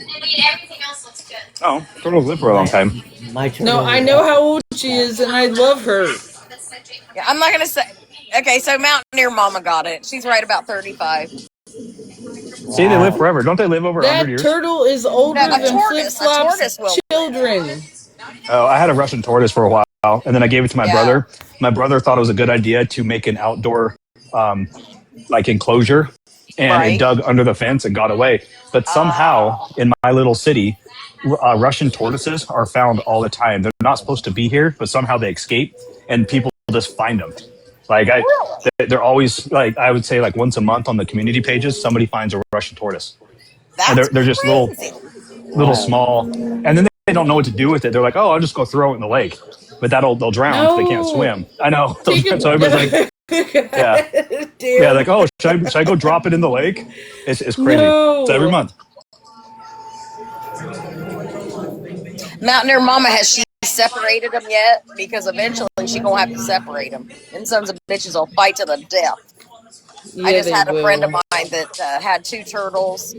Oh, turtles live for a long time. My No, I know how old she is, and I love her. Yeah, I'm not gonna say. Okay, so Mountaineer Mama got it. She's right about 35. See, they live forever. Don't they live over 100 That years? turtle is older No, a than tortoise- Flip a Flop's tortoise will. children. Oh, I had a Russian tortoise for a while, and then I gave it to my brother. My brother thought it was a good idea to make an outdoor, like enclosure, and it dug under the fence and got away. But somehow, in my little city, Russian tortoises are found all the time. They're not supposed to be here, but somehow they escape, and people just find them. Like they're always like I would say like once a month on the community pages, somebody finds a Russian tortoise. And they're just little small, and then they don't know what to do with it. They're like, oh, I'll just go throw it in the lake, but they'll drown if they can't swim. I know. So everybody's like, yeah, like, oh, should I go drop it in the lake? It's crazy. No. It's every month. Mountaineer Mama, has she separated them yet? Because eventually she gonna have to separate them. And sons of bitches will fight to the death. I Yeah, just they had a friend of will. mine that had 2 turtles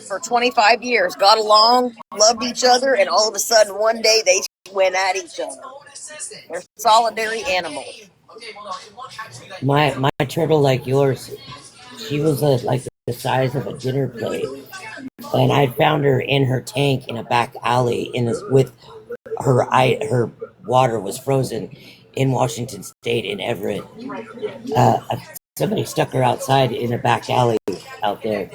for 25 years, got along, loved each other, and all of a sudden one day they went at each other. They're solitary animals. My turtle, like yours, She was like the size of a dinner plate, and I found her in her tank in a back alley with her water was frozen in Washington State in Everett. Somebody stuck her outside in a back alley out there.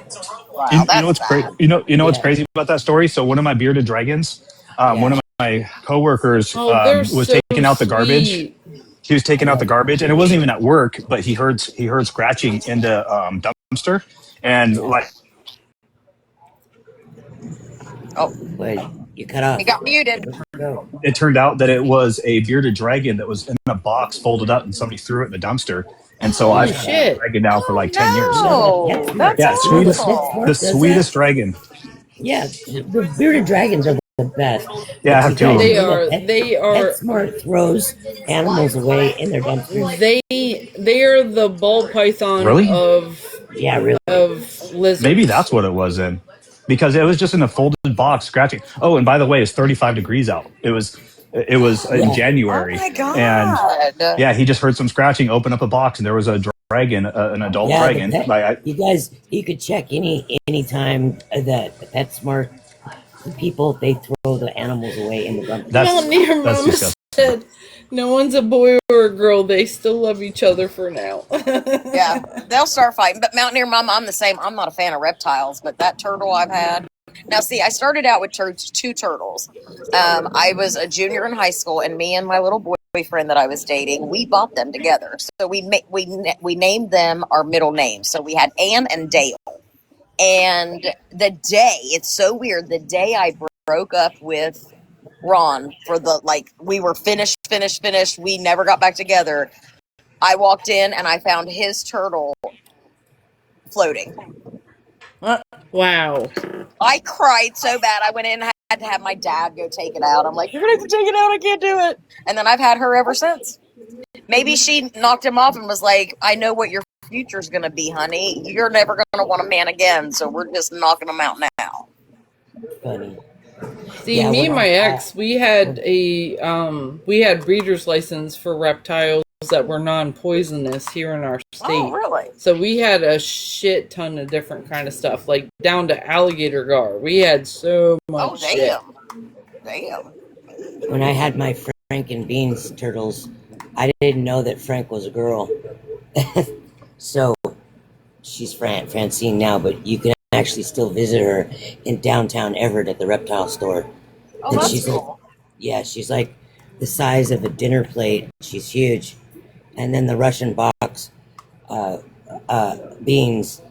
Wow, You know that's what's crazy? bad. You know what's Yeah. crazy about that story? So one of my bearded dragons, one of my coworkers Oh, they're was so taking out the garbage. sweet. He was taking out the garbage, and it wasn't even at work, but he heard scratching in the dumpster, and like Oh, Wait, you cut off. he got muted. Go. it turned out that it was a bearded dragon that was in a box folded up, and somebody threw it in the dumpster. And so Holy I've had that shit. dragon now for like 10 years. No, that's Yeah, sweetest, awful. the Does that? sweetest dragon. Yeah, the bearded dragons are the best. Yeah, I But have you two of guys them. They know are. that They are. PetSmart throws animals away in their dumpsters. They are the ball python Really? Yeah, really. of lizards. Maybe that's what it was in, because it was just in a folded box scratching. Oh, and by the way, it's 35 degrees out. It was in Yeah. Oh January, my and God. yeah, he just heard some scratching, opened up a box, and there was a dragon, an adult Yeah, dragon. you guys, you could check any time that PetSmart people they throw the animals away in the dumpster. Mountaineer That's Mama disgusting. said, "No one's a boy or a girl. They still love each other for now." Yeah, they'll start fighting. But Mountaineer Mama, I'm the same. I'm not a fan of reptiles, but that turtle I've had. Now, see, I started out with two turtles. I was a junior in high school, and me and my little boyfriend that I was dating, we bought them together. So we named them our middle names. So we had Ann and Dale. And it's so weird. The day I broke up with Ron we were finished. We never got back together. I walked in and I found his turtle floating. Wow. I cried so bad. I went in and had to have my dad go take it out. I'm like, you're going to have to take it out. I can't do it. And then I've had her ever since. Maybe she knocked him off and was like, I know what your future's going to be, honey. You're never going to want a man again. So we're just knocking him out now. Funny. See, Yeah, me when and my I- ex, we had breeder's license for reptiles that were non-poisonous here in our state. Oh, really? So we had a shit ton of different kind of stuff, like down to alligator gar. We had so much Oh, shit. damn. When I had my Frank and Beans turtles, I didn't know that Frank was a girl. So she's Francine now, but you can actually still visit her in downtown Everett at the reptile store. Oh, And that's she's cool. she's like the size of a dinner plate. She's huge. And then the Russian box Beans,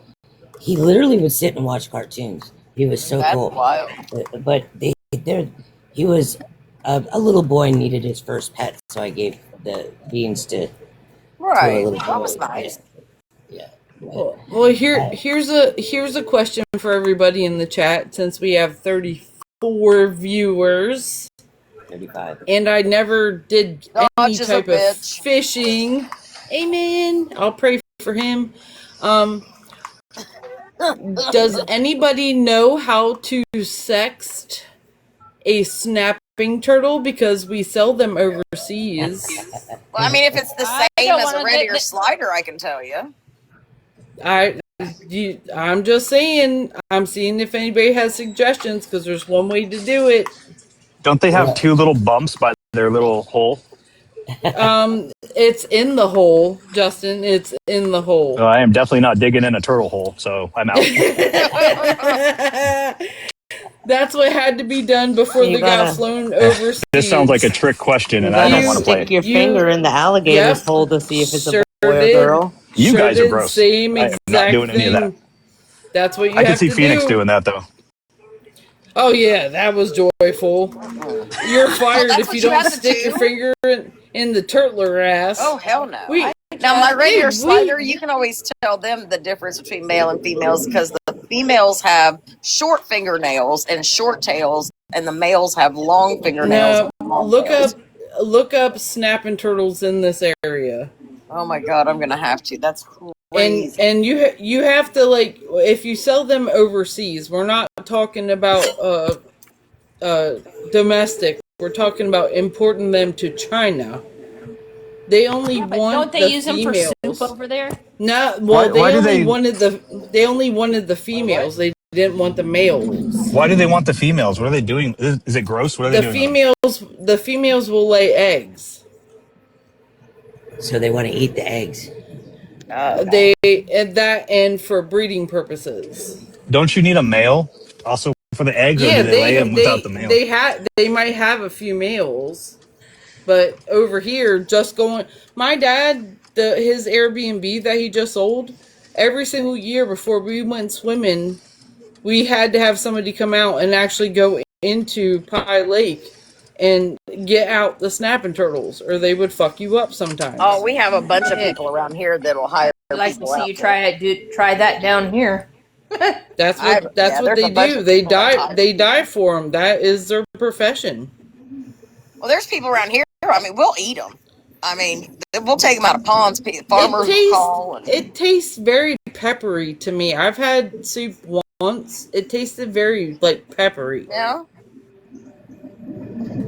he literally would sit and watch cartoons. He was so That's cool. wild. But he was a little boy needed his first pet, so I gave the Beans to a Right. little That was boy. nice. Yeah. Well, here's a question for everybody in the chat, since we have 34 viewers. 35. And I never did any Dodge is a type of bitch. fishing. Amen. I'll pray for him. Does anybody know how to sext a snapping turtle? Because we sell them overseas. Well, I mean, if it's the I same don't as a wanna red do- ear slider, I can tell you. I'm just saying. I'm seeing if anybody has suggestions, because there's one way to do it. Don't they have two little bumps by their little hole? It's in the hole, Justin. It's in the hole. I am definitely not digging in a turtle hole, so I'm out. That's what had to be done before You they got gotta- flown overseas. This sounds like a trick question, and You I don't gotta want to play stick it. your finger in the alligator's hole to see if it's a boy or did. girl. You Sure guys are did. gross. Same I am exact not doing any of that. thing. That's what you I have could see to Phoenix do. doing that though. Oh yeah, that was joyful. You're fired that's if what you you don't have to stick do. your finger in the turtler ass. Oh, hell no. We- Now, my red ear Dude, slider, you can always tell them the difference between male and females because the females have short fingernails and short tails, and the males have long fingernails. No, and long look tails. up snapping turtles in this area. Oh my god, I'm gonna have to. That's crazy. And you have to, like, if you sell them overseas, we're not talking about domestic. We're talking about importing them to China. They only Yeah, but want don't they the use them for soup females. over there? No, Why, well, why do they only wanted the females. They didn't want the males. why do they want the females? What are they doing? Is it gross? What are they doing to them? The females will lay eggs. So they want to eat the eggs. They and for breeding purposes. Don't you need a male also for the eggs, or Yeah, do they lay them without the male? they might have a few males, but over here, just going. My dad, his Airbnb that he just sold, every single year before we went swimming, we had to have somebody come out and actually go into Pie Lake and get out the snapping turtles, or they would fuck you up sometimes. Oh, we have a bunch of people around here that'll hire I'd like to people see out you there. try that down here. That's I- what yeah, there's they a bunch do. of They people that die. hire They die for them. That is their profession. Well, there's people around here. I mean, we'll eat them. I mean, we'll take them out of ponds. Farmers will call. And, It tastes very peppery to me. I've had soup once. It tasted very like peppery. yeah,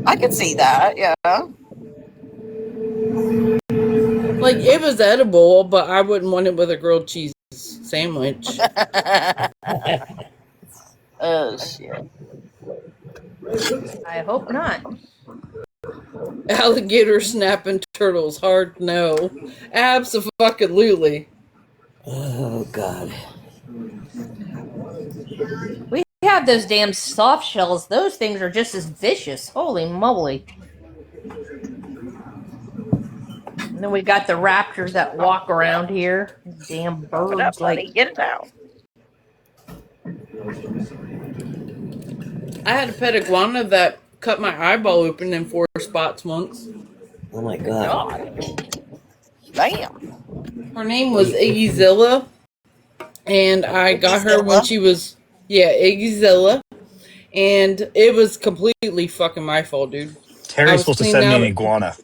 I could see that. Yeah. Like it was edible, but I wouldn't want it with a grilled cheese sandwich. Oh shit. I hope not. Alligator snapping turtles, hard no. Abso-fucking-lutely. Oh God. We have those damn soft shells. Those things are just as vicious. Holy moly. And then we got the raptors that walk around here. Damn Knock it up, birds. buddy. Like, Get it out. I had a pet iguana that cut my eyeball open in 4 spots once. Oh my God. God. Damn. Her name was Iggyzilla, and I got her when Iggyzilla? she was Iggyzilla, and it was completely fucking my fault, dude. I Terry's was supposed to cleaning send me an out. iguana.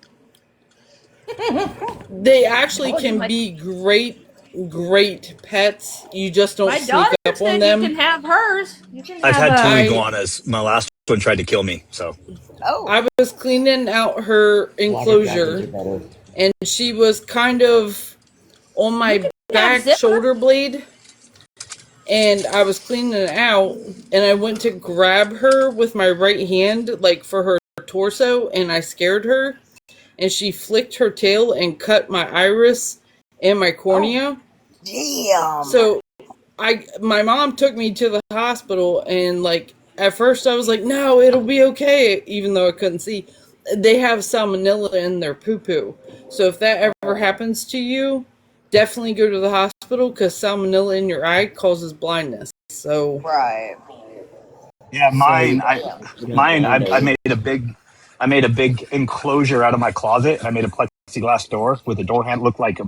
They actually Oh, you can might- be great pets. You just don't my sneak daughter up on said you them. can have hers. You can I've have had two I iguanas. My last one tried to kill me. So Oh. I was cleaning out her Water dragons enclosure, are better. and she was kind of on my back zipper? shoulder blade, and I was cleaning it out, and I went to grab her with my right hand, like for her torso, and I scared her, and she flicked her tail and cut my iris and my cornea. Damn. So my mom took me to the hospital, and like at first I was like, no, it'll be okay, even though I couldn't see. They have salmonella in their poo poo, so if that ever happens to you, definitely go to the hospital, because salmonella in your eye causes blindness. So Right. yeah, mine. You don't Mine. I band-aid. made a big enclosure out of my closet. I made a plexiglass door with a door handle, looked like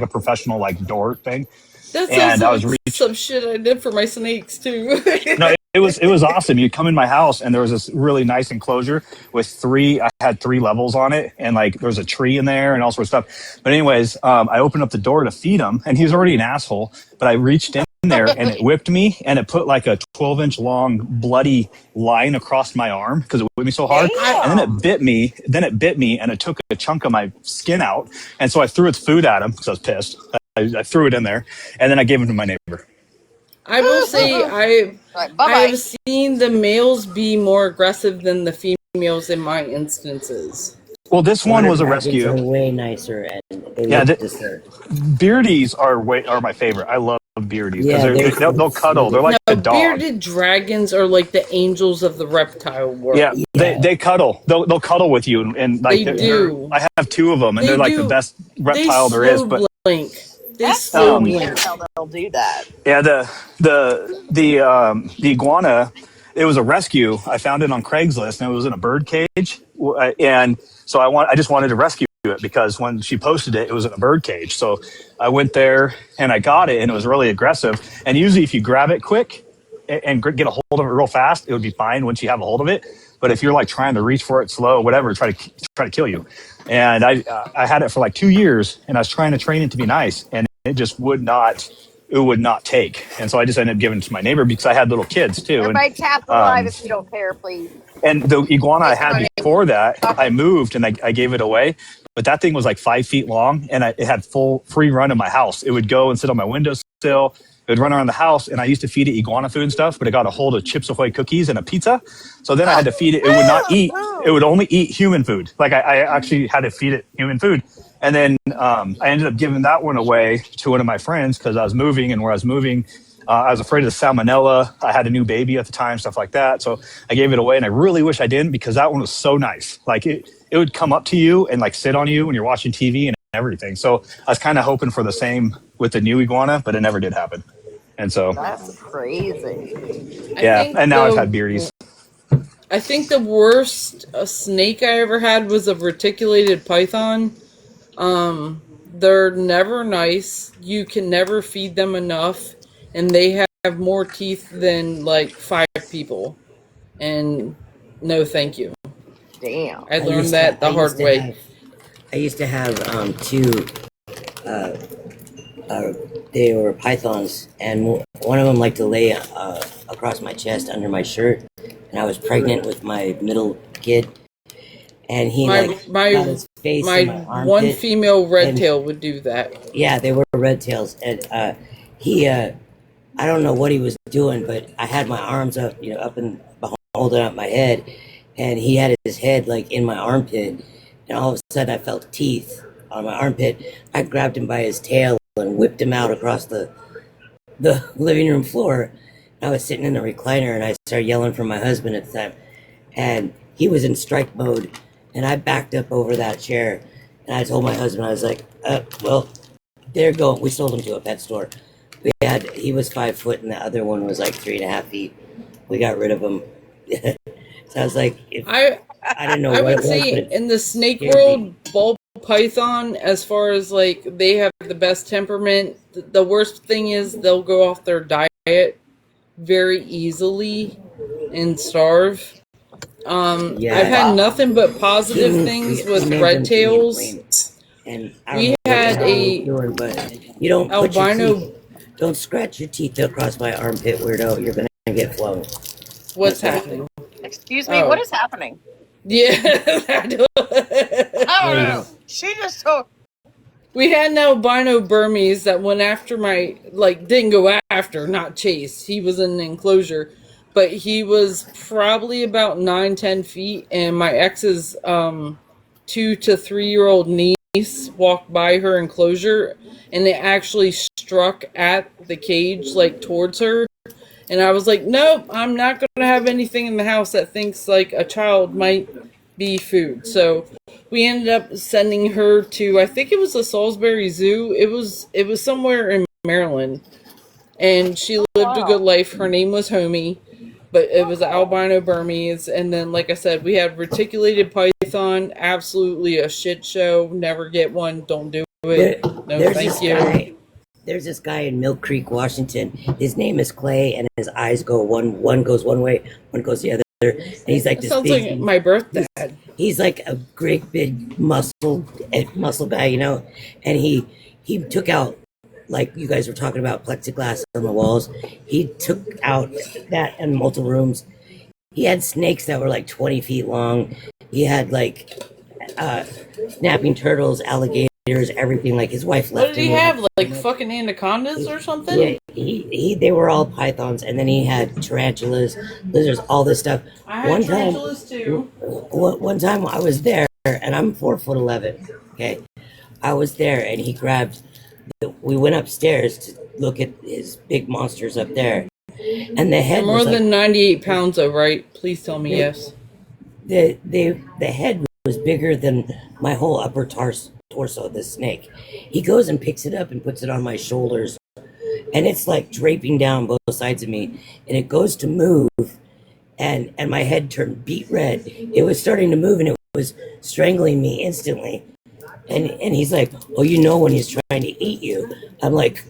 a professional like door thing. that And sounds I was like some shit I did for my snakes too. No, it was awesome. You come in my house and there was this really nice enclosure with I had 3 levels on it, and like there was a tree in there and all sorts of stuff. But anyways, I opened up the door to feed him, and he was already an asshole, but I reached in there and it whipped me, and it put like a 12-inch long bloody line across my arm because it whipped me so hard. And then it bit me, and it took a chunk of my skin out. And so I threw its food at him because I was pissed. I threw it in there, and then I gave him to my neighbor. I will say Right, I bye-bye. have seen the males be more aggressive than the females in my instances. Well, this one Water was a dragons rescue. are way nicer, and they Yeah, look dessert. Beardies are my favorite. I love beardies Yeah, because they'll cuddle. They're like No, a dog. bearded dragons are like the angels of the reptile world. Yeah, they cuddle. They'll cuddle with you, and like They do. I have 2 of them, and They they're like the do. best They reptile there is. slow But blink. They That's slow so blink. weird how they'll do that. yeah, the iguana, it was a rescue. I found it on Craigslist, and it was in a bird cage, and so I just wanted to rescue it because when she posted it, it was in a bird cage. So I went there and I got it, and it was really aggressive. And usually, if you grab it quick and get a hold of it real fast, it would be fine once you have a hold of it. But if you're like trying to reach for it slow, whatever, try to kill you. And I had it for like 2 years, and I was trying to train it to be nice, and it just would not take. And so I just ended up giving it to my neighbor because I had little kids too. Everybody tap the live if you don't care, please. And the iguana I had before that, I moved and I gave it away. But but that thing was like 5 feet long, and it had full free run in my house. It would go and sit on my windowsill. It would run around the house, and I used to feed it iguana food and stuff, but it got a hold of Chips Ahoy cookies and a pizza. So then I had to feed it. It would not eat. It would only eat human food. Like I actually had to feed it human food. And then I ended up giving that one away to one of my friends because I was moving, and where I was moving, I was afraid of the salmonella. I had a new baby at the time, stuff like that. So I gave it away, and I really wish I didn't because that one was so nice. Like it would come up to you and like sit on you when you're watching TV and everything. So I was kind of hoping for the same with the new iguana, but it never did happen. And so That's crazy. yeah, and now I've had beardies. I think the worst snake I ever had was a reticulated python. They're never nice. You can never feed them enough, and they have more teeth than like 5 people. And no, thank you. Damn. I learned that the hard way. I used to have two. They were pythons, and one of them liked to lay across my chest under my shirt, and I was pregnant with my middle kid, and he got his face in my armpit, one female red tail would do that. Yeah, they were red tails, and he I don't know what he was doing, but I had my arms up, up and holding up my head, and he had his head like in my armpit, and all of a sudden I felt teeth on my armpit. I grabbed him by his tail and whipped him out across the living room floor. I was sitting in the recliner, and I started yelling for my husband at the time, and he was in strike mode, and I backed up over that chair, and I told my husband, I was like, well, there you go. We sold him to a pet store. He was 5 foot, and the other one was like 3.5 feet. We got rid of him. So I was like, I didn't know I what would it was, say but in the snake scared world, ball python, as far as like they have the best temperament. The worst thing is they'll go off their diet very easily and starve. I've had nothing but positive things with red tails. And We had a you don't put your albino. teeth, don't scratch your teeth across my armpit, weirdo. You're gonna get flown. What's happening? Excuse me, Oh. what is happening? Yeah, I don't know. She just took. we had an albino Burmese that went after didn't go after, not chase. He was in an enclosure, but he was probably about 9-10 feet, and my ex's 2 to 3 year old niece walked by her enclosure, and it actually struck at the cage like towards her. And I was like, nope, I'm not going to have anything in the house that thinks like a child might be food. So we ended up sending her to, I think it was the Salisbury Zoo. It was somewhere in Maryland. And she lived a good life. Her name was Homie, but it was albino Burmese. And then, like I said, we had reticulated python, absolutely a shit show. Never get one. Don't do it. No, There's thank this you. guy. There's this guy in Mill Creek, Washington. His name is Clay, and his eyes go one goes one way, one goes the other. And he's like That this sounds big. like my birthday. He's like a great big muscle guy, And he took out, like you guys were talking about, plexiglass on the walls. He took out that in multiple rooms. He had snakes that were like 20 feet long. He had like snapping turtles, alligators, everything. Like his wife left What did he him with. have? Like fucking anacondas or something? Yeah, they were all pythons, and then he had tarantulas, lizards, all this stuff. I had tarantulas too. One time I was there, and I'm 4'11". Okay, I was there, and he grabbed. We went upstairs to look at his big monsters up there, and the head More was than like, 98 pounds, though, right? Please tell me yes. the head was bigger than my whole upper torso of the snake. He goes and picks it up and puts it on my shoulders, and it's like draping down both sides of me, and it goes to move, and my head turned beet red. It was starting to move, and it was strangling me instantly. And he's like, oh, when he's trying to eat you. I'm like,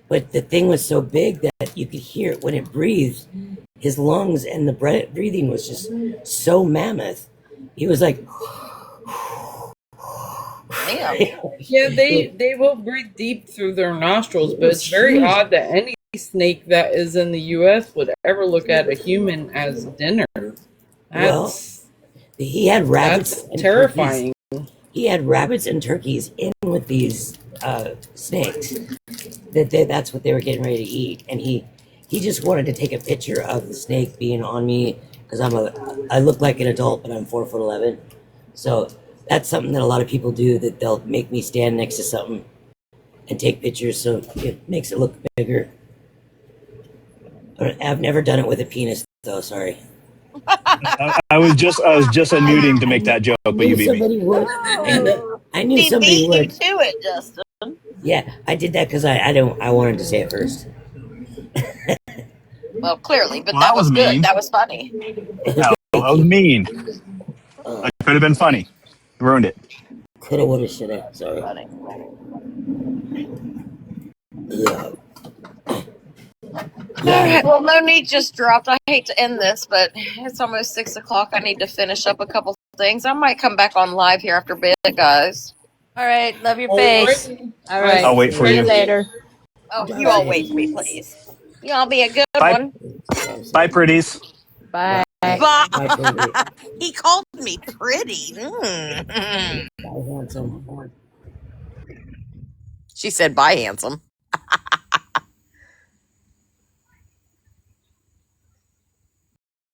but the thing was so big that you could hear it when it breathed. His lungs and the breathing was just so mammoth. He was like, Damn. Yeah, they will breathe deep through their nostrils, but it's very odd that any snake that is in the U.S. would ever look at a human as dinner. well, That's He had rabbits. That's and terrifying. turkeys. He had rabbits and turkeys in with these snakes. That's what they were getting ready to eat, and he just wanted to take a picture of the snake being on me because I look like an adult, but I'm 4'11". So that's something that a lot of people do. That they'll make me stand next to something and take pictures, so it makes it look bigger. I've never done it with a penis, though. Sorry. I was just unmuting to make that joke, but you beat me. Somebody would. I knew He somebody beat you would. to it, Justin. Yeah, I did that because I wanted to say it first. Well, clearly, but Well, that that was was good. mean. That was funny. No, that was mean. It could have been funny. You ruined it. Coulda, woulda, shoulda. Sorry. Yeah. All right. Well, Monique just dropped. I hate to end this, but it's almost 6 o'clock. I need to finish up a couple things. I might come back on live here after bed, guys. All right. Love your All face. right. All right. I'll wait for See you. later. Oh, you all wait for me, please. You all be a good Bye. one. Bye, pretties. Bye. Bye. He called me pretty. Mm. Bye, handsome. She said, "Bye, handsome."